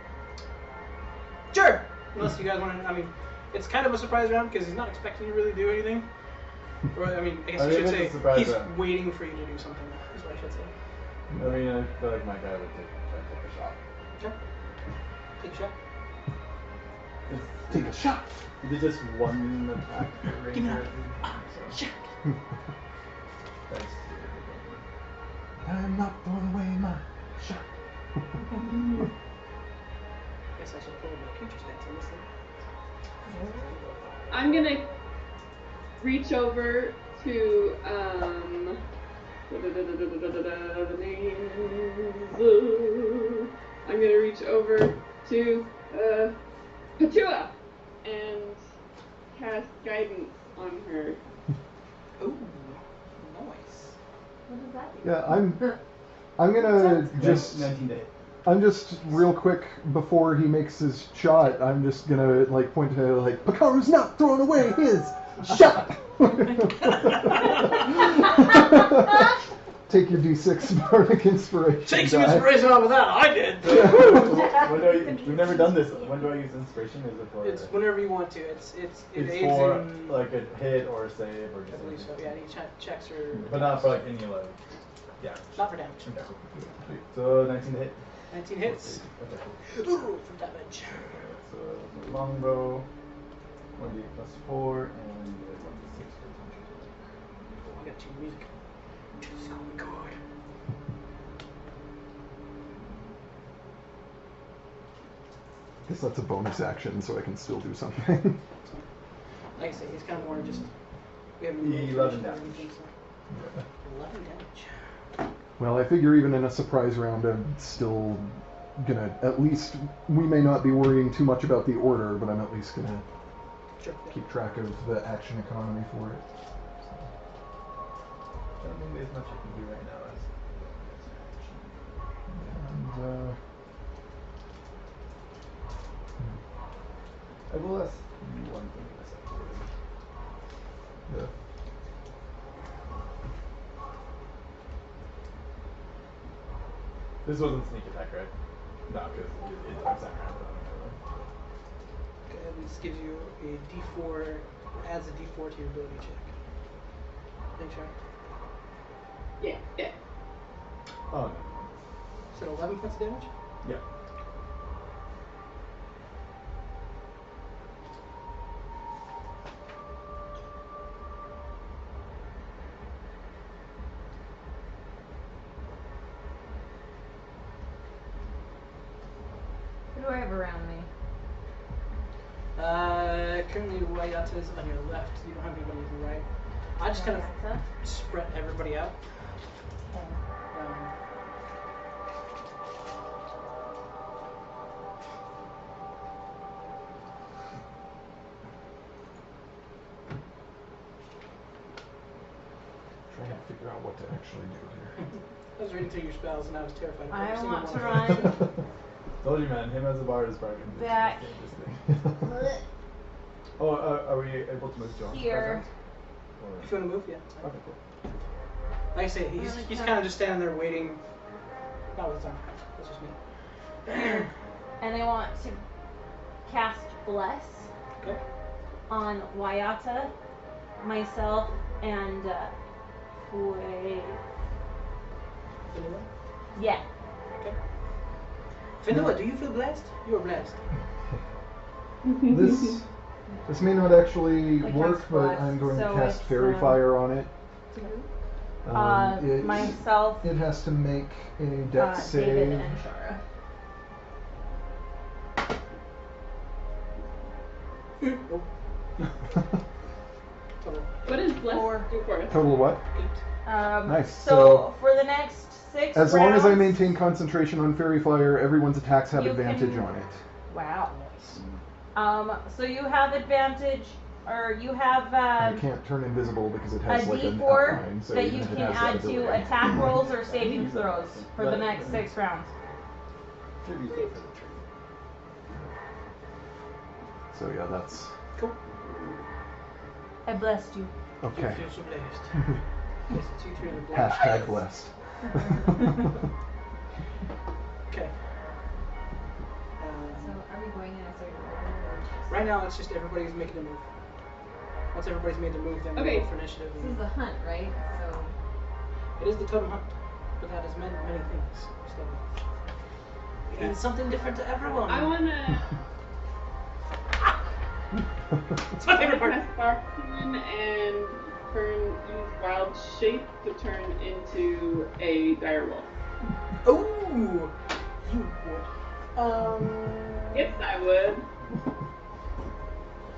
Sure. Unless you guys want to. I mean, it's kind of a surprise round because he's not expecting you to really do anything. Or I mean, I guess I should say he's waiting for you to do something. Is what I should say. I mean, I feel like my guy would try to take a shot. Sure. Take a shot. Take a shot. Is it just one attack per Give me ranger? Shot. Thanks. I'm not throwing away my shot. Guess I should pull my creature stats on this thing. I'm gonna reach over to I'm gonna reach over to Patua and cast guidance on her. Ooh, nice. What does that do? Yeah, I'm gonna just 19 to hit. I'm just real quick before he makes his shot. I'm just gonna point to Pakaru's not throwing away his shot. Take your D6 bardic inspiration. Take some inspiration off of that. I did. We've never done this. When do I use inspiration? Is it for? It's whenever you want to. It's It's aids for in, like a hit or a save or I just. believe so. Yeah, any checks or. But not for like any like. Yeah. Not for damage. Okay. So 19 to hit. 19 hits. Okay. Ooh, for damage. So longbow. 1d plus 4 and 1d6 for punches. Oh, I got 2 music. Oh my god. Guess that's a bonus action, so I can still do something. Like I say, he's kind of more just. We haven't 11 damage. 11 11 damage. Well, I figure even in a surprise round, I'm still gonna, at least, we may not be worrying too much about the order, but I'm at least gonna Sure. keep track of the action economy for it. I don't think there's much you can do right now as And, I will ask you one thing in a second. yeah. This wasn't sneak attack, right? No, because it's my second round. Okay, this gives you a d4, adds a d4 to your ability check. Make sure. Yeah, yeah. Oh, no. Is it 11 points of damage? Yeah. Who do I have around me? Currently Wayata is on your left. You don't have anybody on the right. I just kind of Wayata? spread everybody out. Trying to figure out what to actually do here. I was reading through your spells and I was terrified of every I single want to one of them. run Told you, man. Him as a bard is bargain. back Oh, are we able to move John? here. If you want to move, yeah. Okay, cool. Like I say, he's kind of just standing there waiting. Not with his arm. That's just me. And I want to cast Bless Okay. on Wayata, myself, and Vanilla. yeah. Okay. Vanilla, do you feel blessed? You are blessed. This may not actually Like work, cast but blast, I'm going to so cast it's, Fairy Fire on it. Myself, It has to make a dex save. David, and Shara. Nope. Total. What does Bless Four. do for us? Total what? 8. Nice. So for the next 6 As long as I rounds- maintain concentration on Fairy Fire, everyone's attacks have You advantage can- on it. Wow. Nice. So you have advantage, or you have I can't turn invisible because it a has like an D4 outline, so that even you if it can has that add to ability. attack rolls or saving throws for the next 6 rounds. Should use it for the tree. So yeah, that's Cool. I blessed you. okay. You feel so blessed. Yes, it's you three that are blessed. Hashtag blessed. Okay. So are we going in a certain order or just... Right now, it's just everybody's making a move. Once everybody's made the move, then we Okay. go for initiative. This is the hunt, right? So It is the totem hunt, but that has meant many things. So it means something different to everyone. I wanna It's my favorite part. cast Arcane and use wild shape to turn into a dire wolf. Ooh, you would. Yes, I would.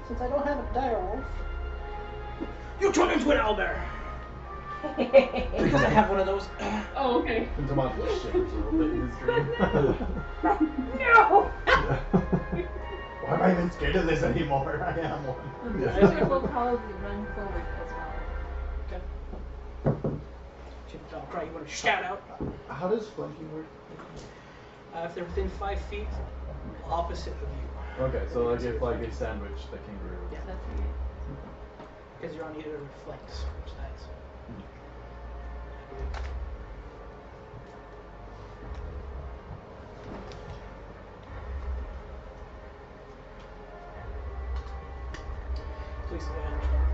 Since I don't have a dire wolf, you turn into an owlbear. Because I have one of those. Oh, okay. And Tomato shivers a little bit in his dream. No! Why am I even scared of this anymore? I am one. I will probably run forward as well. Okay. I'll probably want to shout out. How does flanking work? If they're within 5 feet, opposite of you. Okay, so like if like a sandwich, the kangaroo. Yeah. That's weird. Because you're on either flanks or sides. Please say I understand.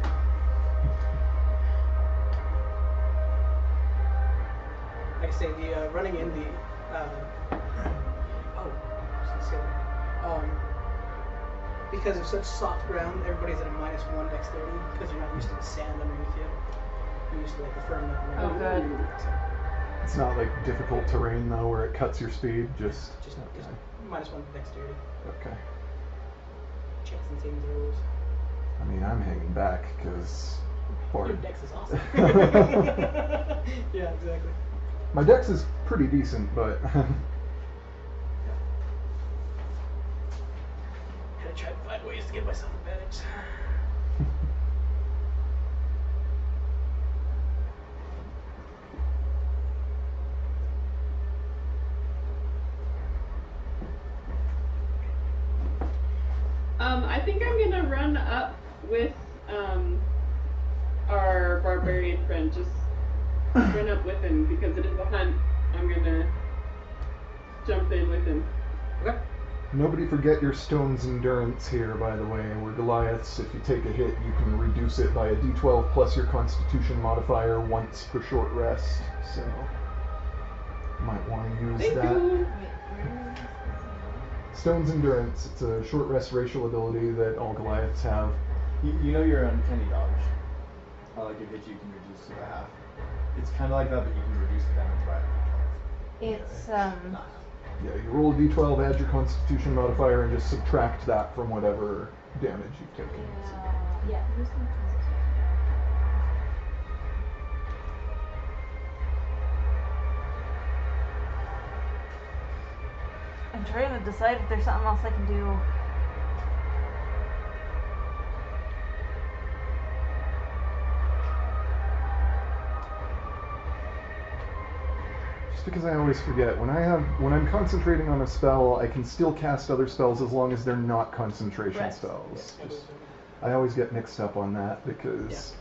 Like I say, the running in the because of such soft ground, everybody's at a -1 dexterity because you're not used to the sand underneath you. You're used to like the firm ground. Oh, good. It's not like difficult terrain though, where it cuts your speed. Just Just okay. -1 dexterity. Okay. Checks and saving throws. I mean, I'm hanging back because Or- Your dex is awesome. Yeah, exactly. My dex is pretty decent, but Gotta try to find ways to give myself advantage. I think I'm gonna run up with our barbarian friend. Just run up with him because it is a hunt. I'm gonna jump in with him. Okay. nobody forget your stone's endurance here, by the way. We're Goliaths. If you take a hit, you can reduce it by a d12 plus your constitution modifier once per short rest. So, might want to use Thank that. you. Wait, where is this? Stone's endurance. It's a short rest racial ability that all Goliaths have. You know your uncanny dodge. How like a hit you can reduce to half. It's kind of like that, but you can reduce the damage by It's not. Yeah, you roll a d12, add your constitution modifier, and just subtract that from whatever damage you've taken. Yeah, where's my I'm trying to decide if there's something else I can do. Just because I always forget, when I'm concentrating on a spell, I can still cast other spells as long as they're not concentration Right. spells. I always get mixed up on that because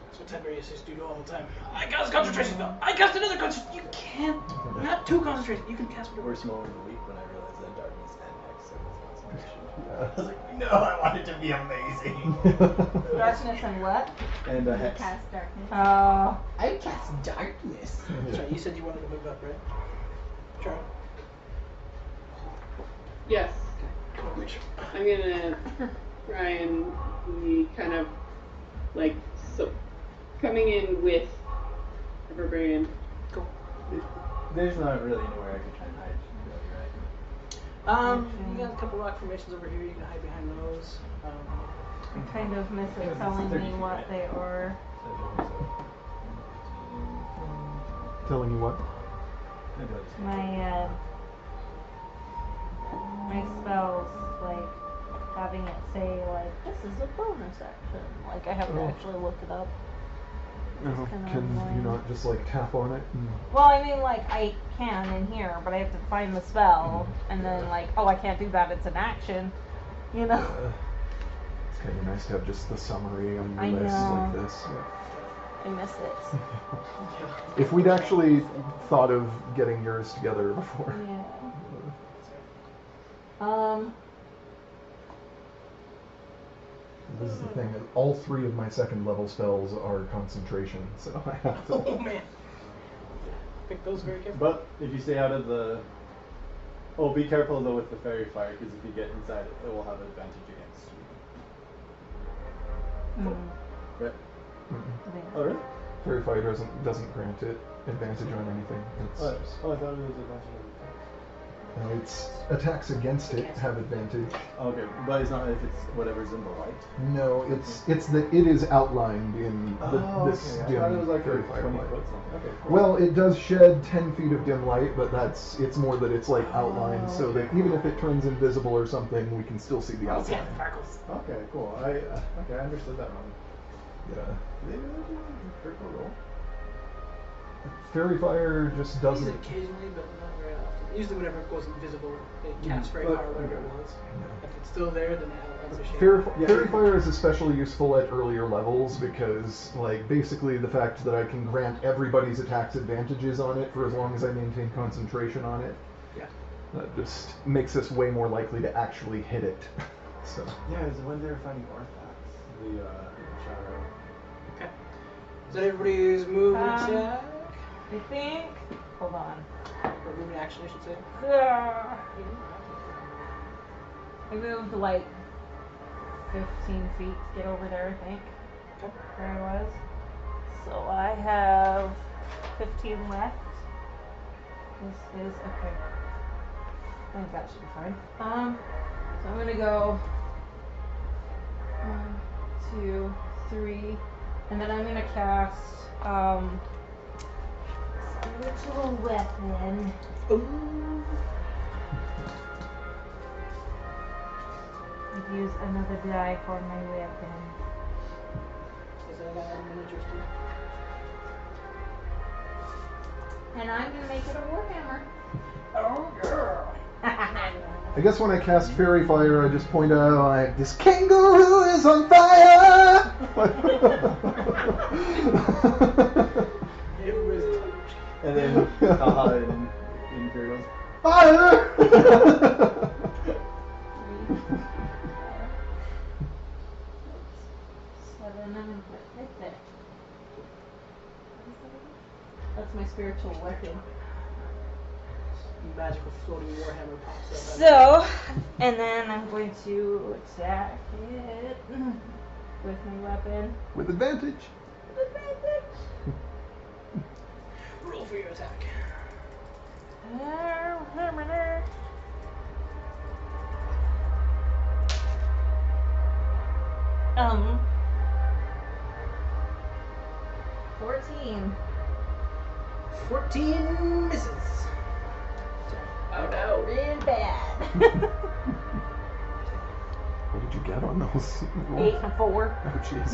That's what Tiberius used to do all the time. I cast a concentration spell. I cast another concentration. You can't. Not two concentration. You can cast whatever. Worst moment of the week when I realized that darkness and X was concentration. Yeah. I was like, no, I want it to be amazing. Darkness and what? And a hex. cast darkness? I cast darkness. That's right. You said you wanted to move up, right? Sure. Yes. Come on, Rachel. I'm gonna try and be kind of like so coming in with a barbarian. Cool. There's not really anywhere I could try and hide, really, right? You got a couple rock formations over here. You can hide behind those. I kind of miss it telling me what they are. telling you what? My spells, like having it say like this is a bonus action. Like I have to actually look it up. Oh, kinda can you annoying. not just like tap on it? Well, I mean, like I can in here, but I have to find the spell, and then like, oh, I can't do that. It's an action, you know. It's kind of nice to have just the summary on your I list like know. this. I miss it. If we'd actually thought of getting yours together before. Yeah. This is the thing. All three of my second level spells are concentration, so I have to. Oh man. Pick those very carefully. But if you stay out of the... Oh, be careful though with the fairy fire, because if you get inside it, it will have advantage against you. Right? Oh, really? Fairy Fire doesn't grant it advantage on anything. It's Oh, I thought it was advantage on it's attacks against it have advantage. Okay, but it's not if it's whatever's in the light. No, it's that it is outlined in this okay. I dim thought it was like fairy a fire 20 light. foot something. Okay, cool. Well, it does shed 10 feet of dim light, but it's more that it's like outlined so that even if it turns invisible or something, we can still see the outline. Yeah, sparkles. Okay, cool. I understood that wrong. Yeah. Did they really do a critical roll? Fairy Fire just Use it doesn't. occasionally, but not very often. Usually, whenever it goes invisible, it casts fairy But- fire, whatever it was. If it's still there, then it adds a shade. Fairy Fire is especially useful at earlier levels because, like, basically the fact that I can grant everybody's attacks advantages on it for as long as I maintain concentration on it, Yeah. that just makes us way more likely to actually hit it. So. Yeah, it was when they were fighting artifacts. The shadow. Okay. Is that everybody's move check? I think. Hold on. Or move action, I should say. I moved like 15 feet to get over there, I think. Okay. Where I was. So I have 15 left. This is okay. I think that should be fine. So I'm gonna go 1, 2, 3. And then I'm gonna cast spiritual weapon. Ooh. I'd use another die for my weapon. Is that a guy I'm interested? And I'm gonna make it a warhammer. Oh, girl. I guess when I cast Fairy Fire, I just point out like, this kangaroo is on fire! It was. And then Kaha and Imperial. Fire! 3, 4, 7, and right there. That's my spiritual weapon. Magical floating warhammer pops up. So, and then I'm going to attack it with my weapon. With advantage. With advantage. Roll for your attack. 14. 14 misses. Oh no. Real bad. What did you get on those? 8 and 4. Oh, jeez.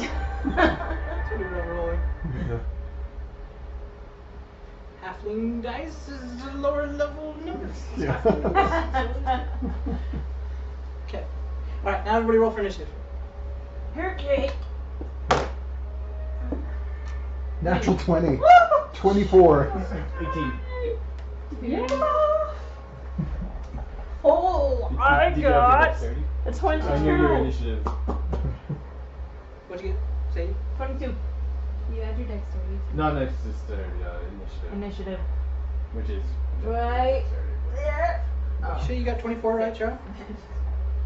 That's what we're rolling. Yeah. Halfling dice is a lower level numbers. It's Yeah. halfling dice. Okay. Alright, now everybody roll for initiative. Okay. Natural 20. 24. 18. Yeah. Oh, I Did you have your got dexterity? a 22. I knew your initiative. What'd you get? Sadie? 22. You add your dexterity. Not necessarily initiative. Initiative. Which is. Right. You sure you got 24 right, Charles?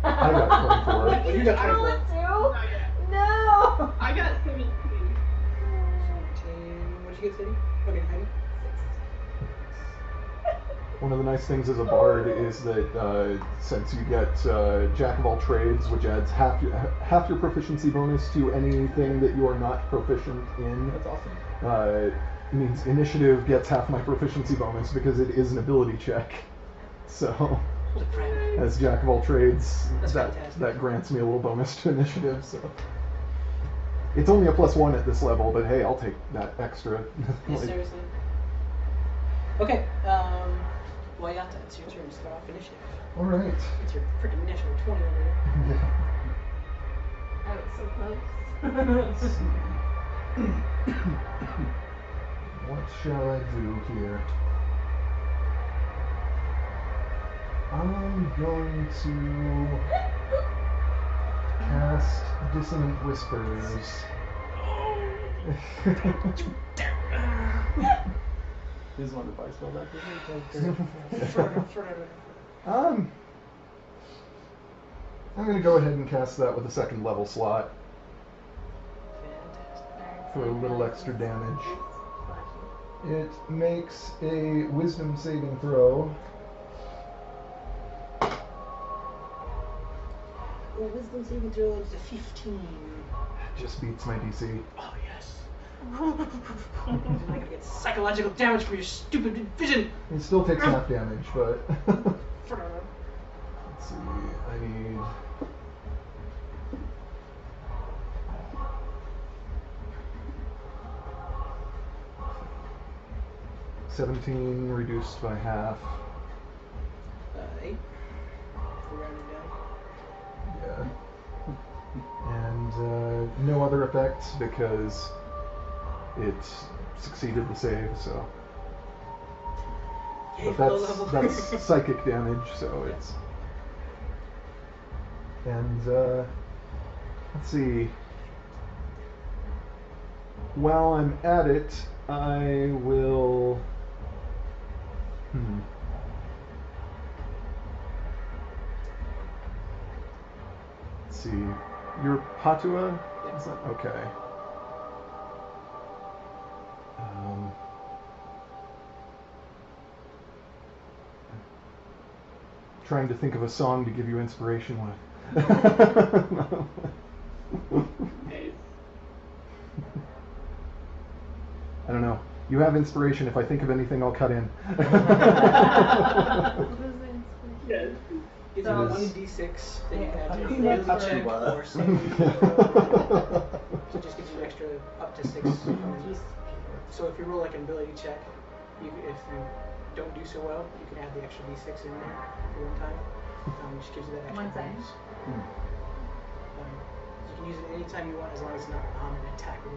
I got 24. Well, you got I 24. want to. Not yet. No. I got 17. 17. What'd you get, Sadie? Okay, Heidi? One of the nice things as a bard is that since you get Jack of all trades, which adds half your proficiency bonus to anything that you are not proficient in, That's awesome. means initiative gets half my proficiency bonus because it is an ability check. So, Holy crap. as Jack of all trades, That's that fantastic. grants me a little bonus to initiative. So, it's only a +1 at this level, but hey, I'll take that extra. Yeah, Like, seriously. Okay, Wayata, it's your turn to start off initiative. all right. It's your freaking natural 20 over here. I was so close. Let's see. What shall I do here? I'm going to cast Dissonant Whispers. This is one of the fire spell that I'm going to go ahead and cast that with a second level slot Fantastic. for a little extra damage. It makes a Wisdom saving throw. Well, wisdom saving throw is a 15. Just beats my DC. Oh, yes. You're not gonna get psychological damage from your stupid vision. It still takes half damage, but let's Forever. see. I need 17 reduced by half. 8. We're rounding down. Yeah. And no other effects because it succeeded the save, so. Yay, But low level. that's psychic damage, so it's. And let's see. While I'm at it, I will. Let's see. You're Patua? Yes. Is that okay? Trying to think of a song to give you inspiration with. Nice. You have inspiration. If I think of anything, I'll cut in. What is it? Yes. It's So- a 1d6 that you can add to Yeah. your ability That's check right. or saving throw. So it just gives you extra up to 6. So if you roll like an ability check, if you don't do so well, you can add the extra d6 in there for one time. Which gives you that extra One time. bonus. You can use it anytime you want as long as it's not on an attack roll.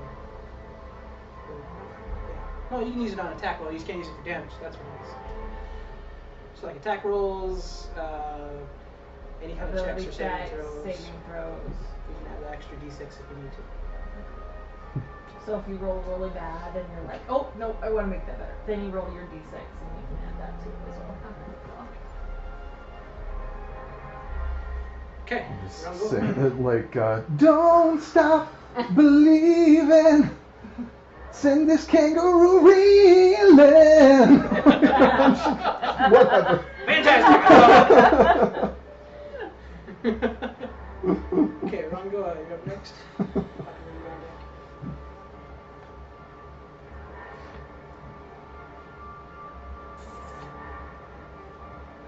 Yeah. No, you can use it on attack roll, you just can't use it for damage. That's what it is. So like attack rolls, any kind of checks Ability or saving checks, throws. saving throws. You can add the extra d6 if you need to. So if you roll really bad and you're like, oh, no, I want to make that better. Then you roll your d6 and you can add that to it as well. Okay. Just round say one. it like, don't stop believing. Send this kangaroo reeling. Whatever. Fantastic! Okay, Rongo, you're up next.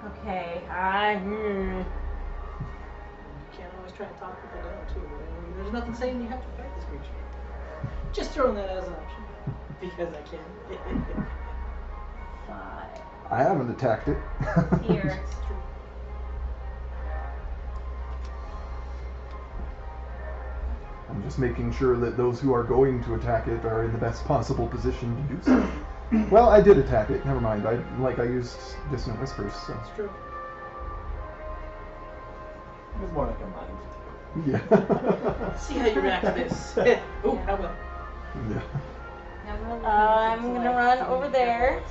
Okay, You can't always try to talk people down too. There's nothing saying you have to fight this creature. Just throwing that as an option. Because I can. 5. I haven't attacked it. Here. I'm just making sure that those who are going to attack it are in the best possible position to do so. Well, I did attack it. Never mind. I used Dissonant Whispers. So. That's true. It's more like a mind. Yeah. See how you react to this. Oh, how about? Yeah. I'm gonna run over there.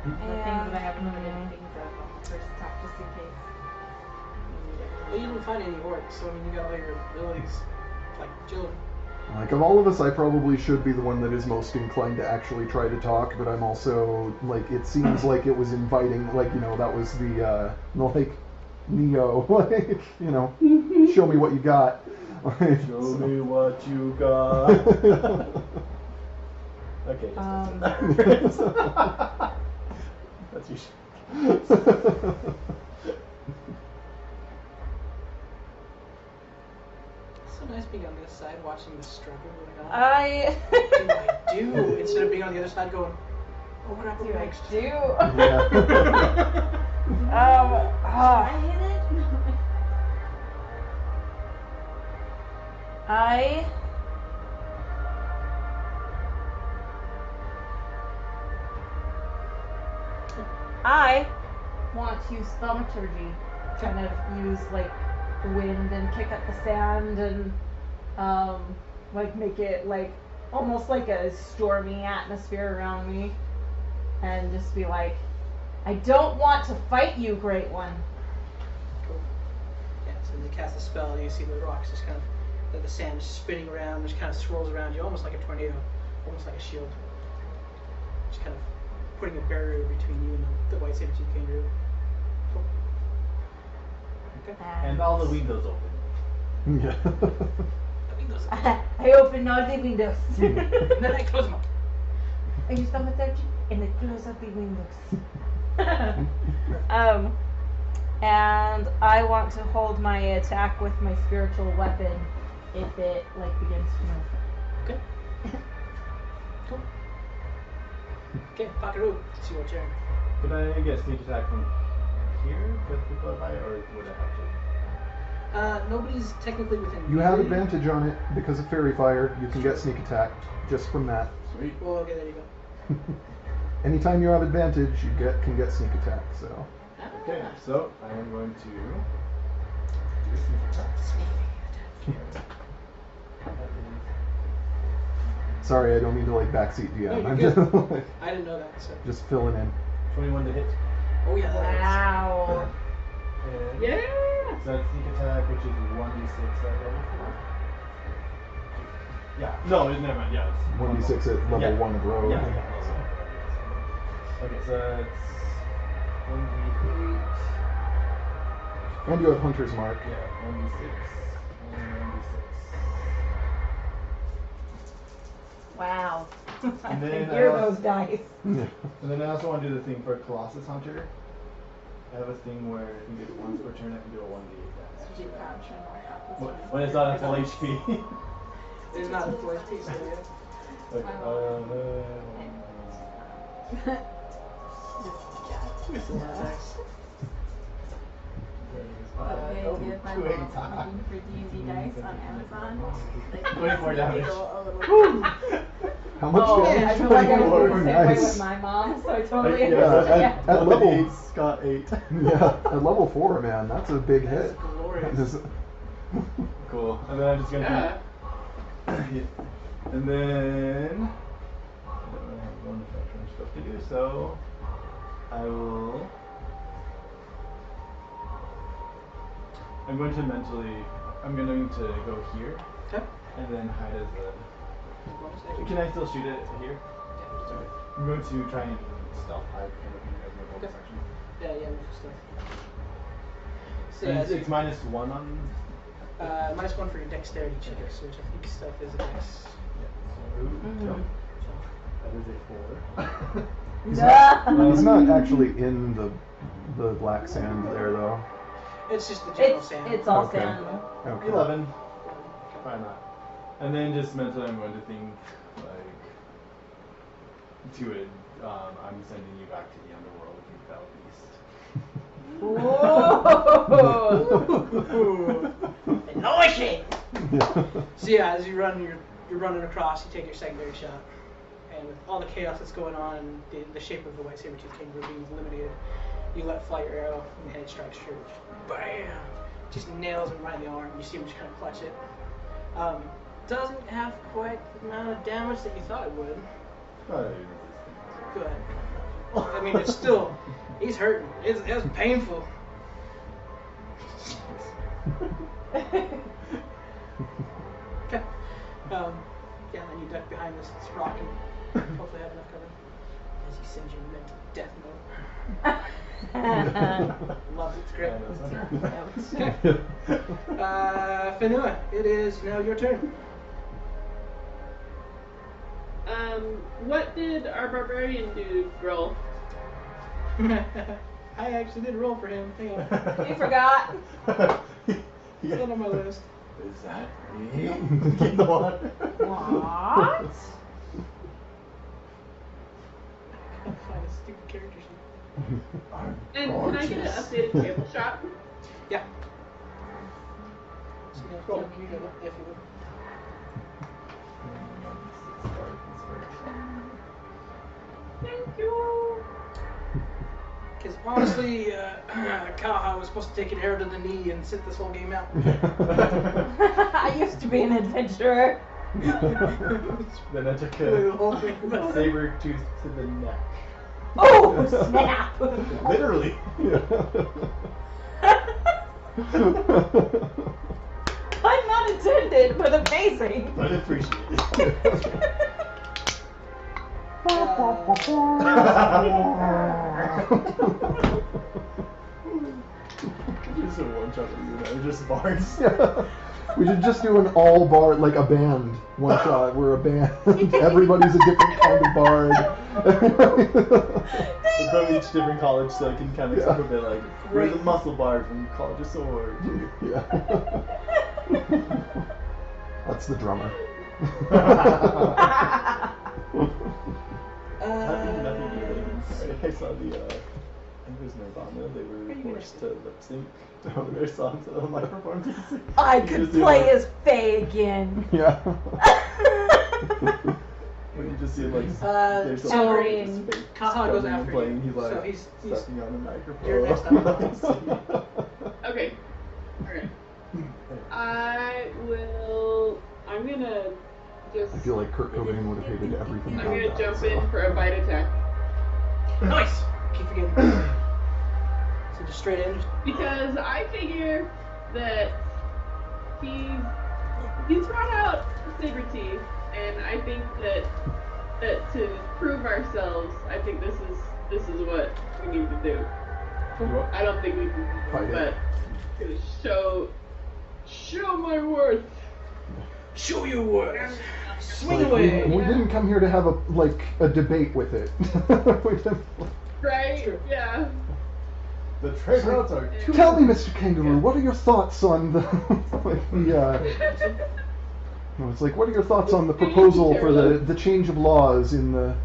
The things that I have limited things of on the first attack, just in case. Well, you didn't find any orcs, so I mean, you got all your abilities, like children. Like, of all of us, I probably should be the one that is most inclined to actually try to talk, but I'm also, like, it seems like it was inviting, like, you know, that was the, like, Neo, like, you know, show me what you got. Show me what you got. Okay, just that's usually. It's so nice being on this side, watching the struggle going on. I What do I do? Instead of being on the other side going, oh crap, what do I next? do? Yeah. I hit it? I want to use thaumaturgy, kind of use like the wind and kick up the sand and like make it like almost like a stormy atmosphere around me, and just be like, I don't want to fight you, Great One. Cool. Yeah, so as you cast a spell, you see the rocks just kind of, the sand just spinning around, just kind of swirls around you, almost like a tornado, almost like a shield. Just kind of putting a barrier between you and the white saber tooth kangaroo. Cool. Okay. And all the windows open. Yeah. The windows. I open all the windows. And then I close them up. I use thaumaturgy and I close up the windows. And I want to hold my attack with my spiritual weapon if it like begins to move. Okay. Cool. Okay, Pakaru, it's your turn. Could I get sneak attack from here with people by, or would I have to? Nobody's technically within. You have melee. advantage on it because of fairy fire. You can get sneak attack just from that. Sweet. Well, okay, there you go. Anytime you have advantage, you can get sneak attack. So Okay, so I am going to do a sneak attack. sorry, I don't mean to like backseat DM. No, you're I'm good. just, like, I didn't know that, so. just filling in. 21 to hit. Oh, yeah, that is. Wow. And Yeah. so that's sneak attack, which is 1d6 at level 4. Yeah. No, never mind. Yeah. It's 1d6 at level Yeah. 1 of rogue. Yeah. Okay, so that's 1d8. And you have Hunter's Mark. Yeah, 1d6 and 1d6. Wow. I And can then hear I those dice. Yeah. And then I also want to do the thing for Colossus Hunter. I have a thing where I can do it once per turn. I can do a 1d8 Deep damage. crouch and walk up. When it's not at full HP. It is not a full HP, so yeah. Like, Okay, if my mom's looking for D&D dice on Amazon, like 24 damage. a little How much Oh, damage? I feel like I was Oh, the same way nice. with my mom, so I totally Yeah, understand. at level- 1d8's got 8. Yeah, at level 4, man, that's a big That's hit. glorious. Just- Cool. And then I'm just gonna Yeah. And then I don't really have one veteran stuff to do, so I'm going to go here Okay. and then hide as Bonus a. action. Can I still shoot it here? Yeah, just Okay. I'm going to try and stealth hide kind of thing as my bonus Okay. action. yeah, just so And yeah, it's -1 on. -1 for your dexterity checks, which I think stuff is a dex. Yeah. So, Mhm. that is a 4. He's not actually in the black sand there, though. It's just the general It's sand. it's all Okay. sand. Okay. 11. Why not? And then just mentally, I'm going to think like to it. I'm sending you back to the underworld, you foul beast. Whoa! Anointing! Yeah. So yeah, as you run, you're running across. You take your secondary shot, and with all the chaos that's going on, and the shape of the white saber-tooth king being eliminated, you let fly your arrow, and the head strikes true. Bam! Just nails him right in the arm. You see him just kind of clutch it. Doesn't have quite the amount of damage that you thought it would. Good. I mean, it's still, he's hurting. It was painful. Okay. Yeah, and then you duck behind this rock and hopefully have enough cover. As he sends you mental death mode. Love it, it's great. Okay. Fenua, it is now your turn. What did our barbarian dude roll? I actually did roll for him. Hang on. You forgot. It's not on my list. Is that me? Keep the one. What? I'll find a stupid character sheet. And can I get an updated table shot? Yeah. So now, Cool. you go, if you would. Thank you. Because honestly, Kaha was supposed to take an arrow to the knee and sit this whole game out. I used to be an adventurer. Then I took The a whole thing. saber tooth to the neck. Oh, snap! Literally. I'm not intended, but amazing. But appreciate it. Just a one shot of you and I, just bards. We should just do an all bard, like a band, one shot. We're a band. Everybody's a different kind of bard. We're from each different college, so I can kind of step a bit like, we're the muscle bard from College of Swords. Yeah. That's the drummer. I saw the, I think it was Nirvana, they were forced to lip sync one of their songs to my performance. I could play as Fagin. Yeah. When you just see him like, there's so Sorry. Kaha goes after you. playing, he's like, So he's stepping on the microphone. you're next up. Okay. Alright. I'm gonna just. I feel like Kurt Cobain would have hated everything I'm about gonna that. jump so. in for a bite attack. Nice! Keep forgetting. So just straight in. Just, Because I figure that he's brought out saber teeth, and I think that to prove ourselves, I think this is what we need to do. I don't think we can, Fight it. but to show my worth. Show your worth. Swing Like, away. we didn't come here to have a debate with it. We didn't- Right? Sure. Yeah. The trade routes are too. Tell me, Mr. Kangaroo, what are your thoughts on the like the? No, it's like, what are your thoughts on the proposal for the change of laws in the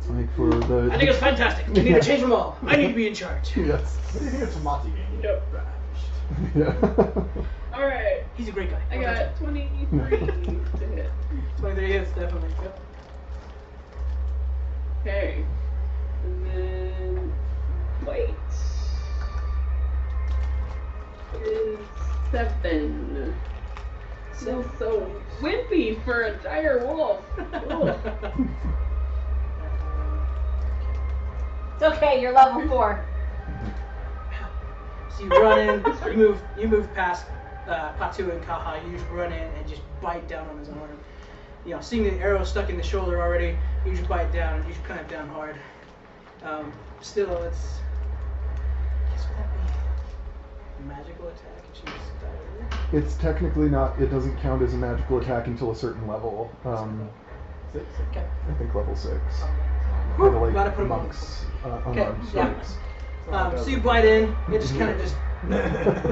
like for the? I think it's fantastic. We need to change them all. I need to be in charge. Yes. What do you think of Tamati game? Yep. Yeah. Alright. He's a great guy. I got 23 to hit. 23 hits, definitely. Yep. Okay. And then wait. Is 7. So wimpy for a dire wolf. Ugh. It's okay, you're level 4. So you run in, you move past Patu and Kaha. You just run in and just bite down on his arm. You know, seeing the arrow stuck in the shoulder already, you just bite down and you just clamp down hard. Still, it's. I guess would that be a magical attack? It shoots dire. It's technically not. It doesn't count as a magical attack until a certain level. Six. Okay. I think level 6. Whew, Kind of gotta like put 'em on. monks, Okay, unarmed yeah. strikes. So you bite in, it just kind of just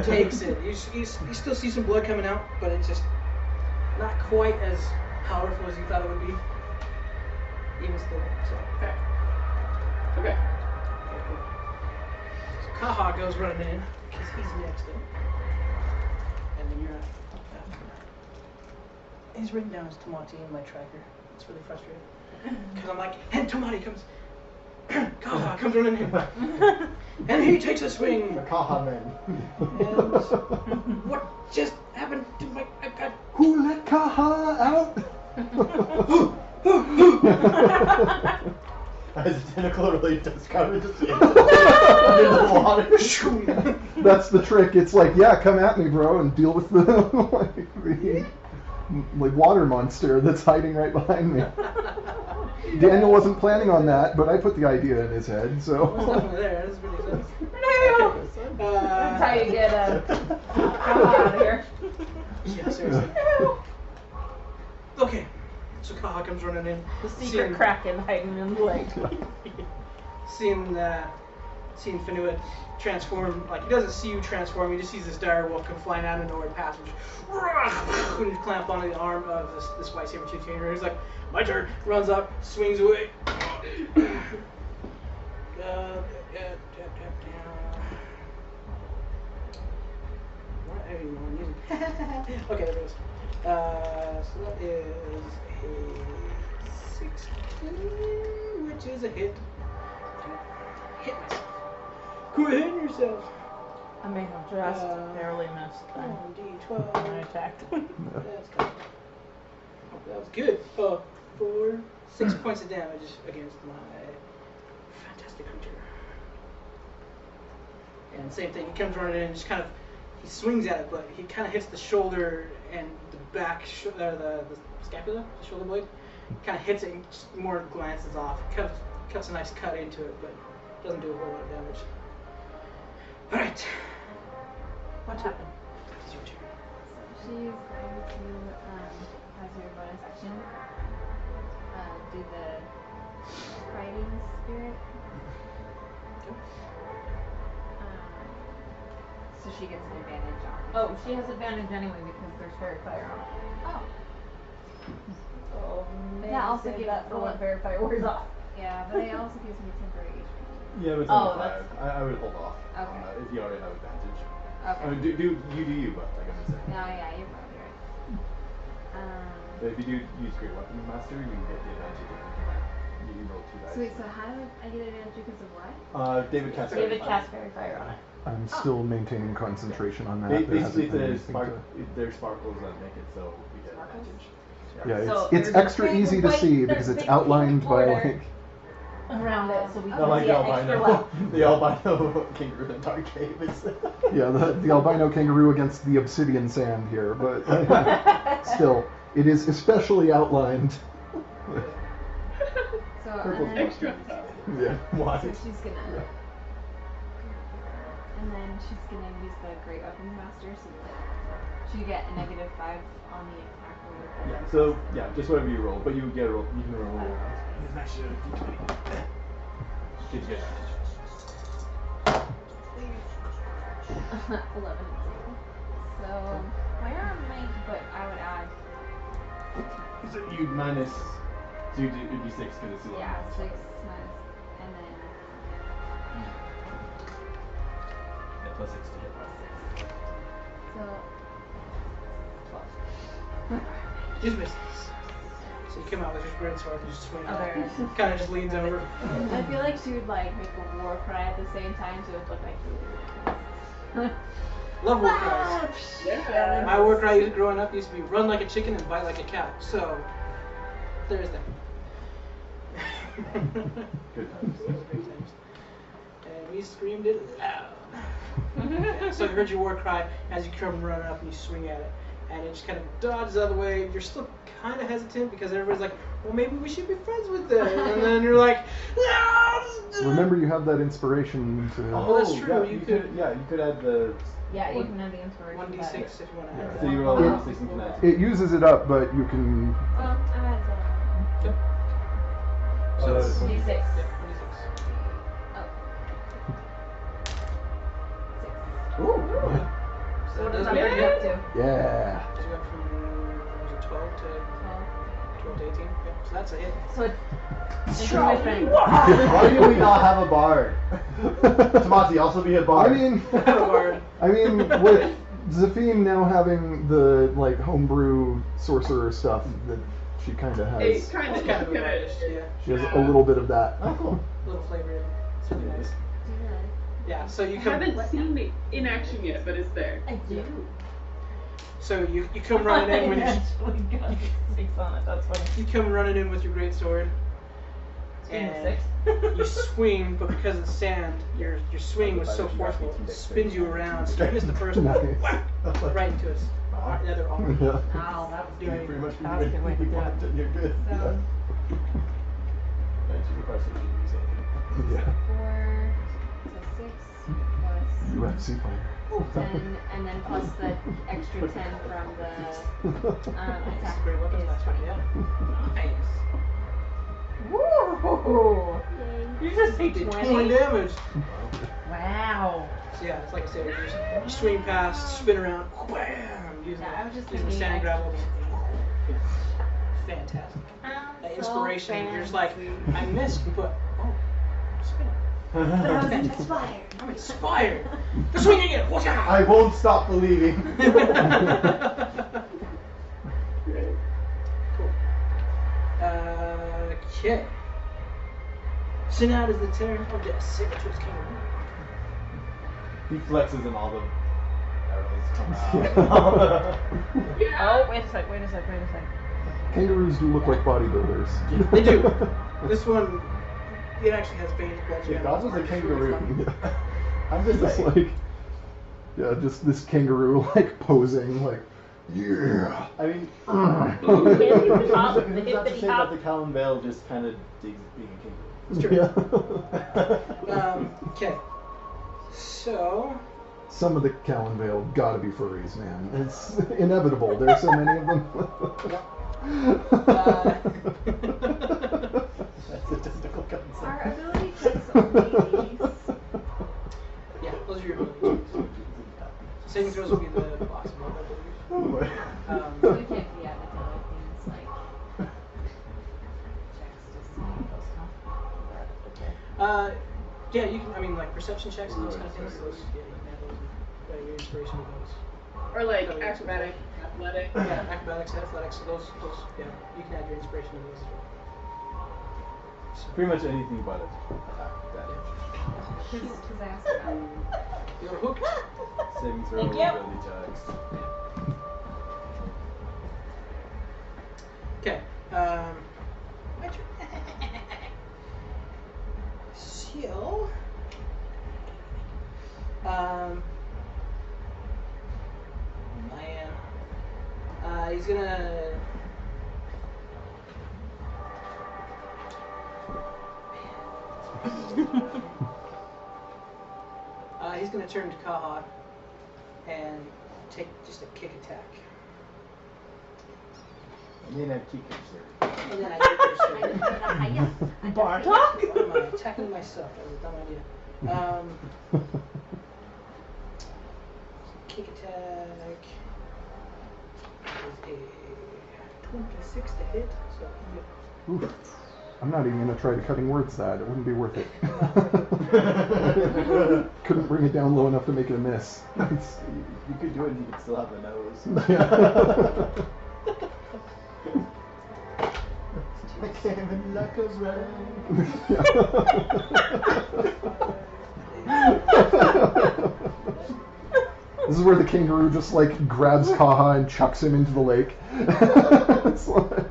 takes it. You still see some blood coming out, but it's just not quite as powerful as you thought it would be. Even still, so. Okay. Okay. So Kaha goes running in, because he's next in. And then you're after that. He's written down as Tamati in my tracker. It's really frustrating. Because I'm like, and Tamati comes. Kaha comes running in. And he takes a swing. The Kaha man. And what just happened to my iPad? Who let Kaha out? As a tentacle really does kind of just into the water. That's the trick. It's like, yeah, come at me, bro, and deal with the water monster that's hiding right behind me. Daniel wasn't planning on that, but I put the idea in his head, It's so. definitely there. This really sense. That's how you get out of here. Yeah, seriously. Okay, so Kaha comes running in. The secret kraken hiding in the lake. Seeing Finua transform, like he doesn't see you transform, he just sees this dire wolf come flying out of nowhere past him, and just clamp onto the arm of this white saber tooth kangaroo. He's like, my turn. Runs up, swings away. Okay, there it is. So that is a 16, which is a hit. Hit myself. Quit hitting yourself. I may have just barely missed then. 1d12. I attacked. That's good. That was good. 6 points of damage against my fantastic creature. And same thing, he comes running in and just kind of, he swings at it, but he kind of hits the shoulder and the back, the scapula, the shoulder blade. Kind of hits it and just more glances off. Cuts a nice cut into it, but doesn't do a whole lot of damage. Alright. What happened? It's your turn. She's going to, as her bonus action, do the fighting spirit. So she gets an advantage on. Oh, she has advantage anyway because there's fairy fire on it. Oh. So maybe That also save gives that for well- when fairy fire wears off. Yeah, but it also gives me temporary HP. Yeah, but it's Oh, only 5. I would hold off on Okay. that if you already have advantage. Okay. I mean, do you, but like I'm saying. No, yeah, you're probably right. But if you do use Great Weapon Master, you get the advantage if you can. You roll 2 dice. So wait, so how do I get advantage because of what? David casts David Fire. cast fairy fire on it. I'm still maintaining concentration on that. There Basically, hasn't been it's anything there's sparkles that make it so we get Sparkles? advantage. Yeah, So it's there's a extra big easy to white- see there's because a it's big outlined pink by border like. around it, so we can Not like see the it extra albino, well. the albino kangaroo in Dark Cave. Yeah, the albino kangaroo against the obsidian sand here, but still, it is especially outlined. So Purple and then, Extra. Yeah. Why? so she's gonna, and then she's gonna use the Great Weapons Master. So like, Do you get a -5 on the attack roll? Yeah. So yeah, just whatever you roll, but you get a roll. You can roll it. It's actually a D20. Gives you advantage. 11. So where am I? But I would add. So you'd minus. So it'd be 6 because it's 11. Yeah, 6 minus, and then Yeah, plus 6 to hit. so 12. Just misses. So you come out with your great sword and just swing Oh, it. there it is. Kind of just leans over. I feel like she would like make a war cry at the same time, so it would look like she would. Love war cries. Yeah. My war cry growing up used to be run like a chicken and bite like a cow. So there's that. Good times. Great times. And we screamed it loud. Yeah, so you heard your war cry as you come running up and you swing at it. And it just kind of dodges out of the way. You're still kind of hesitant because everybody's like, well, maybe we should be friends with them. And then you're like, no! Remember, you have that inspiration to. Oh, that's true. Yeah, You could- Yeah, you could add the. Yeah, you can have the inspiration. 1d6 if you want to add So that. you roll a d6 and you can add. It uses it up, but you can. Well, I'm at Yep. So So it's- 26. Yeah, 26. Oh. 6. Ooh. So So what that does does that make bring you you up to? Yeah. Because you went from was it 12 to 18. Yep. So that's a hit. So it's my friend. Why do we not have a bard? Tamati, also be a I bard. mean, Bard. with Zafine now having the like homebrew sorcerer stuff that she kind of It has. kind It's of kind of good. yeah. She has a little bit of that. Oh, cool. Little flavor in it. It's really nice. Yeah. So you I come. haven't seen it in action yet, but it's there. I do. So you come running in when you actually got 6 on it. That's funny. you come running in with your great sword. And you swing, but because of the sand, your swing was so forceful, it spins you around. So you missed the first one, Nice. whack, right into his the other arm. Yeah. Ow, that was You good. pretty much That was a good way to do it. and you're good. So Yeah. 4, so 6 plus UFC fighter. 10, and then plus the extra 10 from the attack Great weapons is last one, 20. yeah. Nice. Woo! You just say Did 20? 20 damage. Wow. So yeah, it's like I said, you swing past, spin around, wham, using, Yeah, I was just using the thinking sand I- gravel. Fantastic. That inspiration, you're just like, I missed, but oh, spin. I'm inspired. I'm inspired. They're swinging again. Watch out. I won't stop believing. Cool. Okay. So now does the turn of the saber-tooth kangaroo. He flexes and all the arrows come out. Oh, wait a sec. Kangaroos do look like bodybuilders. They do. This one, it actually has veins bulging If out. God was a kangaroo, Yeah. I'm just It's like, like, yeah, just this kangaroo like posing, like, yeah. I mean, Hop, who's the that to hippity say that hop. the Callan Vale just kind of digs being a kangaroo? It's true. Yeah. Okay. So, Some of the Callan Vale gotta be furries, man. It's inevitable. There's so many of them. That's a tentacle concept. Our ability checks only these. yeah, those are your abilities. Saving throws will be the boss mode, I believe. Oh boy. So we can't be at the other things like checks to see those Yeah, you can. I mean, like perception checks and those kind of things. Those, yeah, you can add those. Your inspiration with those. Or like acrobatic, athletic. Yeah, acrobatics, athletics. So those, yeah, you can add your inspiration to those as well. So, Pretty much anything but attack damage. Because I asked about it. you're hooked. Saving throw, Thank you. ability checks. Okay. My turn. So, man, he's gonna. He's gonna turn to Kaha and take just a kick attack. And then I kick it, sir. And then I kick her straight. Bartok? Why am I attacking myself? That was a dumb idea. Kick attack is a 26 to hit. So Oof. I'm not even gonna try to cutting words that. It wouldn't be worth it. Couldn't bring it down low enough to make it a miss. You could do it and you could still have the nose. I can't even look This is where the kangaroo just like grabs Kaha and chucks him into the lake. It's like,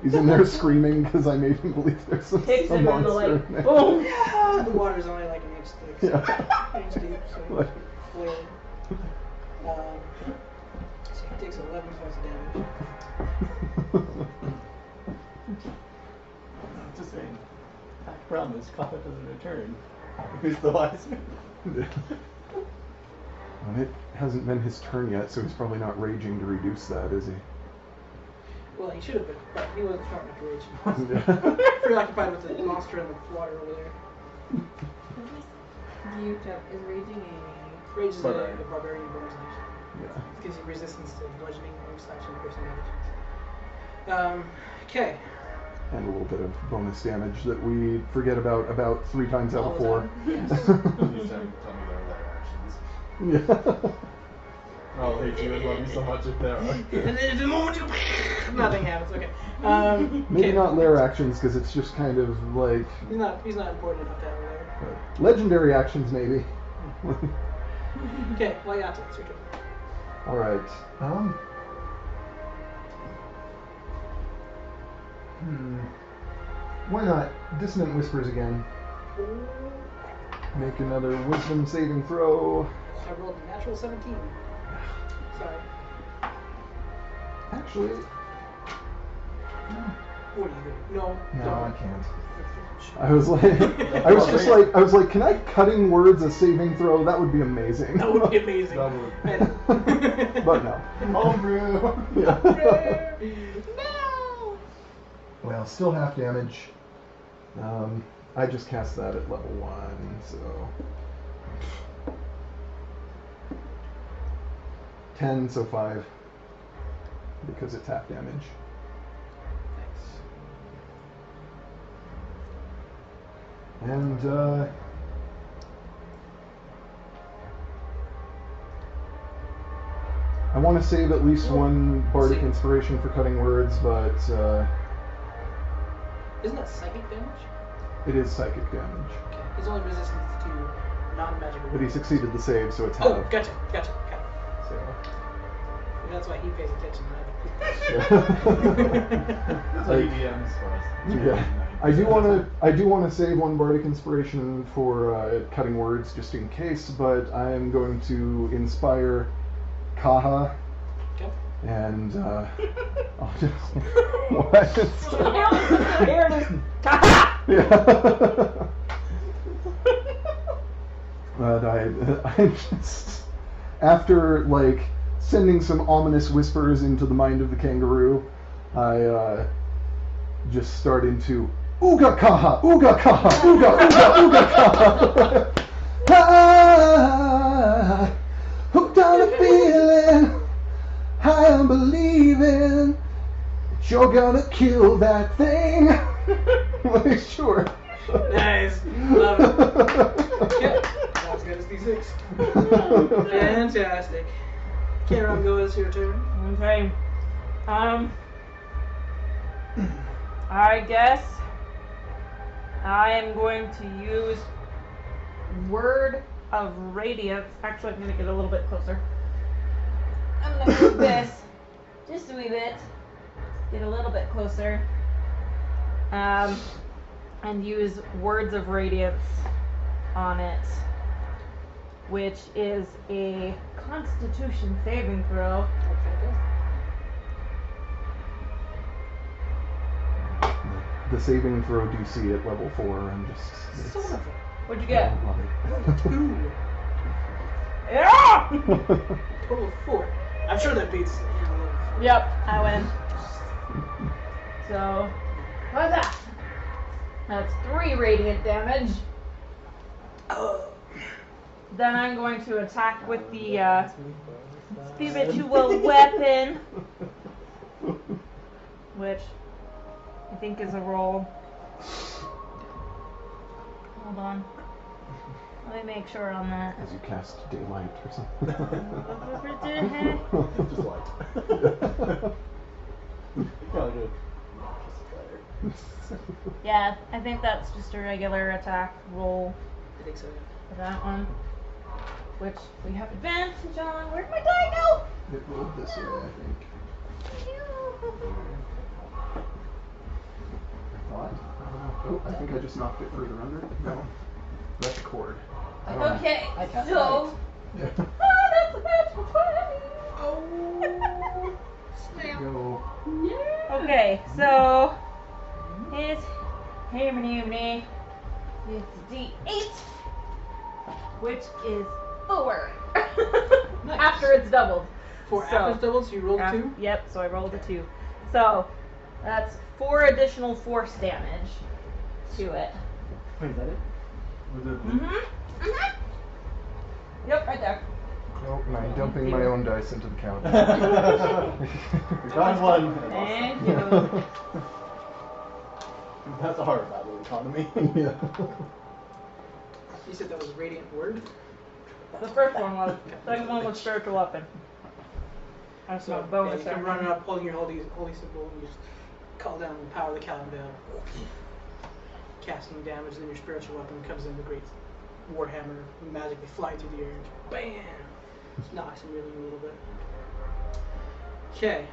he's in there screaming because I made him believe there's some Takes him in the monster lake. in there. Boom! the water's only like an inch thick. So Yeah. inch deep, so Like- flailing. So he takes 11 points of damage. Just saying. I promise, Kappa doesn't return. Who's the wise man? And it hasn't been his turn yet, so he's probably not raging to reduce that, is he? Well, he should have been, but he wasn't smart enough to rage. Yeah. Preoccupied with the monster in the water over there. Is raging a... Rage is a Barbarian. barbarian bonus action. Yeah. It gives you resistance to bludgeoning or slashing piercing damage. Okay. And a little bit of bonus damage that we forget about 3 times out All of the 4. time. Yes. Please don't tell me there are actions. Yeah. I'll hate you and love you so much if there are. And then at the moment you nothing happens. Okay. Maybe okay. not lair actions because it's just kind of like He's not important enough to have a lair. legendary actions, maybe. Okay. Wayata, it's your turn. All right. Why not? Dissonant Whispers again. Make another Wisdom saving throw. I rolled a natural 17. Sorry. Actually, What are you doing? No. no, don't. I can't. I was like, can I cutting words a saving throw? That would be amazing. That would be amazing. That would. But no. Homebrew! Yeah. No! Well, still half damage. I just cast that at level 1, so 10, so 5, because it's half damage. And I want to save at least one bardic inspiration for cutting words, but Isn't that psychic damage? it is psychic damage. Okay. His only resistance to non-magical. But he succeeded the save, so it's half. Oh, gotcha. Got it. So. Maybe that's why he pays attention. That's what EDMs for us. Yeah, I do want to save one bardic inspiration for cutting words just in case, but I am going to inspire Kaha, Okay. and I'll just what? Yeah. But I just after like sending some ominous whispers into the mind of the kangaroo, I just start into Ooga Kaha, Ooga Kaha, Ooga Ooga Ooga Kaha. Ah, hooked on a feeling, I am believing that you're gonna kill that thing. Like, sure. Nice. Love it. Okay. Not as good as D6. Fantastic. Okay, Ramgo, it's your turn. Okay. I guess I am going to use Word of Radiance. Actually, I'm going to get a little bit closer. I'm going to move this just a wee bit. Get a little bit closer. And use Words of Radiance on it, which is a Constitution saving throw. The saving throw DC at level 4, I'm just. Son of a... What'd you I get? don't love it. 2. Yeah! total of 4. I'm sure that beats. Yep, I win. So, what's that? That's 3 radiant damage. Then I'm going to attack with the spiritual weapon, which I think is a roll. Hold on. Let me make sure on that. As you cast daylight or something. Just light. Yeah, I think that's just a regular attack roll I think so. for that one. Which we have advantage on. Where'd my die go? It rolled this way, I think. I thought. Oh, I think I just knocked it further under. No. That's a cord. Okay, I cast so. Yeah. That's a natural 20! Go. Okay, so it's it's D8, which is 4. Nice. After it's doubled. 4 So- after it's doubled, so you rolled 2? Yep, so I rolled a 2. So that's 4 additional force damage to it. Wait, is that it? Was it? Yep, right there. Nope, and I'm dumping my own dice into the count. We got one. Thank you. That's a hard battle economy. Yeah. You said that was radiant word? The first one was. Second one was spiritual weapon. That's So my bonus. you can run up holding your holy symbol and you just call down the power of the Caliban down. Casting damage, then your spiritual weapon comes in, the great warhammer, magically fly through the air and BAM! Knocks him really a little bit. Okay.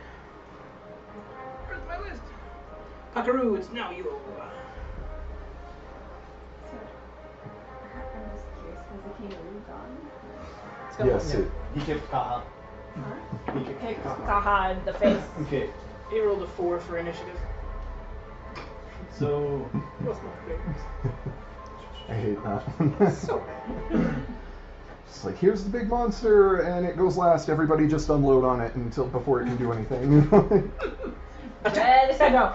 Where's my list? Pakaru, it's now you. So, I'm just curious, has the kangaroo gone? It's got Yes, one. it. He kicked Kaha. Huh? He kicked Kicks Kaha. Kaha in the face. Okay, He rolled a 4 for initiative. so That's not great. I hate that. So It's like, here's the big monster, and it goes last. Everybody just unload on it until before it can do anything. Ready, set, go.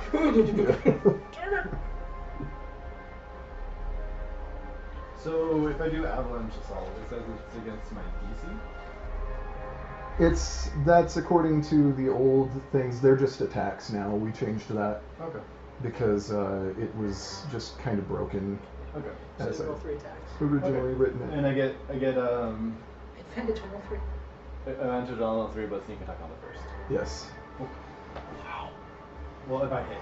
So if I do avalanche assault, it says it's against my DC. That's according to the old things. They're just attacks now. We changed that Okay. because it was just kind of broken Okay. So as you I roll 3 attacks. originally written it. And I get Advantage on all 3. advantage on all 3, but sneak attack on the first. Yes. Wow. Well, if I hit.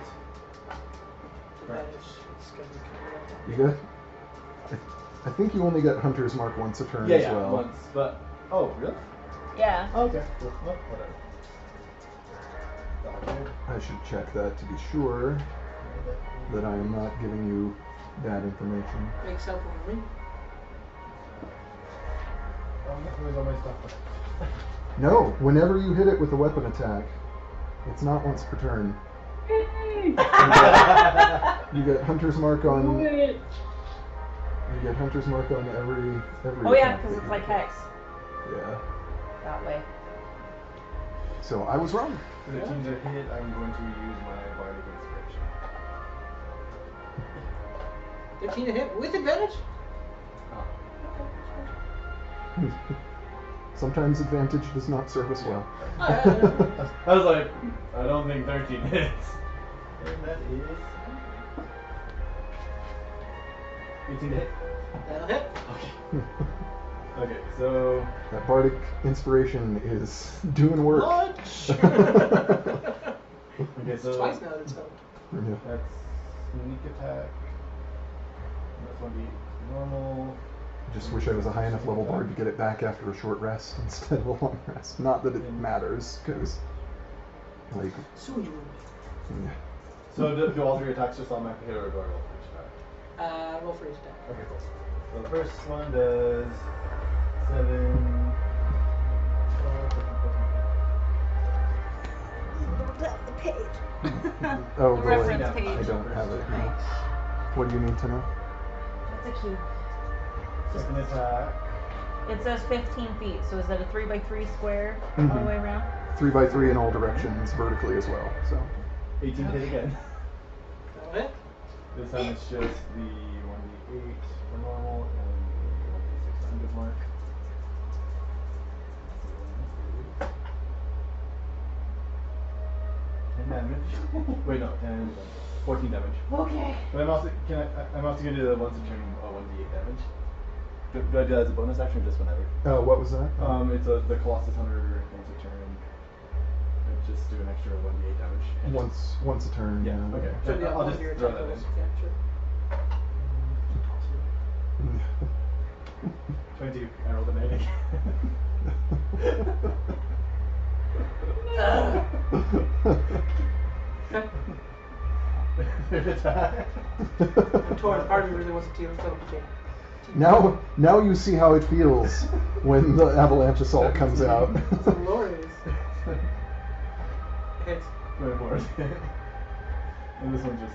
Advantage. It's gonna be coming up. You good? I think you only get Hunter's Mark once a turn Yeah, as yeah, well. once. But really? Yeah. Oh, okay. Well, whatever. I should check that to be sure that I am not giving you bad information. Makes up for me. Where's all my stuff? No, whenever you hit it with a weapon attack, it's not once per turn. You get Hunter's Mark on. You get Hunter's Mark on every. Oh yeah, attack because that it's you like make. hex. Yeah. That way. So I was wrong. 13 to hit, I'm going to use my bardic inspiration. 13 to hit with advantage? Sometimes advantage does not serve us well. I was like, I don't think 13 hits. And that is 18 to hit. That'll hit. Okay. Okay, so That bardic inspiration is doing work. Lunch! okay, so Twice now that it's helped. Yeah. that's sneak attack. That's one be normal. Just wish I was a high enough level bard to get it back after a short rest instead of a long rest. Not that it matters, because, like, Soon you will be. yeah. So do all 3 attacks just automatically hit, or do I roll for each attack? Roll for each attack. Okay, cool. So the first one does 7. 12, Oh, The really? reference Yeah. page. I don't have it. No. What do you need to know? That's a cube. Second attack It says 15 feet, so is that a 3x3 square all Mhm. the way around? 3x3 in all directions, vertically as well. So 18 hit again. That'll hit. This time it's just the 1d8 for normal and the 1d6 undead mark. 10 damage. Wait, no, 14 damage. Okay. But I'm also gonna do the once a turn 1d8 damage. Do I do that as a bonus action or just whenever? what was that? It's the Colossus Hunter once a turn. Just do an extra 1d8 damage. Once a turn. Yeah. Okay. So, yeah, I'll one just of your throw attack that in. rolls. Yeah, sure. 22. I rolled a negative. Third attack. I'm torn. Part of me really wants to team so okay. Now you see how it feels when the avalanche assault comes out. It's glorious. Hits. Going forward. And this one just.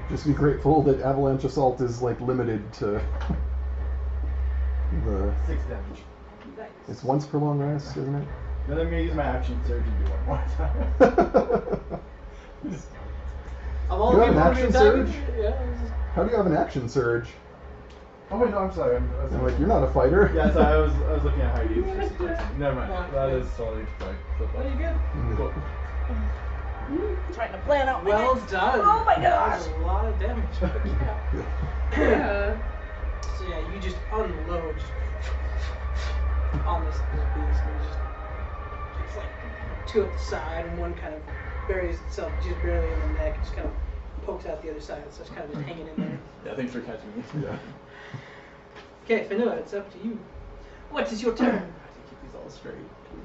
Just be grateful that avalanche assault is like limited to the. 6 damage. Nice. It's once per long rest, isn't it? Then I'm gonna use my action surge and do one more time. Of all You the have an people action who've surge? died, yeah. How do you have an action surge? Oh wait, no, I'm sorry. I'm like, you're not a fighter. Yeah, so I was looking at how you use this. Never mind. No. That is totally fine. So Well, you good? Cool. Trying to plan out my Well next- done. Oh my gosh. That's a lot of damage. Yeah. So yeah, you just unload on this beast, and it's like two at the side, and one kind of buries itself just barely in the neck, and just kind of pokes out the other side, so it's kind of just hanging in there. Yeah, thanks for catching me. Yeah. Okay, Fanua, it's up to you. What is your turn? I have to keep these all straight.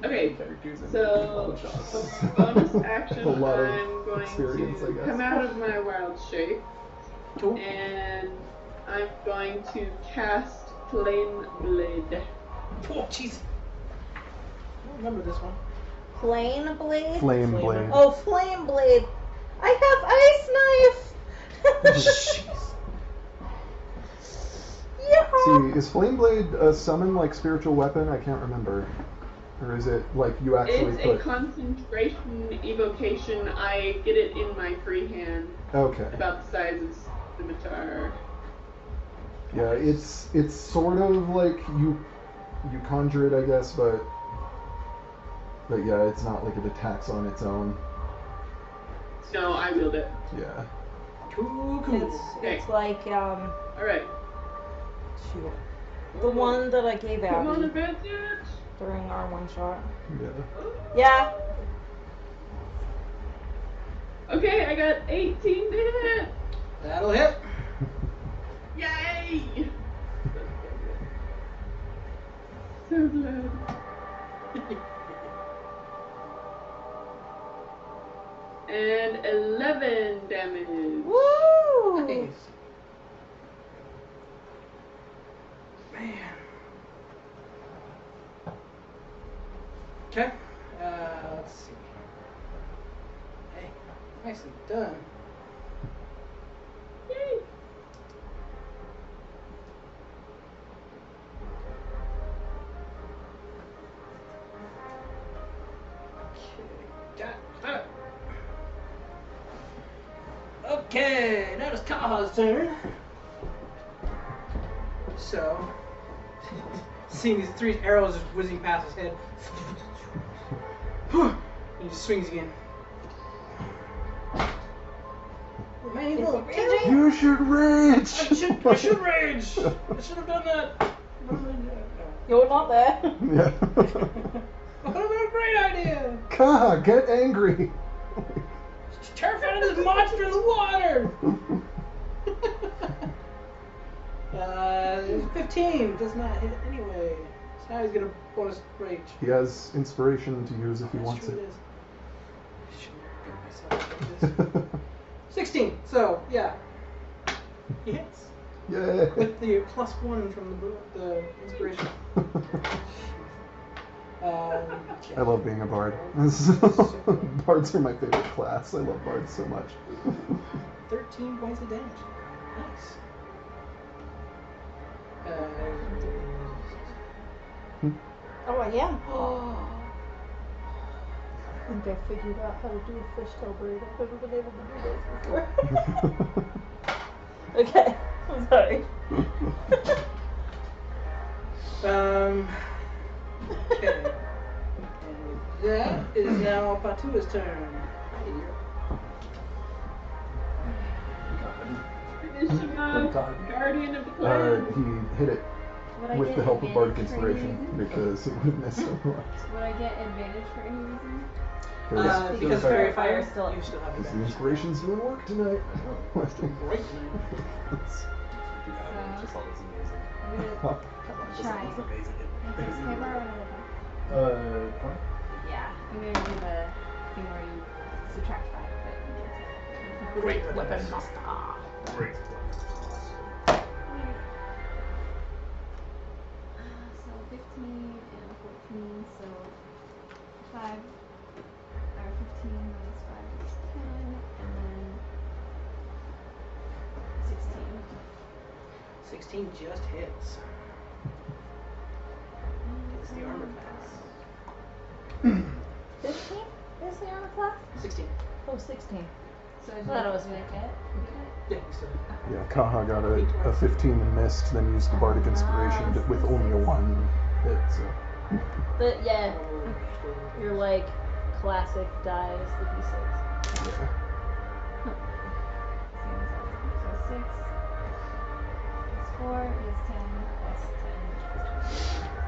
Okay, Characters and so shots. bonus action, A lot of I'm going experience, I to guess. come out of my wild shape Cool. and I'm going to cast Flame Blade. Oh, jeez. I don't remember this one. Plane blade? Flame Flame. blade. Oh, flame blade. I have ice knife. Yeah. See, is flame blade a summon like spiritual weapon? I can't remember. Or is it like you actually It's put? a concentration evocation. I get it in my free hand, Okay. about the size of scimitar. Yeah, it's sort of like you conjure it, I guess, but yeah, it's not like it attacks on its own. No, I wield it. Yeah. Cool. It's like Alright. shoot, the one that I gave Come on, Abby advantage! during our one shot. Yeah. Yeah. Okay, I got 18 to hit! That'll hit. Yay! So glad. And 11 damage. Woo! Nice. Man. Okay. Let's see. Hey, nicely done. Yay! Okay. Got it. Okay, now it's Kaha's turn. So, seeing these 3 arrows just whizzing past his head, he just swings again. Man, you little bitch. You should rage. I should rage. I should have done that. You're not there. Yeah. What a great idea. Ka, get angry. Terrified of this monster in the water. 15 does not hit anyway. So now he's gonna bonus rage. He has inspiration to use if he wants That's true, it. is. I shouldn't get myself like this. 16. So yeah, he hits Yay. with the +1 from the inspiration. I love being a bard. Bards are my favorite class. I love bards so much. 13 points of damage. Nice. Oh, I am. I think I figured out how to do a fishtail braid. I've never been able to do those before. Okay, I'm sorry. Okay. And that is now Patua's turn. Finish him up, Guardian of the Clan. He hit it Would I with get the help of Bardic advantage for any Inspiration reason? because it would have missed otherwise. Would I get advantage for any reason? Because Fairy Fire, Fire's still up. you still have Because the advantage. inspiration's doing work tonight. Great tonight. Just all this amazing. I'm gonna Huh. try. This amazing. Can I borrow another book? 20? Yeah, I'm gonna do the thing where you subtract 5, but Great Weapon master. Great. so 15 and 14, so 5 or 15 minus 5 is 10, and then 16. 16 just hits. It's the armor class. 15? Is the armor class? 16. Oh, 16. So I thought it was did I get it? Yeah, you still have. Yeah, Kaha got a 15 and missed, then used the Bardic Inspiration with only a 1 hit, so. But yeah, you're like classic dies the d6. Yeah. So 6 plus 4 is 10 plus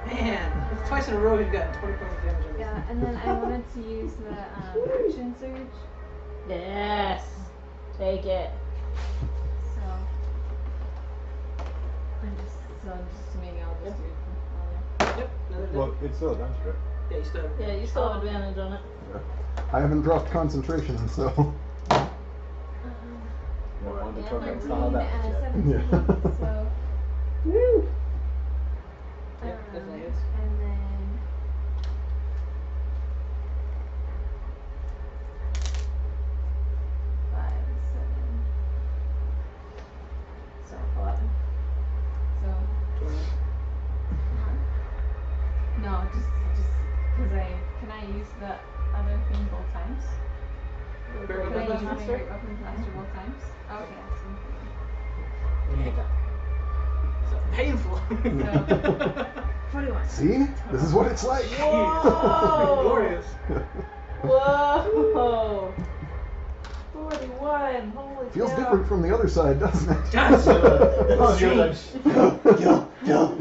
10 Man, it's twice in a row you've gotten 20 points of damage on this. Yeah, and then I wanted to use the action surge. Yes. Take it. So maybe I'll just do it. Yep, another Well, it's still advantage, right? Yeah, you still have. Yeah, you still have advantage on it. I haven't dropped concentration, so. Yeah, one to choke on 13 Kaha that and much, 17, Yeah. so Yep, definitely hits. and then 5, 7. So 11. So 20. no, just because can I use the other thing both times? Very Can I good. use my Master? great weapon blaster both times? Okay, So painful. So 41. See? This is what it's like. Whoa! Glorious. Whoa! 41. Holy Feels cow. different from the other side, doesn't it? Does. Oh, Strange. You know,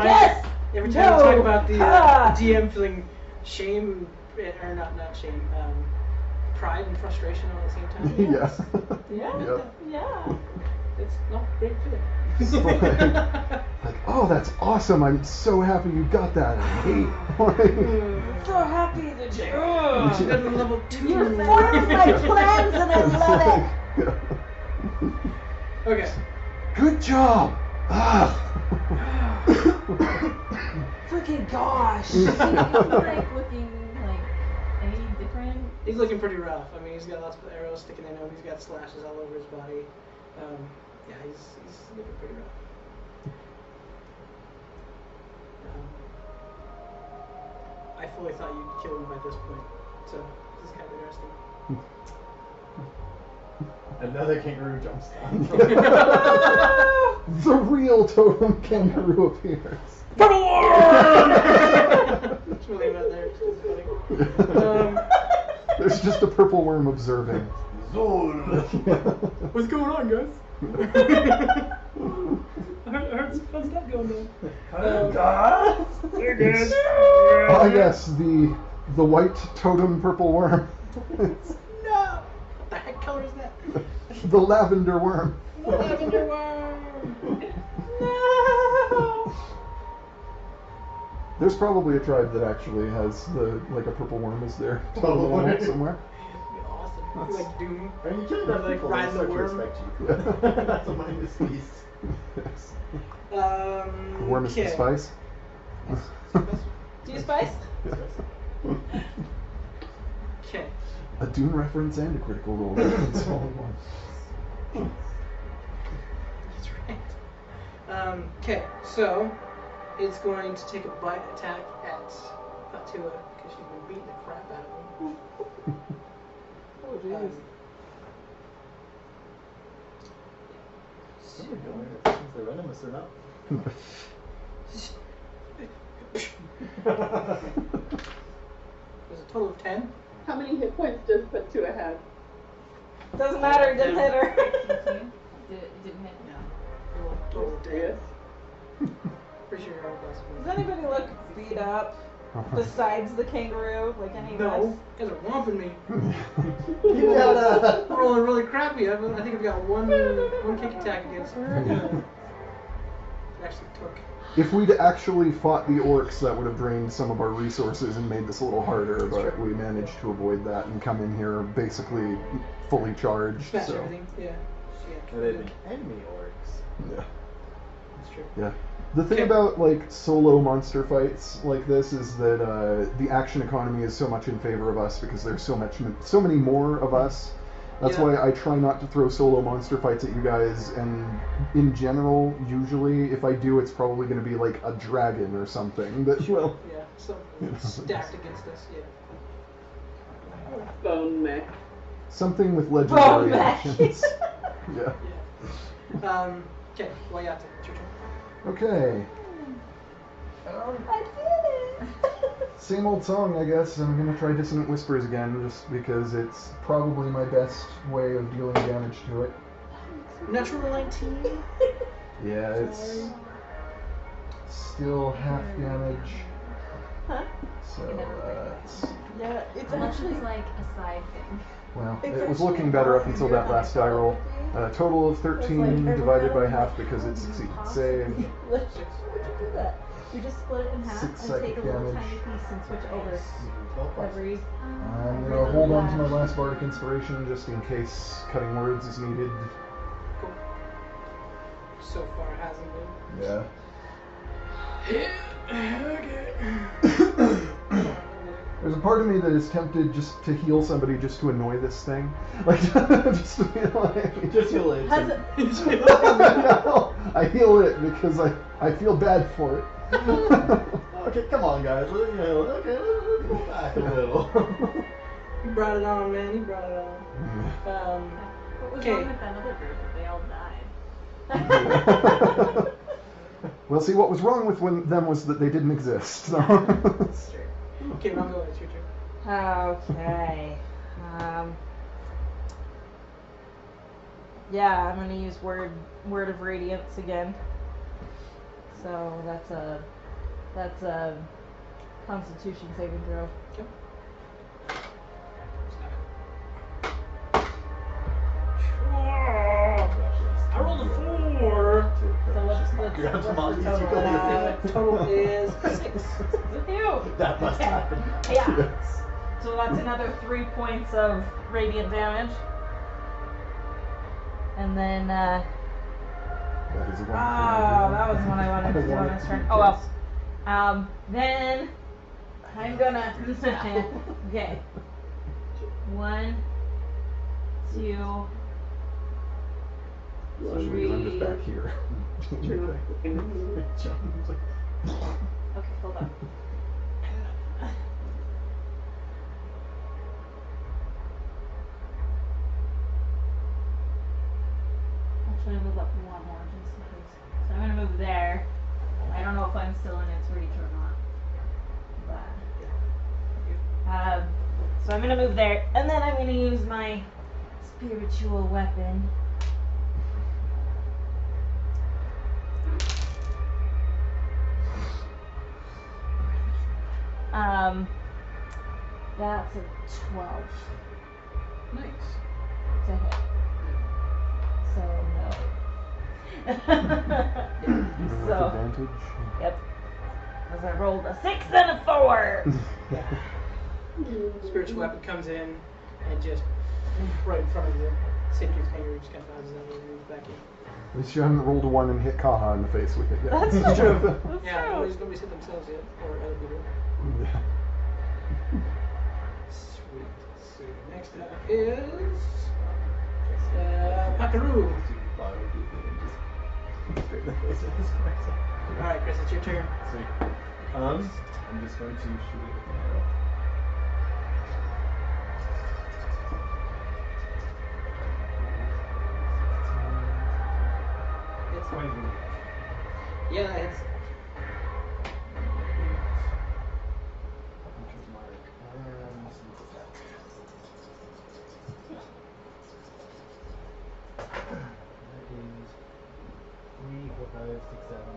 Yes! every time we No! talk about the Ah! DM feeling shame, or not shame, pride and frustration all at the same time. Yeah. Yeah. Yep. Yeah. It's not great feeling. So like, oh, that's awesome. I'm so happy you got that. I hate. I'm so happy that you. She got to level 2. You foiled my plans and I love it. Okay. Good job. Ah. Freaking gosh. Is he like looking like any different? He's looking pretty rough. I mean, he's got lots of arrows sticking in him. He's got slashes all over his body. Yeah, he's looking pretty rough. I fully thought you'd kill him by this point, so this is kind of interesting. Another kangaroo jumps down. The real totem kangaroo appears. That's really about there. It's just funny. There's just a purple worm observing. What's going on, guys? I heard some fun stuff going on. You're good. Ah, yes, the white totem purple worm. It's No! What the heck color is that? the lavender worm. The lavender worm! No! There's probably a tribe that actually has a purple worm as their totem Oh, animal somewhere. Awesome. That's- Like Doom. Are you killing that Like people? riding They the start to worm. respect you. Yeah. That's a minus beast. Yes. The Worm is the spice. Do you spice? Okay. A Dune reference and a critical role reference all in one. That's right. Okay, so It's going to take a bite attack at Fatua because she's been beating the crap out of him. Oh jeez. Oh my God, if they're venomous or not. There's a total of 10. How many hit points does Fatua have? Doesn't matter, didn't hit her. It didn't hit. Yeah. Total of 10. Yes. Pretty sure you're all Does possible. anybody look beat up besides the kangaroo? Like any of us? No, you guys are whomping me. You got I'm rolling really crappy. I think I've got one kick attack against her. And it actually took. If we'd actually fought the orcs, that would have drained some of our resources and made this a little harder, but we managed to avoid that and come in here basically fully charged. Smash So. everything. Yeah. Enemy orcs. Yeah. That's true. Yeah. The thing Okay. about like solo monster fights like this is that the action economy is so much in favor of us because there's so many more of us. That's Yeah. why I try not to throw solo monster fights at you guys. And in general, usually if I do, it's probably going to be like a dragon or something. That well, Yeah. Something stacked against us. Yeah. Bone mech. something with Bone legendary mech. actions. Yeah. Yeah. Okay. Wayata, it's your turn. Okay. I did it! Same old song, I guess. I'm gonna try Dissonant Whispers again, just because it's probably my best way of dealing damage to it. Natural 19. Yeah, it's still half damage. Huh? So, it's, Yeah, it's Unless actually it's like a side thing. well, It's it was actually looking better up not until easier that than last I die thought roll. it would be. Total of 13 divided by half because it succeeds. succeeds. Save. Would you do that? You just split it in half 6 and psychic take a little damage. tiny piece and switch over every. I'm gonna hold on to my last bardic inspiration just in case cutting words is needed. Cool. So far, it hasn't been. Yeah. There's a part of me that is tempted just to heal somebody just to annoy this thing. Like, just to be like... Just heal it. Has it? No, I heal it because I feel bad for it. Okay, come on, guys. Let's go back a little. You brought it on, man. You brought it on. What was Okay. wrong with that other group that they all died? Well, see, what was wrong with them was that they didn't exist. So. Okay, Rango, it's your turn. Okay. Yeah, I'm gonna use word of radiance again. So that's a Constitution saving throw. Okay. I rolled a 4. So what's Grab some the monkeys, total? you go Total is 6. Ew. That must happen. Yeah. So that's another 3 points of radiant damage. And then, That is a wonderful that was one I wanted to do on this turn. Oh well. Then I'm gonna. Okay. 1, 2, Especially because I'm just back here. Okay, hold on. Actually, move up one more just in case. So I'm gonna move there. I don't know if I'm still in its reach or not. But so I'm gonna move there, and then I'm gonna use my spiritual weapon. That's a 12 Nice. to hit. So no. So Advantage. yep. Because I rolled a 6 and a 4. Spiritual weapon comes in and just right in front of the sentry's finger, just kind of bounces out and moves back in. At least you haven't rolled a 1 and hit Kaha in the face with it yet. That's true. That's Yeah, true. nobody's hit themselves yet, or other people. Yeah. Sweet. So next up is Pakaru. Straight in the face with his Alright, Chris, it's your turn. Sweet. I'm just going to shoot it with an arrow. It's 20. Yeah, that hits.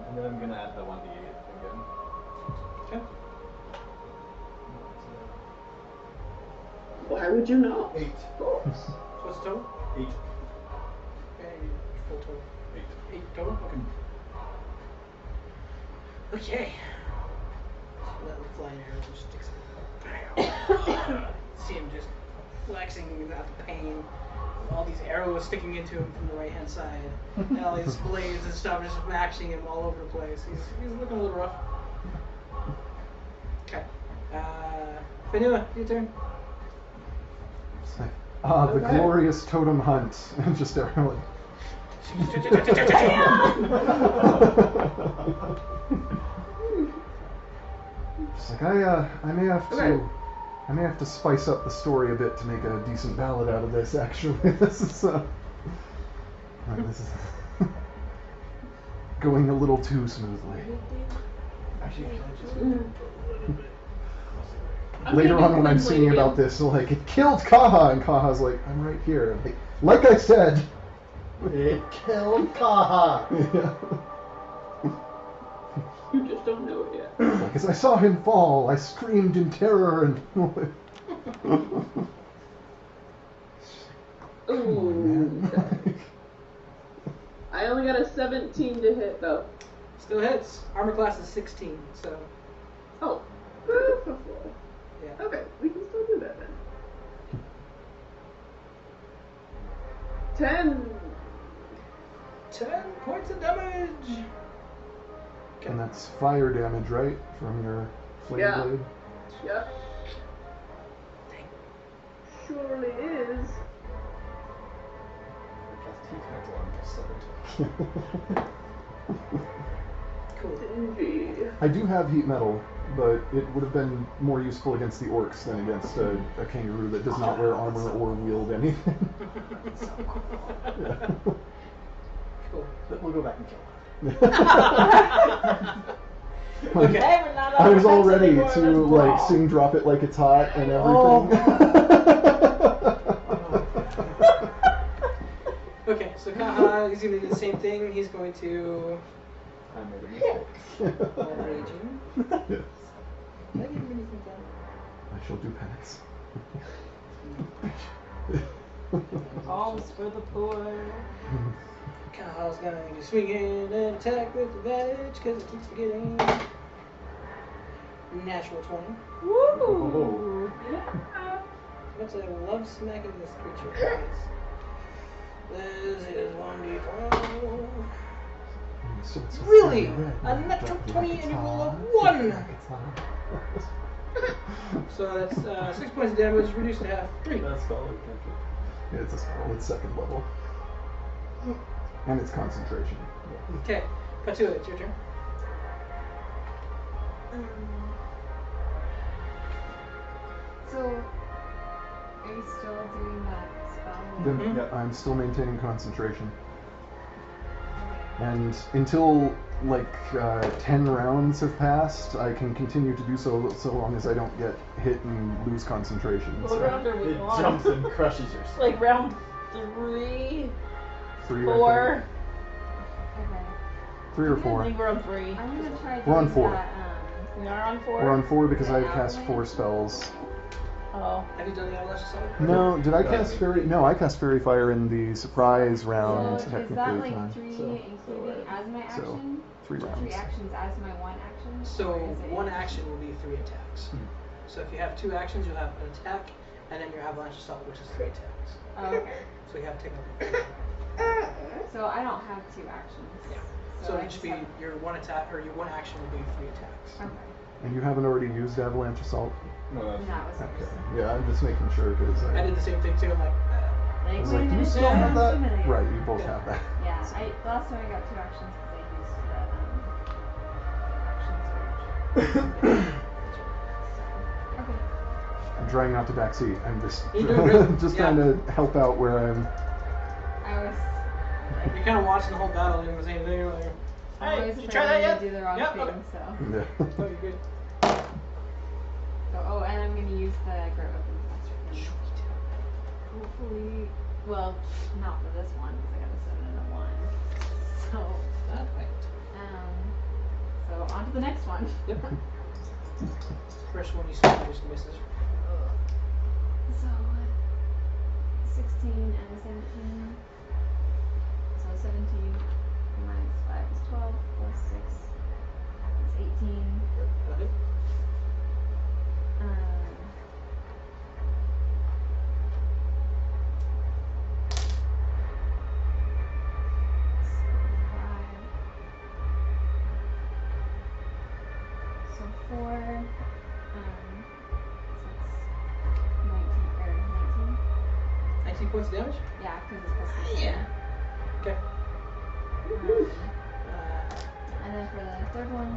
And then I'm gonna add the 1d8 again. Okay. Why would you know? 8. So what's the total? 8. Okay, full total. 8. 8 total? Okay. Okay. Let the flying arrow just sticks. See him just flexing without the pain. All these arrows sticking into him from the right hand side. And all these blades and stuff just matching him all over the place. He's looking a little rough. Okay. Fanua, your turn. The glorious totem hunt. Just everyone. Just like I may have to. Okay. I may have to spice up the story a bit to make a decent ballad out of this. Actually, this is this is going a little too smoothly. Actually, Later on, when I'm singing about this, like it killed Kaha, and Kaha's like, I'm right here. Like I said, it killed Kaha! yeah. You just don't know it yet. Like as I saw him fall, I screamed in terror and. Ooh. I only got a 17 to hit though. Still hits. Armor class is 16, so Oh. yeah. Okay, we can still do that then. 10. 10 points of damage. And that's fire damage, right? From your flame Yeah. blade? Yep. Surely is. Cool. Indeed. I do have heat metal, but it would have been more useful against the orcs than against a kangaroo that does not wear armor or wield anything. Yeah. Cool. But we'll go back and kill him. Okay. Hey, we're not I was all on ready anymore, to let's like brawl. sing "Drop It Like It's Hot" and Oh. everything. Okay, so Kaha is going to do the same thing. He's going to I made a mistake. rage you. Yeah. Did I give him anything done? I shall do penance. Alms for the poor. Kaha's going to swing in and attack with advantage because it keeps forgetting. Natural 20. Woo! Much I love smacking this creature. This is 1d12. So it's Really? red, A natural like 20 it's and a roll of hot, 1. like it's hot. So that's 6 points of damage reduced to half. 3. That's called a cantrip. Yeah, it's a spell. It's second level. And it's concentration. Okay, Katua, it's your turn. So, are you still doing that spell? Then, Mhm. yeah, I'm still maintaining concentration. And until like 10 rounds have passed, I can continue to do so long as I don't get hit and lose concentration. What So, round are we It on? jumps and crushes your skull. Like round 3, 3 4. Okay. 3 or I 4. think we're on 3. I'm gonna try We're on doing 4. that, We are on 4. We're on 4 because The I've cast avalanche? 4 spells. Oh. Have you done the avalanche assault? No, did I cast fairy? No, I cast fairy fire in the surprise round. So is technically, that like time. 3 So, including as my so, action? 3 3 rounds. actions as my 1 action? So Or is it 1 action will be 3 attacks. So if you have 2 actions, you'll have an attack, and then your avalanche assault, which is 3 attacks. Oh, okay. So you have to take up. So I don't have 2 actions. Yeah. So I it should just be have- your 1 attack, or your 1 action will be 3 attacks. Okay. And you haven't already used avalanche assault? No, that's That was Okay. Yeah, I'm just making sure because I did the same thing too. I'm like, I Like, was wait a like, do you minute, still yeah, have I'm that? assuming I- Right, you both Yeah. have that. Yeah. The last time I got 2 actions because I used the action surge. Okay. I'm trying not to backseat. I'm just You're doing great. just Yeah. trying to help out where I'm. I was You're kind of watching the whole battle doing the same thing. You're like, hey, always did you afraid try that I'm yet? gonna do the wrong Yeah, thing, okay. so. Yeah. Oh, you're good. So, and I'm gonna use the great weapon blaster thing. Hopefully, well, not for this one because I got a 7 and a 1. So, Not quite. so on to the next one. Yep. First one you see just misses. So, 16 and a 17. So 17 minus 5 is 12 plus 6 is 18. Okay. So 4, so it's 19. 19 points of damage? Yeah, because it's plus 6. Yeah. Okay. And then for the third one,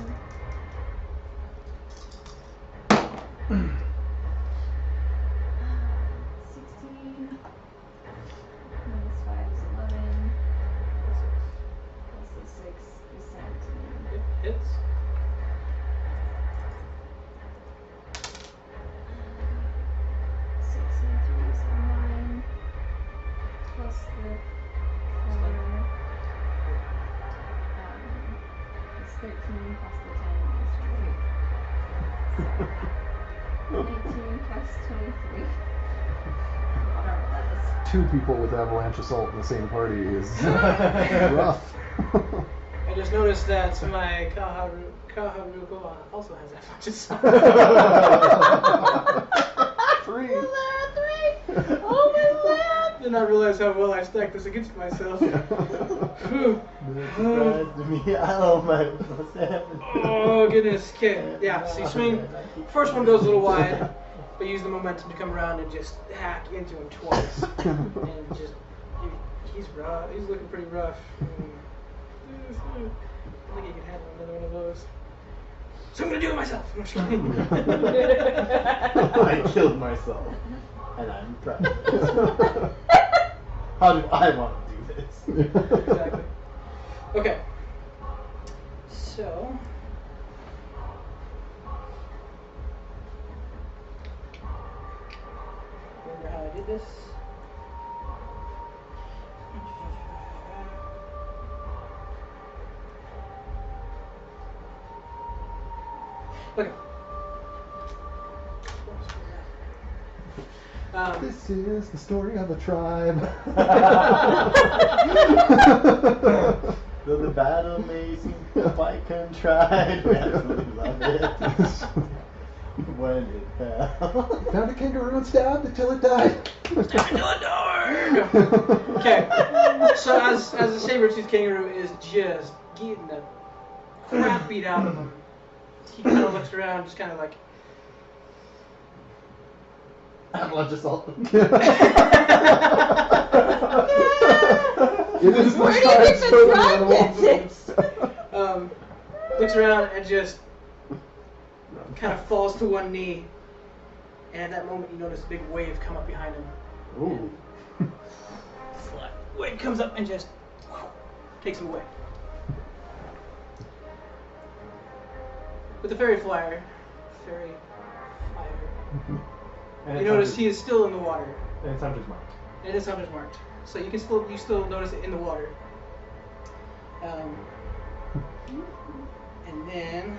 16 minus 5 is 11. Plus the 6 is 17. Yep, hits. 6 and 3 is 9. Plus the 4. It's 13 plus the 10 is 23. So 19 plus 23. Whatever that is. 2 people with avalanche assault in the same party is rough. I just noticed that my Ruakoha also has that much assault. 3. Oh my god! Did not realize how well I stacked this against myself. Ooh. Surprised me. Oh my, what's happening? Oh goodness. Okay, yeah, so you swing. First one goes a little wide, but use the momentum to come around and just hack into him twice. And just, he's rough. He's looking pretty rough. I think he can handle another one of those. So I'm gonna do it myself. I'm just kidding. I killed myself, and I'm proud. How do I want to do this? Exactly. Okay. So. Remember how I did this? Okay. This is the story of a tribe. Though the battle may seem quite contrived, we absolutely love it. When it fell. Found a kangaroo and stabbed until it died. Okay. So as the saber-toothed kangaroo is just getting the crap beat out of him, he kind of looks around, just kind of like. Avalanche assault. It is the Where do you think tribe's the totem tribe animal. gets it? Looks around and just kind of falls to one knee. And at that moment, you notice a big wave come up behind him. Ooh. Wave comes up and just takes him away. With the fairy flyer, And you notice he is still in the water. And it's hunter's marked. And it is hunter's marked, so you still notice it in the water. And then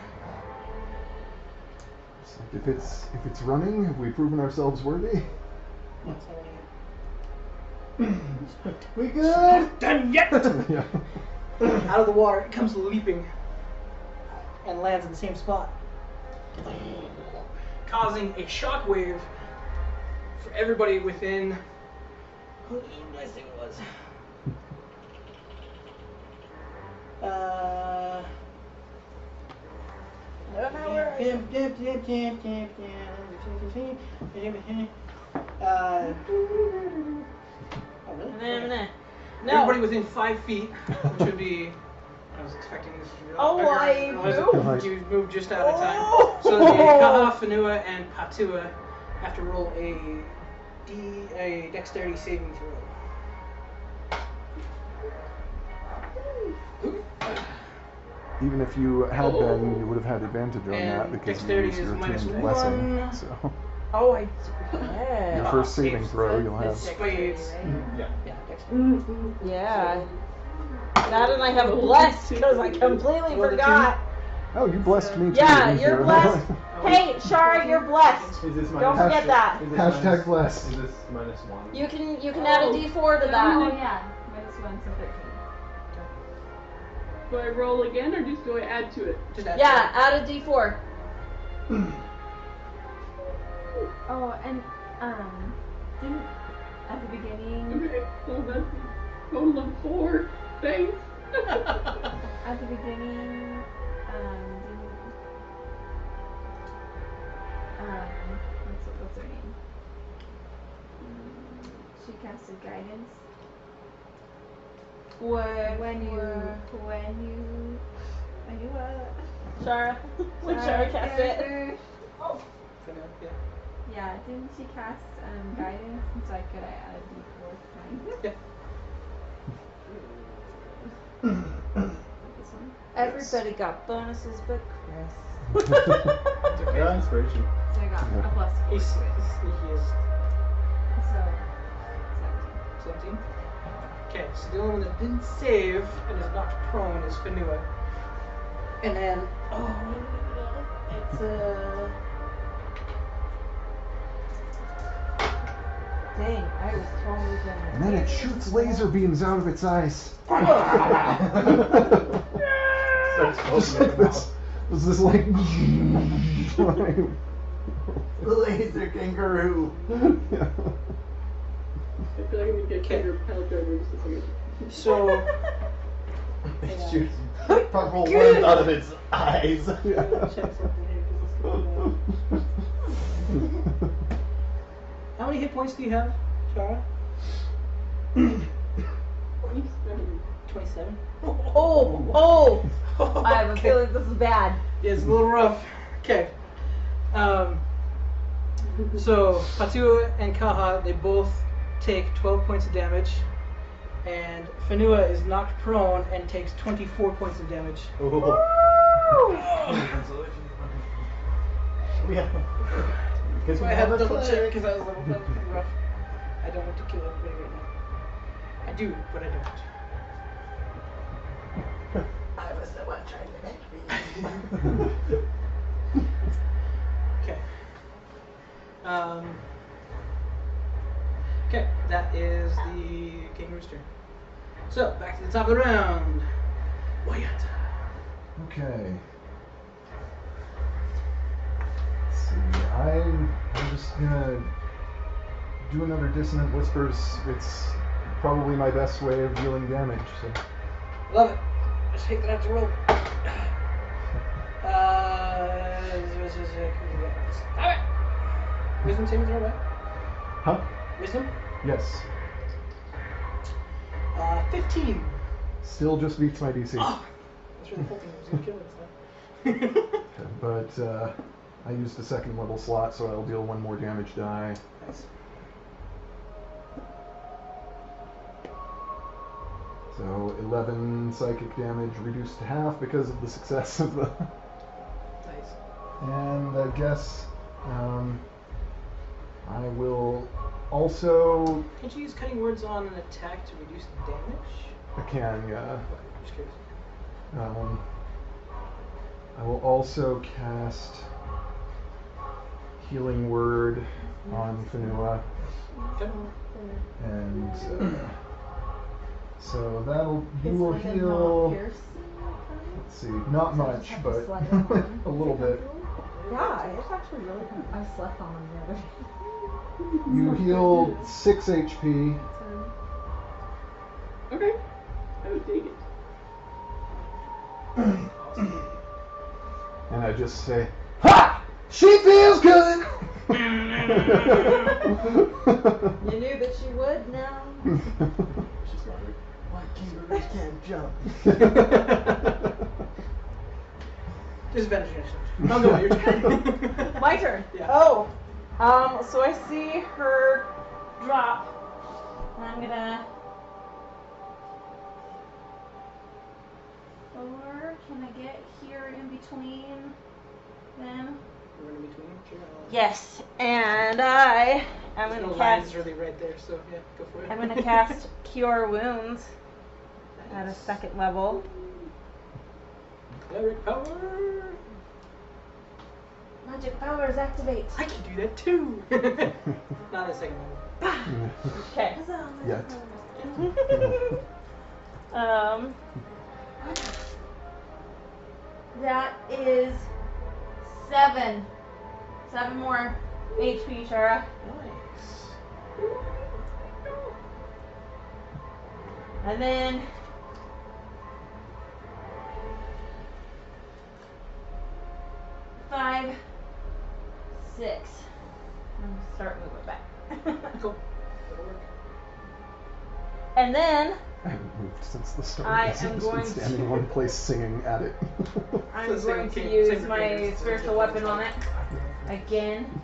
If it's running, have we proven ourselves worthy? that's already We good? done yet. Yeah. Out of the water, it comes leaping and lands in the same spot, causing a shockwave for everybody within. What did I say it was? I don't know where. Oh, really? No. Everybody within 5 feet, which would be. I was expecting this to be a lot Oh, bigger. I realized moved. You moved just out of time. Oh. So the Kaha, Whenua, and Patua have to roll a dexterity saving throw. Even if you had been, you would have had advantage on And that because you dexterity used is your minus attuned 1. blessing. So Oh, I your yeah. first saving saves throw, you'll have. Spades. Yeah. Yeah, dexterity. Yeah. That and I have blessed because I completely Roll the forgot. Oh, you blessed me too. Yeah, didn't you're you? blessed. Hey, Shara, you're blessed. Is this Don't forget that. Is this Hashtag blessed. Is this -1? You can add a D4 to Oh that. yeah, -1, so 13. Do I roll again or just do I add to it? Just add Yeah, add a D4. Oh, and didn't at the beginning Okay, so that's a total of 4. Thanks. at the beginning what's her name? She casted guidance. When you Shara. When Shara cast it. character- Whenua, yeah. Yeah, didn't she cast guidance? And so could I add a D4 to mine? Yeah. This one. Everybody got bonuses but Chris. Yeah, inspiration. So I got a +4 He's to it. sneaky as So 17. Okay, so the only one that didn't save and is knocked prone is Whenua. And then, it's Dang, I was totally gonna. And then it shoots laser beams out of its eyes. Starts Just closing like it this. Was this like? Laser kangaroo. Yeah. I feel like I'm gonna get trigger pile driver just a second. so It shoots purple worms out of its eyes. check something here 'cause this is How many hit points do you have, Shara? 27. Oh! I have a Okay. feeling this is bad. It's a little rough. Okay. So Patua and Kaha, they both take 12 points of damage, and Whenua is knocked prone and takes 24 points of damage. Yeah. So I had to double check because that was pretty rough. I don't want to kill everybody right now. I do, but I don't. I was the one trying to make me. Okay. Okay, that is the kangaroo's turn. So, back to the top of the round. Wyatt. Okay. Let's see. I'm just gonna do another dissonant whispers. It's probably my best way of dealing damage. So. Love it. Just hate that I have to roll. Alright. Wisdom saving throw, right? Huh? Wisdom? Yes. 15. Still just beats my DC. Oh, that's really hoping I was going to kill it. Okay, but I used a second level slot, so I'll deal one more damage die. Nice. So 11 psychic damage reduced to half because of the success of the. Nice. And I guess I will also. Can't you use cutting words on an attack to reduce the damage? I can, yeah. Okay, just curious. I will also cast Healing Word on Whenua, Okay. and so you will It's like a heal. non-piercing. Let's see, not much, Have to but slide it on. a little bit. Yeah, it's actually really good. I slept on them the other day. You heal 6 HP. Okay. I would take it. And I just say, "Ha! She feels good." You knew that she would now. She's smarter. jump. Disadvantage against it. I'll go. Your turn. My turn. Yeah. Oh. So I see her drop. And I'm gonna. Or can I get here in between them? We're in between. Sure. Yes. And I am No gonna lines cast. really right there, so yeah, go for it. I'm gonna cast Cure Wounds at a second level. Cleric power. Magic powers activate. I can do that too. Not a second level. Okay. Yet. That is 7. 7 more HP, Shara. Nice. And then five, 6. I'm gonna start moving back. Cool. That'll work. And then I haven't moved since the start. I I've just am been going standing to- in one place singing at it. I'm So same going to thing- use same my thing. spiritual weapon on it again.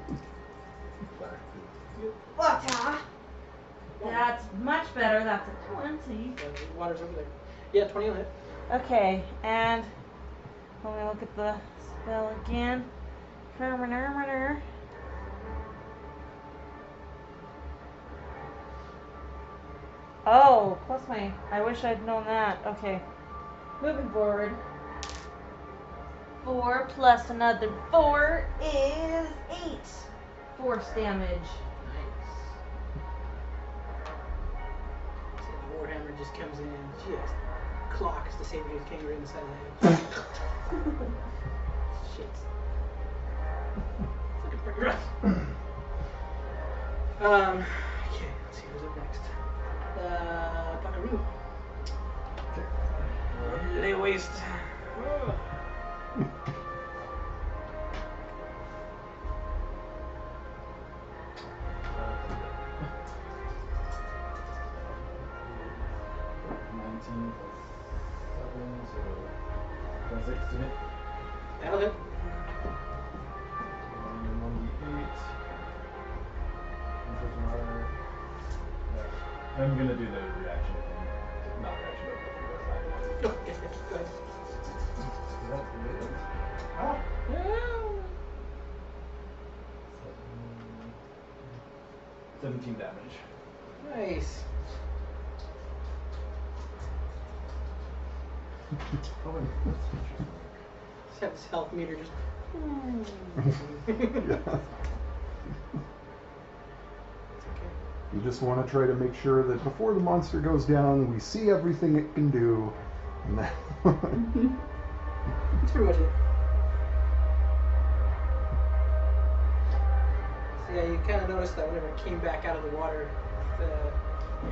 Water. That's much better. That's a 20. Water's over there. Yeah, 20 will hit. Okay, and let me look at the spell again. Oh, plus my. I wish I'd known that. Okay. Moving forward. 4 plus another 4 is 8 force damage. Nice. So the Warhammer just comes in and just clocks the Saber Tooth King right in the side of the head. Shit. It's looking pretty rough. Okay, let's see who's up next. Buckaroo. Lay waste. Oh. So 6 to hit. That'll hit. And 1d8. Infliction order. I'm gonna do the reaction thing. Not reaction, but the Oh, yes, yes, go ahead. Is that really? Ah. 17 damage. Nice. Oh, wait, that's interesting. Just have this health meter just. Yeah. It's okay. You just want to try to make sure that before the monster goes down, we see everything it can do. And then That's pretty much it. So yeah, you kind of noticed that whenever it came back out of the water, the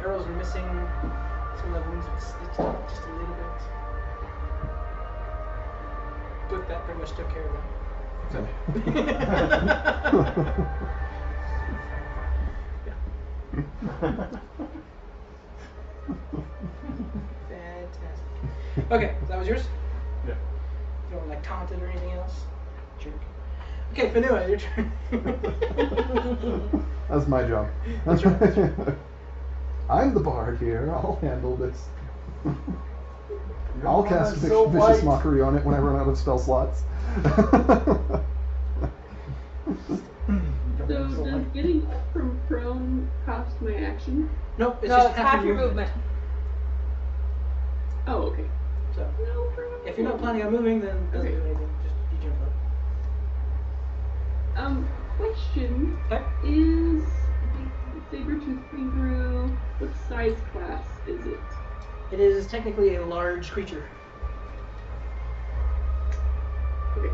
arrows were missing. Some of the wounds would stitch up just a little bit. But that pretty much took care of Fantastic. Okay, so that was yours? Yeah. You don't like taunted or anything else? Jerk. Okay, Fanua, your turn. that's my job. That's right, that's right. I'm the bard here. I'll handle this. I'll cast so vicious white. mockery on it when I run out of spell slots. So does getting up from prone cost my action? Nope, it's No, just it's half your movement. Oh, okay. So, No problem. if you're not planning on moving, then it doesn't Okay. do anything. Just you jump up. Question Okay. is Sabertooth Kangaroo, what size class is it? It is technically a large creature. Okay.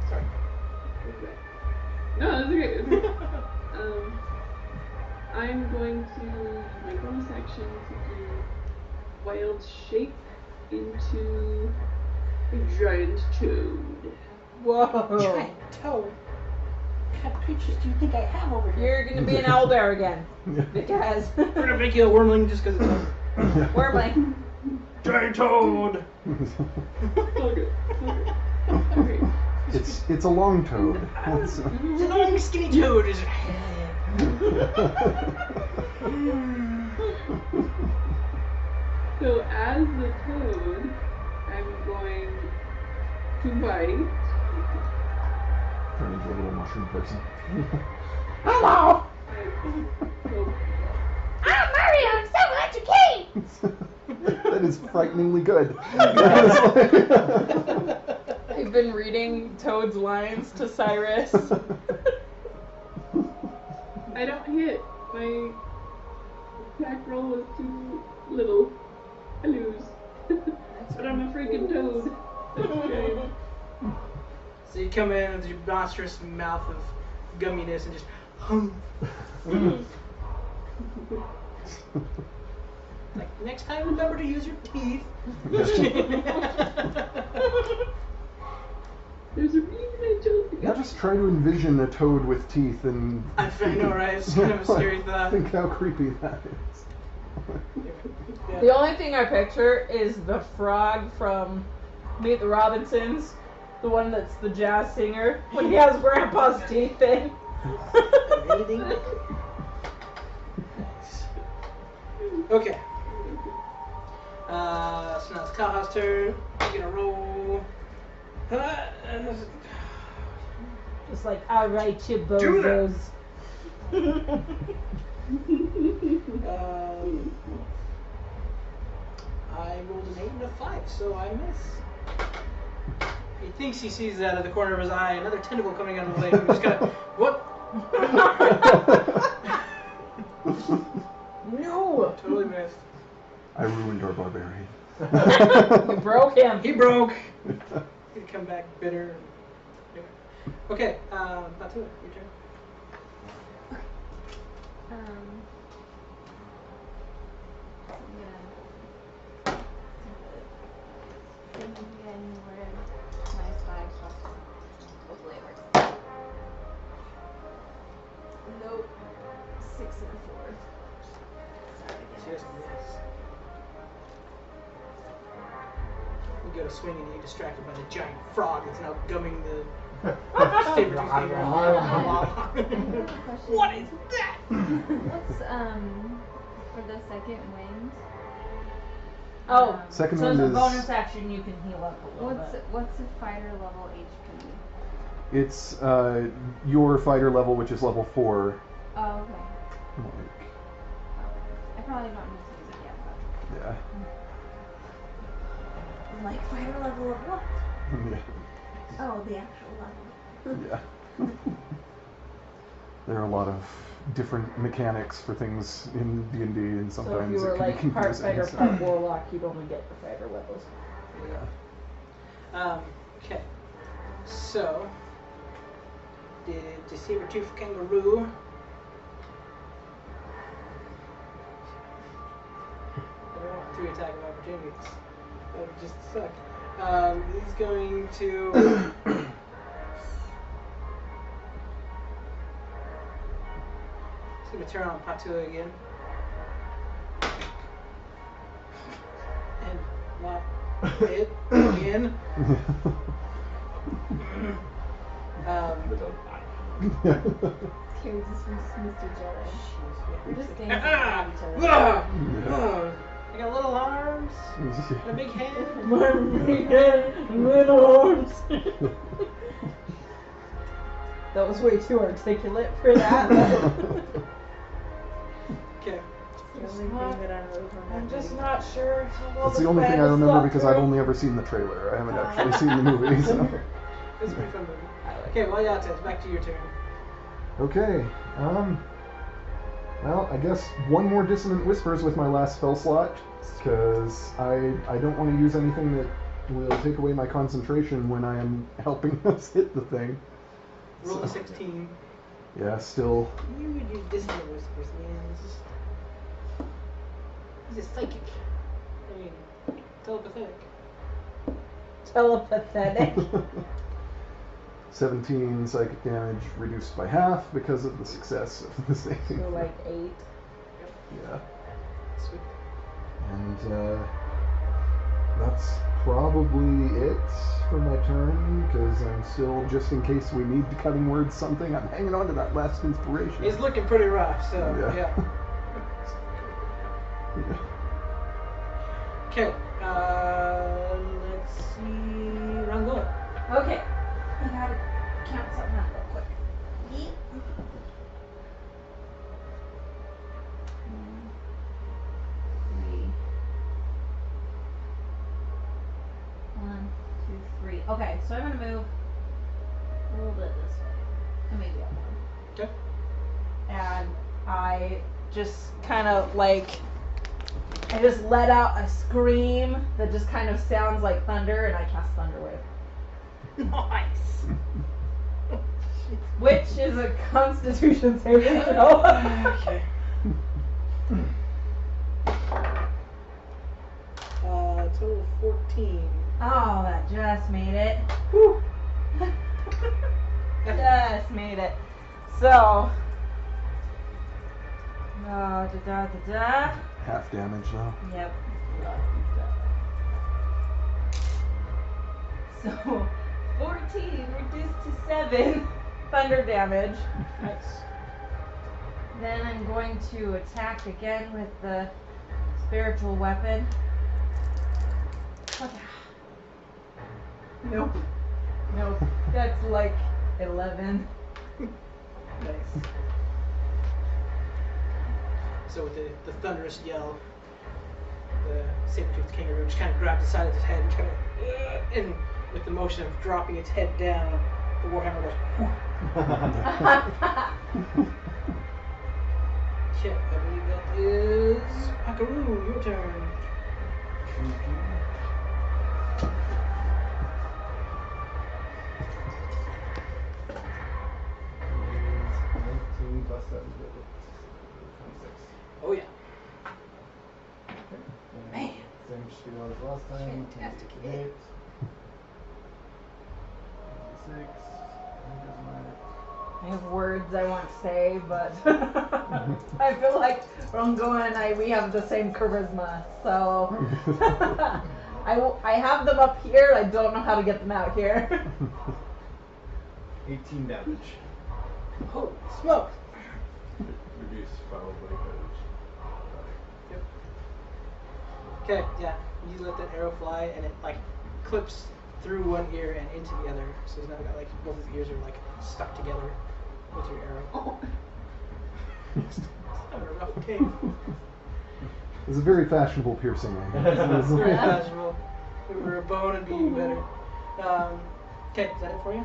Sorry. No, that's okay. That's okay. I'm going to use my bonus action to do Wild Shape into a giant toad. Whoa. Giant toad. What kind of creatures do you think I have over here? You're gonna be an owlbear again. Because We're gonna make you a wormling just because it's over. Wormling. Giant toad! Okay. Okay. It's a long toad. It's a long, skinny toad. So as the toad, I'm going to bite. Turn into a little mushroom person. Hello! Oh, I'm Mario, I'm so glad you came! That is frighteningly good. I've been reading Toad's lines to Cyrus. I don't hit. My attack roll was too little. I lose. But I'm a freaking toad. That's a shame. So you come in with your monstrous mouth of gumminess and just like, next time remember to use your teeth. There's a reason I chose to Now just try to envision a toad with teeth and I know, right? It's kind of a scary thought. think how creepy that is. Yeah. The only thing I picture is the frog from Meet the Robinsons, the one that's the jazz singer, when he has Grandpa's teeth in. Okay. So now it's Kaha's turn. You're gonna roll. Just like, alright, you Do that. bozos. I rolled an 8 and a 5, so I miss. He thinks he sees out of the corner of his eye another tentacle coming out of the lake. And just kind of, what? No! Totally missed. I ruined our barbarian. You broke him. He broke. He'd come back bitter. Okay, Batu, your turn. Nope. 6 and a 4. Sorry, Just miss. You go to swing and you get distracted by the giant frog that's now gumming the saber tooth finger. What is that? What's for the second wind? Oh, Second so one as a is bonus action, you can heal up a little bit. What's the fighter level HP? it's your fighter level, which is level 4. Oh, okay. Like, I probably don't need to use it yet, but yeah. like fighter level of what? Yeah. Oh, the actual level. Yeah. There are a lot of different mechanics for things in D&D, and So if sometimes you were it can be like part confusing. fighter, so- part warlock, you'd only get the fighter levels. Yeah. Okay. So, the saber-toothed kangaroo. I don't want 3 attack of opportunities. That would just suck. He's going to. He's going to turn on Patua again. And not hit again. Can we just missed each other? We're just dancing Ah! around each other. Ah! I got little arms and a big head. Little arms. That was way too articulate for that. Okay. The only thing that I really remember. I'm just not sure how well That's the only thing I remember because I've only ever seen the trailer. I haven't actually seen the movie. So. It's a pretty fun movie. Okay, well, yeah, it's back to your turn. Okay. Well, I guess one more Dissonant Whispers with my last spell slot, because I don't want to use anything that will take away my concentration when I am helping us hit the thing. Roll a 16. Yeah, still. You would use dissonant whispers, man. This is psychic. I mean, telepathic. Telepathetic. 17 psychic damage reduced by half because of the success of the saving. So like 8. Yeah. Sweet. And That's probably it for my turn, because I'm still, just in case we need the cutting words something, I'm hanging on to that last inspiration. It's looking pretty rough, so Yeah. yeah. Okay, let's see. Rangoa. Okay. I gotta count something out real quick. Yeet. 1, 2, 3. Okay, so I'm gonna move a little bit this way. And maybe up one. Okay. And I just kind of like, I just let out a scream that just kind of sounds like thunder, and I cast Thunder Wave. Nice. Which is a Constitution saving throw. Okay. Total of 14. Oh, that just made it. Whew. Just made it. So, da-da-da-da. Half damage though. Yep. So, 14 reduced to 7 thunder damage. Nice. Then I'm going to attack again with the spiritual weapon. Nope. Nope. That's like 11. Nice. So with the thunderous yell, the saber-toothed kangaroo just kind of grabs the side of its head and kind of, and with the motion of dropping its head down, the warhammer goes. Okay, I believe that is Pakaru, your turn. Plus 7 26. Oh yeah. Man. Same spiel as last time. Fantastic 8. hit. 6. I have words I want to say, but I feel like Rongoa and we have the same charisma, so I have them up here. I don't know how to get them out here. 18 damage. Holy smoke! Reduce probably because. Yep. Okay, yeah. You let that arrow fly, and it like clips through one ear and into the other. So now got like both his ears are like stuck together with your arrow. Oh. It's kind of a rough game. It's a very fashionable piercing. It's very fashionable. If it were a bone, it'd be even better. Okay, is that it for you?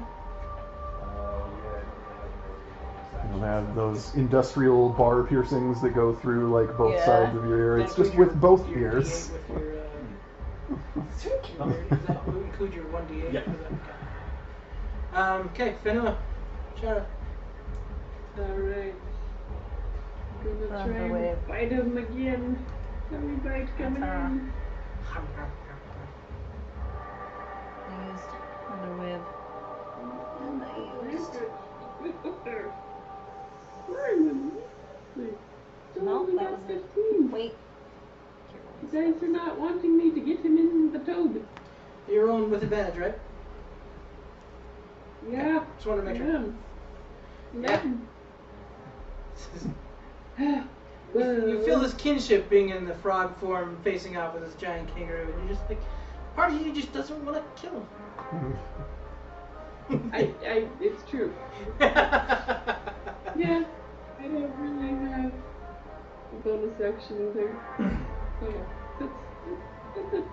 You know, they have those industrial bar piercings that go through like both Yeah. sides of your ear. It's just with both ears. With your, does that include your 1d8? Yeah. Okay, Fenua. Shara. Alright. Gonna Thunder try wave. and bite him again. Every bite coming That's in. I used Thunder Wave. And I used... Still No, only that got was it. 15. Wait. You guys are not wanting me to get him in the toad. You're rolling with advantage, right? Yeah. Just wanted to make sure. Yeah. You feel this kinship being in the frog form facing off with this giant kangaroo, and you're just like, part of you just doesn't want to kill him. It's true. Yeah. I don't really have a bonus action either. So yeah, that's it.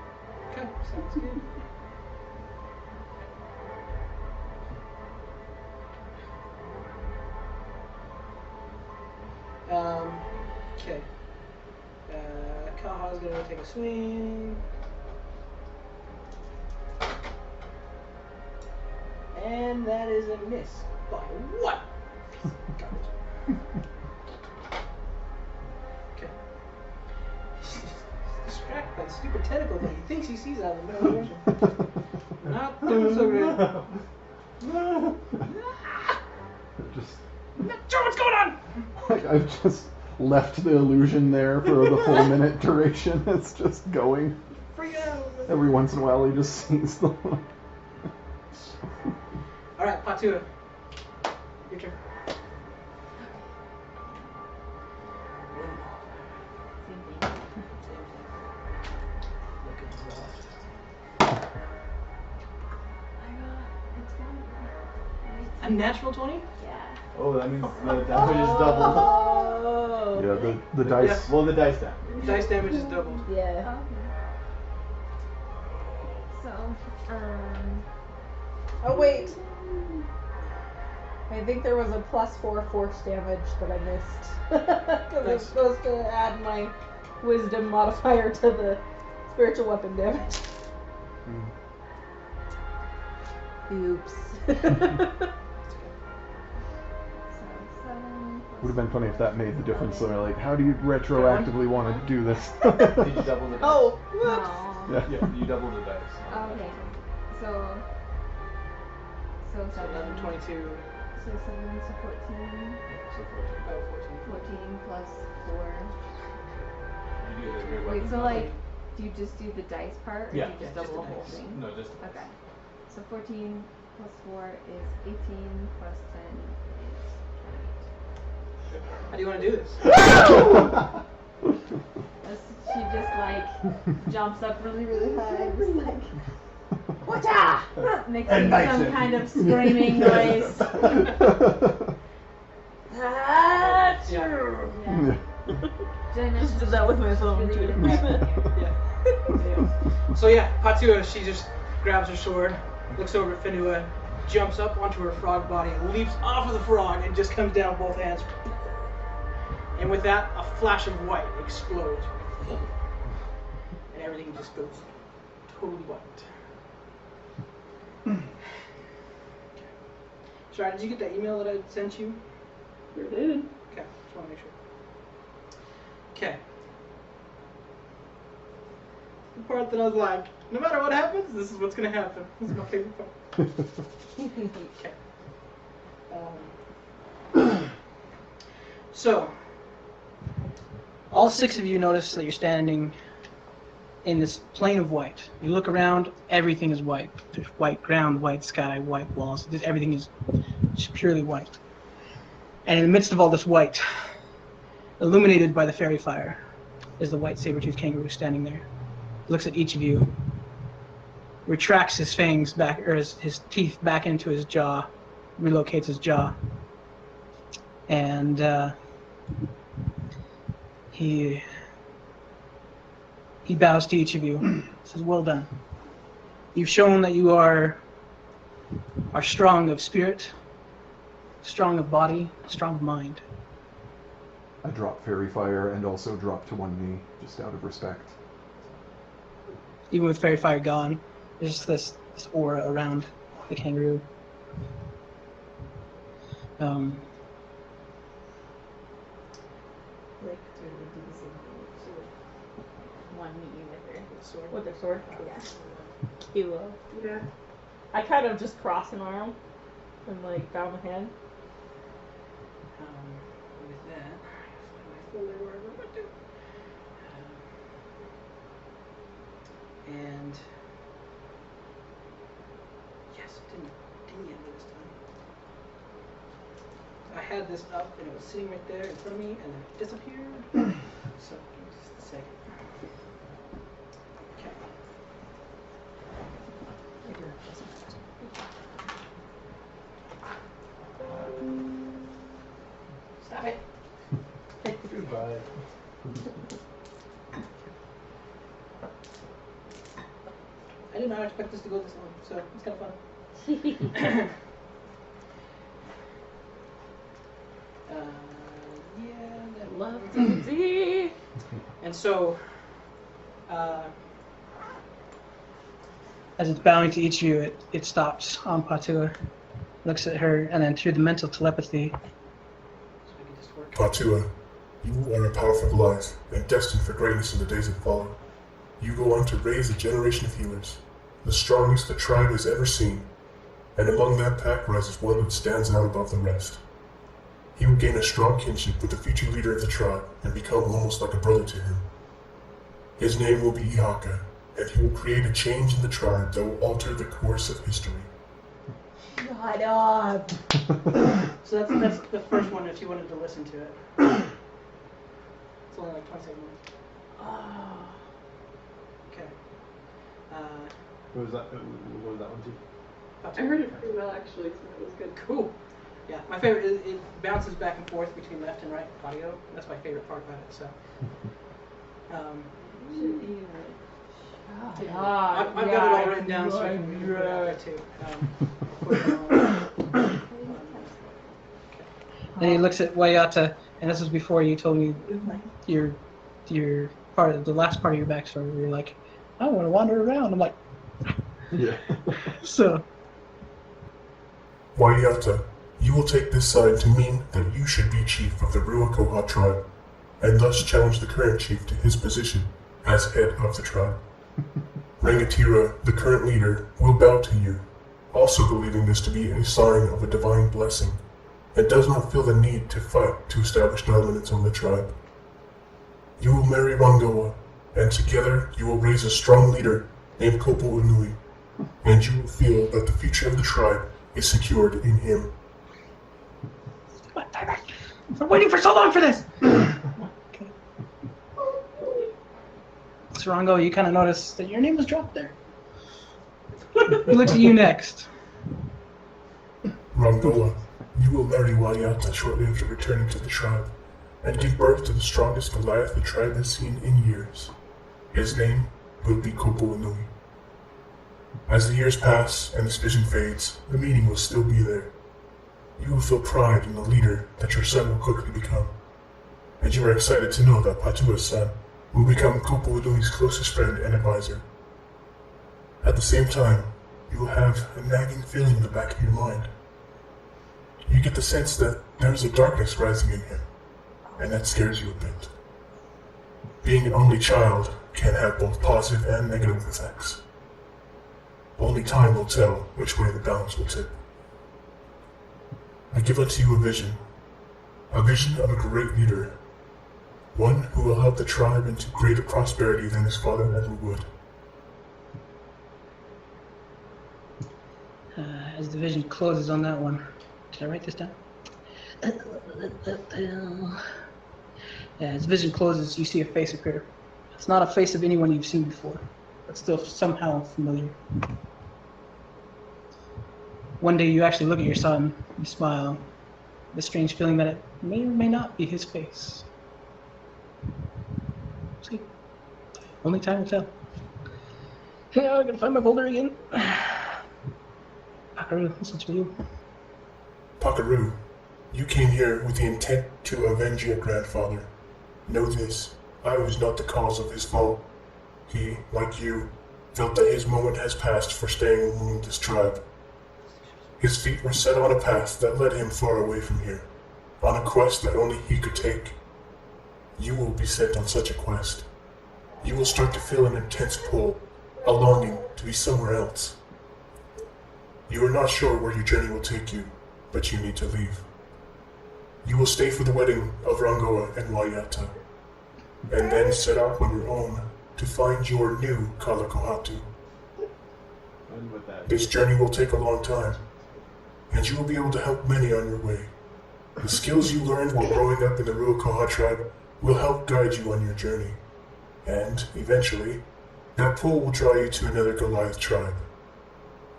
Okay, sounds good. Okay. Kaha's gonna take a swing. And that is a miss. By what? Okay. He's distracted by the stupid tentacle that he thinks he sees out of the middle of the ocean. Not doing so great. Just, Not sure what's going on! like, I've just left the illusion there for the full minute duration. It's just going. Freak out! Every once in a while, he just sees them. All right, Patua. Your turn. Same thing. It's one. A natural 20? Yeah. Oh, that means the damage is doubled. Oh. Yeah, the dice. Yeah. Well, the dice damage. Dice damage is doubled. Yeah. So, Oh wait. I think there was a +4 force damage that I missed. Because I was Nice. supposed to add my wisdom modifier to the spiritual weapon damage. Oops. so 7 Would have been funny if that made the difference. So they're like, how do you retroactively want to do this? Did you double the dice? Oh, plus. whoops. No. Yeah. Yeah, you double the dice. Okay. So 7. 11, 22. So 7, so 14. So 14. 14 plus 4. You do the great Wait, weapon so plus like, do you just do the dice part, or Yeah. do you just Yeah, double just the the whole dice. thing? No, just Okay. So 14 plus 4 is 18 plus 10 is How do you want to do this? 28. She just like jumps up really, really high, just like, whatcha? Makes And some knifes it. kind of screaming noise. Yeah. Yeah. Jen Just did that with my phone, really, too. really high. Yeah. So yeah, Patua, she just grabs her sword, looks over at Finua, jumps up onto her frog body, leaps off of the frog, and just comes down with both hands. And with that, a flash of white explodes. And everything just goes totally white. Sorry, did you get that email that I sent you? Sure did. Okay, just want to make sure. Okay. The part that I was like, no matter what happens, this is what's going to happen. This is my favorite part. Okay. So, all 6 of you notice that you're standing in this plane of white. You look around, everything is white. There's white ground, white sky, white walls. Everything is just purely white. And in the midst of all this white, illuminated by the fairy fire, is the white saber-toothed kangaroo standing there. Looks at each of you, retracts his fangs back, or his teeth back into his jaw, relocates his jaw, and he bows to each of you. Says, "Well done. You've shown that you are strong of spirit, strong of body, strong of mind." I drop fairy fire and also drop to one knee, just out of respect. Even with fairy fire gone, there's just this aura around the kangaroo. Like, to do the same thing. She would one knee with her Sword. with her sword. Yeah. Cute. Yeah. I kind of just cross an arm and like bow my head. With that, I find my folder where I wrote it. And yes, it didn't get me this time. I had this up and it was sitting right there in front of me and then it disappeared. So give me just a second. Okay. Stop it. Goodbye. I did not expect this to go this long, so it's kind of fun. Yeah, that Love to see. And so, as it's bowing to each of you, it stops on Patua, looks at her, and then through the mental telepathy. So we can just work. Patua, you are a powerful life and destined for greatness in the days that follow. You go on to raise a generation of healers, the strongest the tribe has ever seen, and among that pack rises one that stands out above the rest. He will gain a strong kinship with the future leader of the tribe and become almost like a brother to him. His name will be Ihaka, and he will create a change in the tribe that will alter the course of history. Shut up. So that's the first one if you wanted to listen to it. It's only like 27 minutes. Oh. Okay. What was that one too? I heard it pretty well actually, so that was good. Cool. Yeah, my favorite is it bounces back and forth between left and right audio. That's my favorite part about it. So. I've got it all written down so I can put it out there too. Then he looks at Wayata, and this was before you told me your part of the last part of your backstory. Where you're like, I want to wander around. I'm like, Yeah. so. Wayata, you will take this sign to mean that you should be chief of the Ruakoha tribe, and thus challenge the current chief to his position as head of the tribe. Rangatira, the current leader, will bow to you, also believing this to be a sign of a divine blessing, and does not feel the need to fight to establish dominance on the tribe. You will marry Rangoa, and together you will raise a strong leader named Kopo Unui, and you will feel that the future of the tribe is secured in him. I've been waiting for so long for this! Okay. So Rongo, you kind of notice that your name was dropped there. He looks at you next. Rangoa, you will marry Wayata shortly after returning to the tribe, and give birth to the strongest Goliath the tribe has seen in years. His name will be Kopo Unui. As the years pass and this vision fades, the meaning will still be there. You will feel pride in the leader that your son will quickly become, and you are excited to know that Patua's son will become Kopo Unui's closest friend and advisor. At the same time, you will have a nagging feeling in the back of your mind. You get the sense that there is a darkness rising in him, and that scares you a bit. Being an only child can have both positive and negative effects. Only time will tell which way the balance will tip. I give unto you a vision of a great leader, one who will help the tribe into greater prosperity than his father ever would. As the vision closes on that one, did I write this down? Yeah, as the vision closes, you see a face appear. It's not a face of anyone you've seen before, but still somehow familiar. One day you actually look at your son, you smile, the strange feeling that it may or may not be his face. See, only time will tell. Yeah, I'm gonna find my folder again. Pakaru, listen to you. Pakaru, you came here with the intent to avenge your grandfather. Know this, I was not the cause of his fall. He, like you, felt that his moment has passed for staying among this tribe. His feet were set on a path that led him far away from here, on a quest that only he could take. You will be sent on such a quest. You will start to feel an intense pull, a longing to be somewhere else. You are not sure where your journey will take you, but you need to leave. You will stay for the wedding of Rangoa and Wayata, and then set off on your own to find your new Kalakohatu. And with that, This journey will take a long time, and you will be able to help many on your way. The skills you learned while growing up in the Ruakoha tribe will help guide you on your journey, and, eventually, that pull will draw you to another Goliath tribe.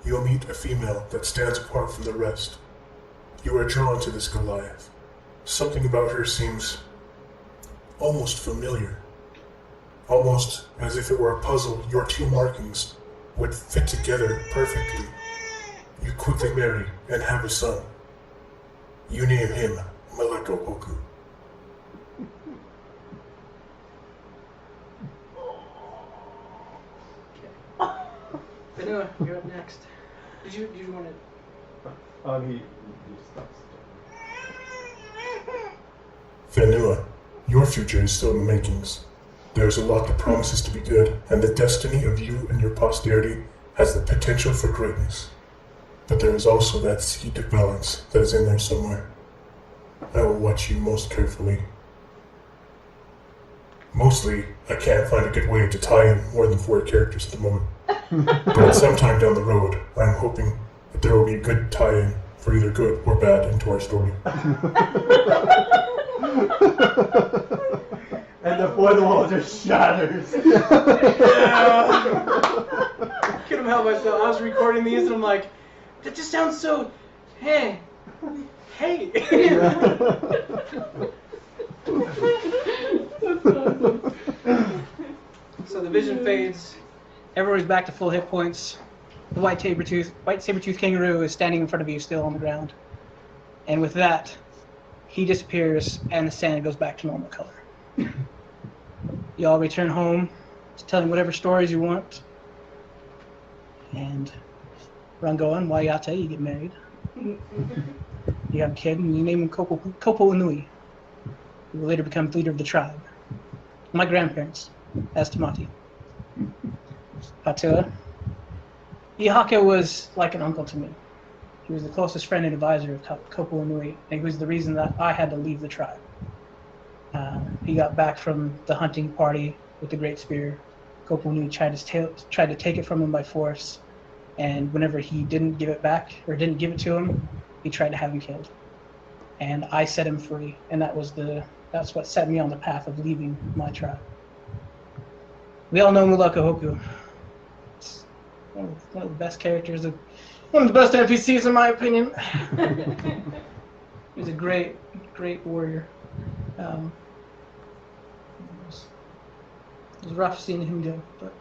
You'll meet a female that stands apart from the rest. You are drawn to this Goliath. Something about her seems almost familiar. Almost as if it were a puzzle, your two markings would fit together perfectly. You quickly marry and have a son. You name him Maleko Oku. Vanilla, you're up next. Did you want to? he stops. Vanua, your future is still in the makings. There is a lot that promises to be good, and the destiny of you and your posterity has the potential for greatness. But there is also that seed of balance that is in there somewhere. I will watch you most carefully. Mostly, I can't find a good way to tie in more than 4 characters at the moment. But sometime down the road, I'm hoping that there will be a good tie-in for either good or bad into our story. And the fourth wall just shatters. Couldn't help myself. I was recording these and I'm like, that just sounds so, hey. So the vision fades. Everybody's back to full hit points. The white saber-tooth kangaroo is standing in front of you, still on the ground. And with that, he disappears, and the sand goes back to normal color. You all return home to telling whatever stories you want. And Rangoa and Waiata, you get married. You have a kid, and you name him Kopo Unui, who will later become leader of the tribe. My grandparents, as Tamati. Patua. Ihaka was like an uncle to me. He was the closest friend and advisor of Kopo Unui, and he was the reason that I had to leave the tribe. He got back from the hunting party with the Great Spear. Kopo Unui tried to take it from him by force, and whenever he didn't give it back, or didn't give it to him, he tried to have him killed. And I set him free, and that's what set me on the path of leaving my tribe. We all know Mulaka Hoku. It's one of the best characters, one of the best NPCs in my opinion. He's a great warrior. It was rough seeing him go, but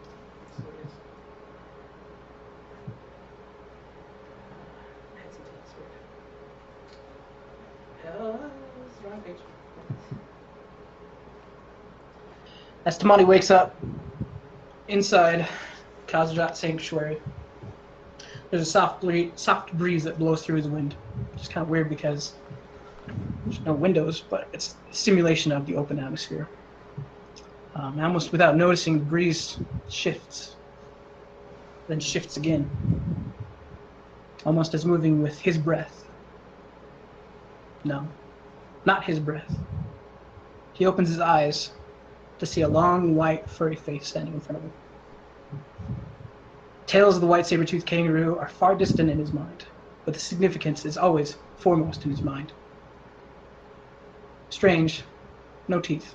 as Tamati wakes up inside Kazajat Sanctuary, there's a soft breeze that blows through the wind. It's kind of weird because there's no windows, but it's a simulation of the open atmosphere. Almost without noticing, the breeze shifts, then shifts again, almost as moving with his breath. No, not his breath. He opens his eyes to see a long, white, furry face standing in front of him. Tales of the white saber-toothed kangaroo are far distant in his mind, but the significance is always foremost in his mind. Strange, no teeth.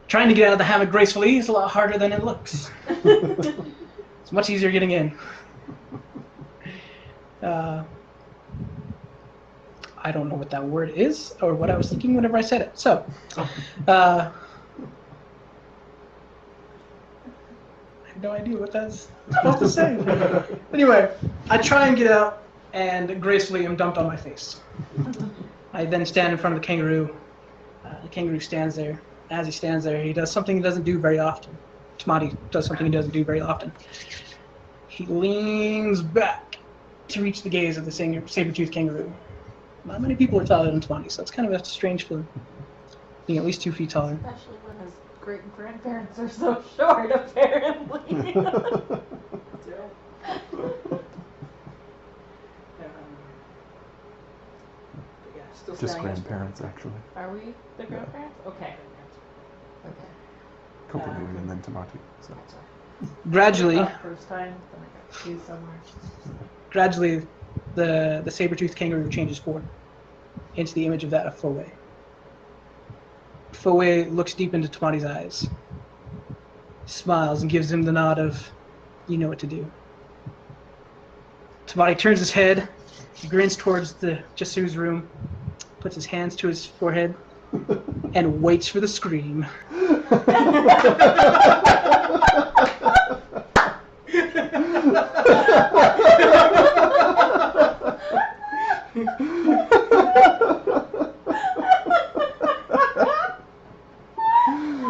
Trying to get out of the hammock gracefully is a lot harder than it looks. It's much easier getting in. I don't know what that word is, or what I was thinking whenever I said it. So, I have no idea what that's supposed to say. Anyway, I try and get out, and gracefully am dumped on my face. I then stand in front of the kangaroo. The kangaroo stands there. As he stands there, he does something he doesn't do very often. Tamati does something he doesn't do very often. He leans back to reach the gaze of the saber-toothed kangaroo. Not many people are taller than Tamati, so it's kind of a strange feeling. Being at least 2 feet taller. Especially when his great-grandparents are so short, apparently. Just grandparents, actually. Are we the grandparents? Okay. Okay. Kopanui and then Tamati. So. Gradually, First time, then I got two somewhere. gradually, the saber-toothed kangaroo changes form into the image of that of Fowe. Fowe looks deep into Tamati's eyes, smiles, and gives him the nod of, you know what to do. Tamati turns his head, he grins towards the Jasu's room, puts his hands to his forehead, and waits for the scream.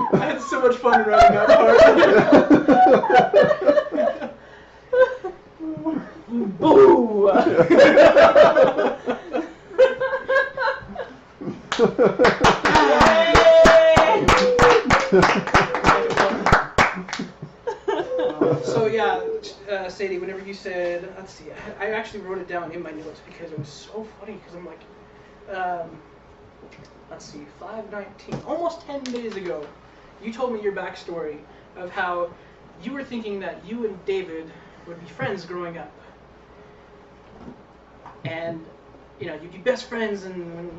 I had so much fun writing that part. Boo! So yeah, Sadie, whatever you said, let's see, I actually wrote it down in my notes because it was so funny, because I'm like, let's see, 5/19, almost 10 days ago, you told me your backstory of how you were thinking that you and David would be friends growing up. And, you'd be best friends, and when,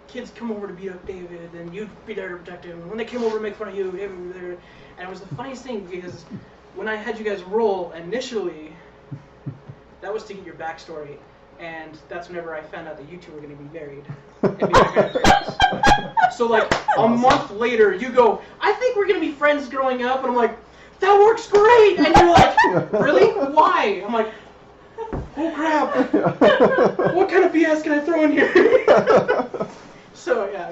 kids come over to beat up David, and you'd be there to protect him. When they came over to make fun of you, David would be there. And it was the funniest thing, because when I had you guys roll initially, that was to get your backstory. And that's whenever I found out that you two were going to be married. And be my grandparents. So, a month later, you go, I think we're going to be friends growing up. And I'm like, that works great. And you're like, really? Why? I'm like, oh crap. What kind of BS can I throw in here? So, yeah,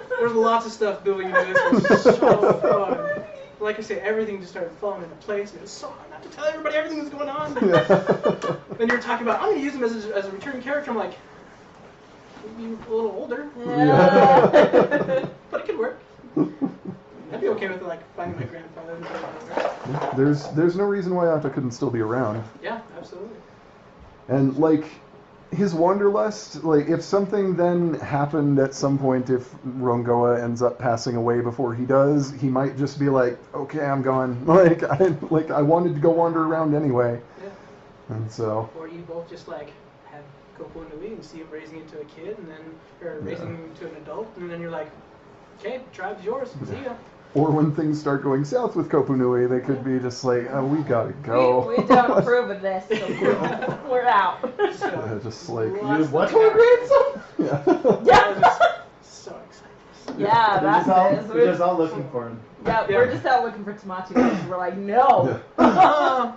there was lots of stuff building into this. It was so fun. Like I say, everything just started falling into place. And it was so hard not to tell everybody everything that's going on. Then you were talking about, I'm going to use him as a returning character. I'm like, maybe a little older. Yeah. But it could work. I'd be okay with finding my grandfather. There's no reason why Atta couldn't still be around. Yeah, absolutely. And his wanderlust, if something then happened at some point, if Rongoa ends up passing away before he does, he might just be like, okay, I'm gone. I wanted to go wander around anyway. Yeah. And so. Or you both just have Kopo Nui and see him raising into a kid, and then raising him into an adult, and then you're like, okay, tribe's yours. See ya. Or when things start going south with Kopo Nui, they could be just like, oh, we gotta go. We don't approve of this, so we're out. Just like, What? yeah. Yeah. So excited. Yeah, We're just all looking for him. Yeah, we're just out looking for Tamatu. We're like, no. I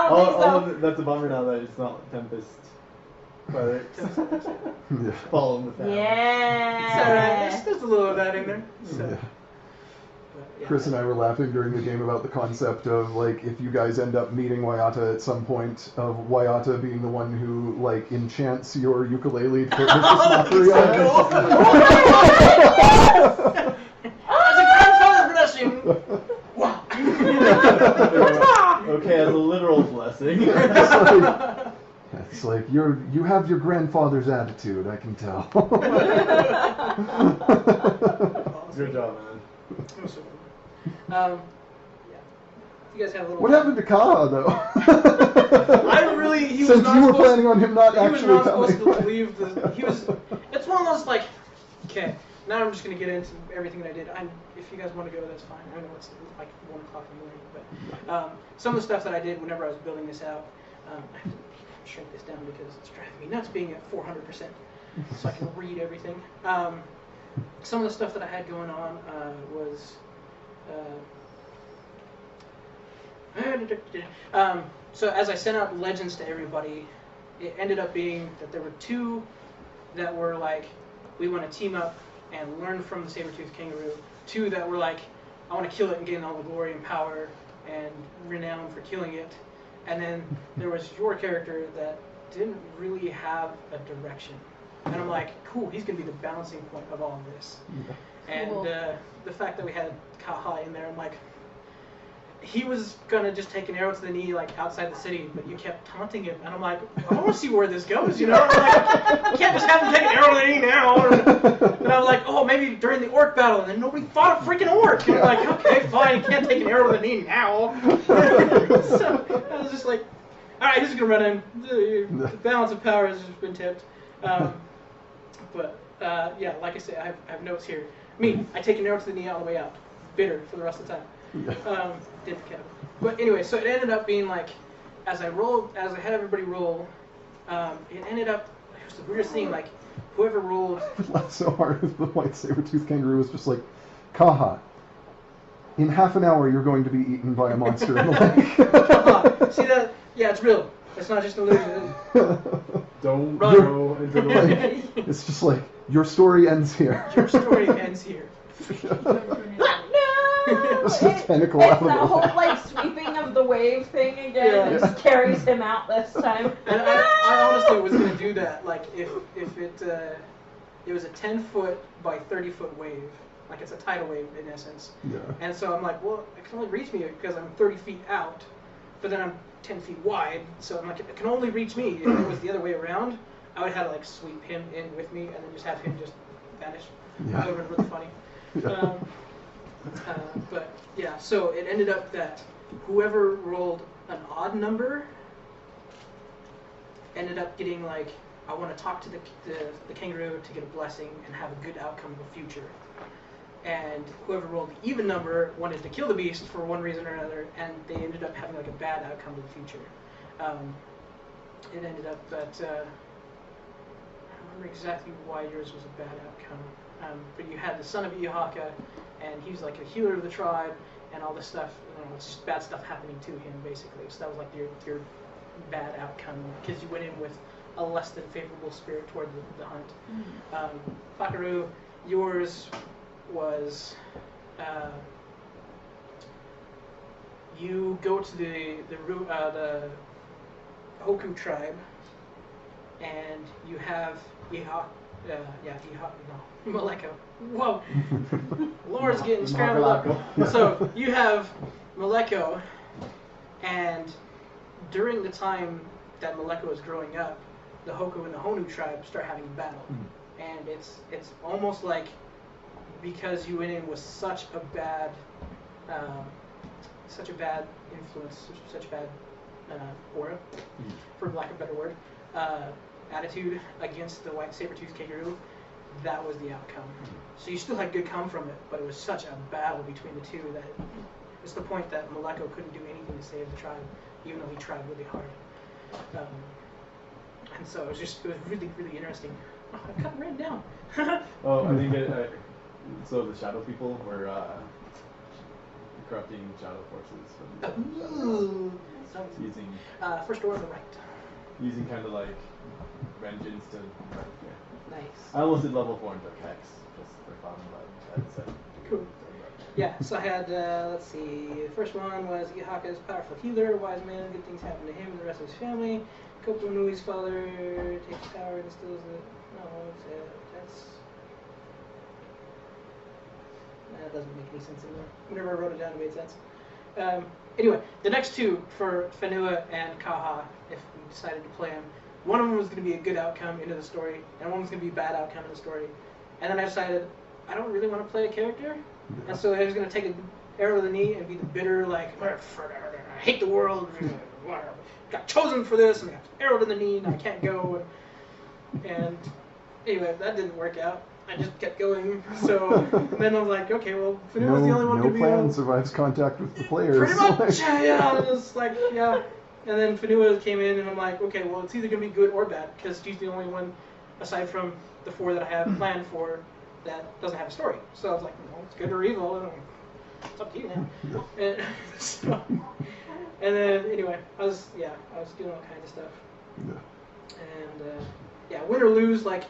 don't think so. That's a bummer now that it's not Tempest. But follow him with that. Yeah. There's a little of that in there. So. Yeah. Yeah. Chris and I were laughing during the game about the concept of if you guys end up meeting Waiata at some point, of Waiata being the one who enchants your ukulele to put Mrs. Mockery on. As a grandfather blessing. Wow. Okay, as a literal blessing. It's like you have your grandfather's attitude, I can tell. Good job, man. Yeah. You guys have a little. What happened to Kaha though? He was Since not you were supposed planning on him not he was actually not coming. supposed to leave it's one of those okay, now I'm just gonna get into everything that I did. If you guys want to go, that's fine. I know it's 1 o'clock in the morning, but some of the stuff that I did whenever I was building this out, I have to shrink this down because it's driving me nuts being at 400%, so I can read everything. Some of the stuff that I had going on was. So as I sent out legends to everybody, it ended up being that there were 2 that were we want to team up and learn from the saber-toothed kangaroo. 2 that were I want to kill it and gain all the glory and power and renown for killing it. And then there was your character that didn't really have a direction. And I'm like, cool, he's going to be the balancing point of all of this. And the fact that we had Kaha in there, I'm like, he was going to just take an arrow to the knee outside the city, but you kept taunting him. And I'm like, I want to see where this goes, I'm like, I can't just have him take an arrow to the knee now. And I was like, oh, maybe during the orc battle, and then nobody fought a freaking orc. And I'm like, okay, fine, you can't take an arrow to the knee now. So I was just like, all right, he's going to run in. The balance of power has just been tipped. But yeah, like I say, I have notes here. I take an arrow to the knee all the way out. Bitter for the rest of the time. Did the cabin. But anyway, so it ended up being as I had everybody roll, it ended up, it was the weirdest thing, whoever rolled. I laughed so hard as the white saber-toothed kangaroo was just like, Kaha, in half an hour you're going to be eaten by a monster in the lake. See that? Yeah, it's real. It's not just an illusion. Don't Run. go into the lake. It's just your story ends here. Your story ends here. Just a tentacle it's out of that the whole sweeping of the wave thing again. Yeah. It just carries him out this time. And I honestly was gonna do that. If it was a 10-foot by 30-foot wave, it's a tidal wave in essence. Yeah. And so I'm like, well, it can only reach me because I'm 30 feet out, but then I'm 10 feet wide. So I'm like, it can only reach me. If it was the other way around, I would have to sweep him in with me and then just have him just vanished. Yeah. That would have been really funny. Yeah. But yeah, so it ended up that whoever rolled an odd number ended up getting like, I want to talk to the kangaroo to get a blessing and have a good outcome in the future. And whoever rolled the even number wanted to kill the beast for one reason or another, and they ended up having like a bad outcome in the future. It ended up that I don't remember exactly why yours was a bad outcome, but you had the son of Ihaka, and he was like a healer of the tribe, and all this stuff. You know, it's just bad stuff happening to him basically. So that was like your bad outcome because you went in with a less than favorable spirit toward the hunt. Fakaru, yours was you go to the Hoku tribe, and you have Maleko. Whoa, Laura's getting scrambled up. So you have Maleko, and during the time that Maleko is growing up, the Hoku and the Honu tribe start having a battle, and it's almost like because you went in with such a bad influence, such a bad aura, for lack of a better word, attitude against the white saber-toothed kangaroo, that was the outcome. So you still had good come from it, but it was such a battle between the two that it's the point that Maleko couldn't do anything to save the tribe, even though he tried really hard. And so it was really, really interesting. Oh, I've got it written down. Oh, I think so the shadow people were corrupting shadow forces from the shadows. Using First door on the right. using kind of like vengeance to yeah. Nice. I almost did level 4 into Hex just for fun, but that's it. Cool. Yeah, so I had, let's see, the first one was Ihaka's powerful healer, wise man, good things happen to him and the rest of his family. Kopo Nui's father takes power and instills that doesn't make any sense anymore. Whenever I wrote it down, it made sense. Anyway, the next two for Whenua and Kaha, if we decided to play them, one of them was going to be a good outcome into the story, and one was going to be a bad outcome in the story. And then I decided, I don't really want to play a character, and so I was going to take an arrow to the knee and be the bitter, like, I hate the world, got chosen for this, and I got an arrow to the knee, and I can't go. And anyway, that didn't work out. I just kept going. So then I was like, okay, well, Whenua was the only one to be plan survives contact with the players. Pretty much, yeah. It was like, yeah. And then Whenua came in, and I'm like, okay, well, it's either going to be good or bad, because she's the only one, aside from the 4 that I have planned for, that doesn't have a story. So I was like, well, it's good or evil. It's up to you now. And then, anyway, I was doing all kinds of stuff. And, win or lose, like,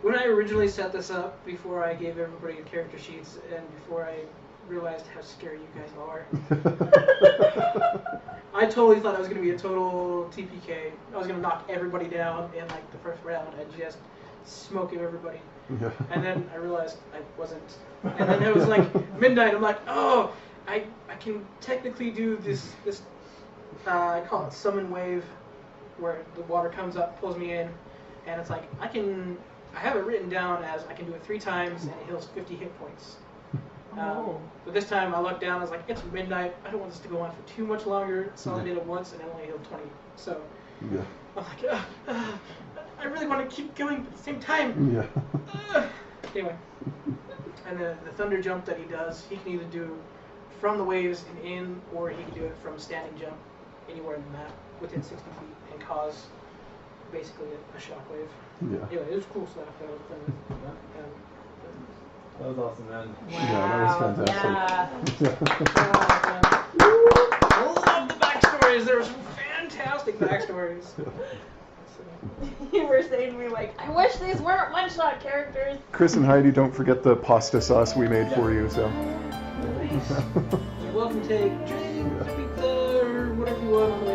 when I originally set this up, before I gave everybody character sheets, and before I realized how scary you guys are, I totally thought I was going to be a total TPK. I was going to knock everybody down in, like, the first round and just smoke everybody. Yeah. And then I realized I wasn't. And then it was like midnight. I'm like, oh, I can technically do this I call it summon wave, where the water comes up, pulls me in, and it's like I have it written down as I can do it 3 times and it heals 50 hit points. But this time I looked down, I was like, it's midnight, I don't want this to go on for too much longer, so I did it once and I only healed 20. So I'm like, I really want to keep going, but at the same time. Anyway, and the thunder jump that he does, he can either do from the waves and in, or he can do it from a standing jump anywhere in the map within 60 feet and cause basically a shockwave. Anyway, it was cool stuff. That was awesome, man. Wow. Yeah, that was fantastic. I love the backstories. There were some fantastic backstories. You were saying to me, like, I wish these weren't one-shot characters. Chris and Heidi, don't forget the pasta sauce we made for you. So. You're welcome to take drinks, pizza, or whatever you want on the way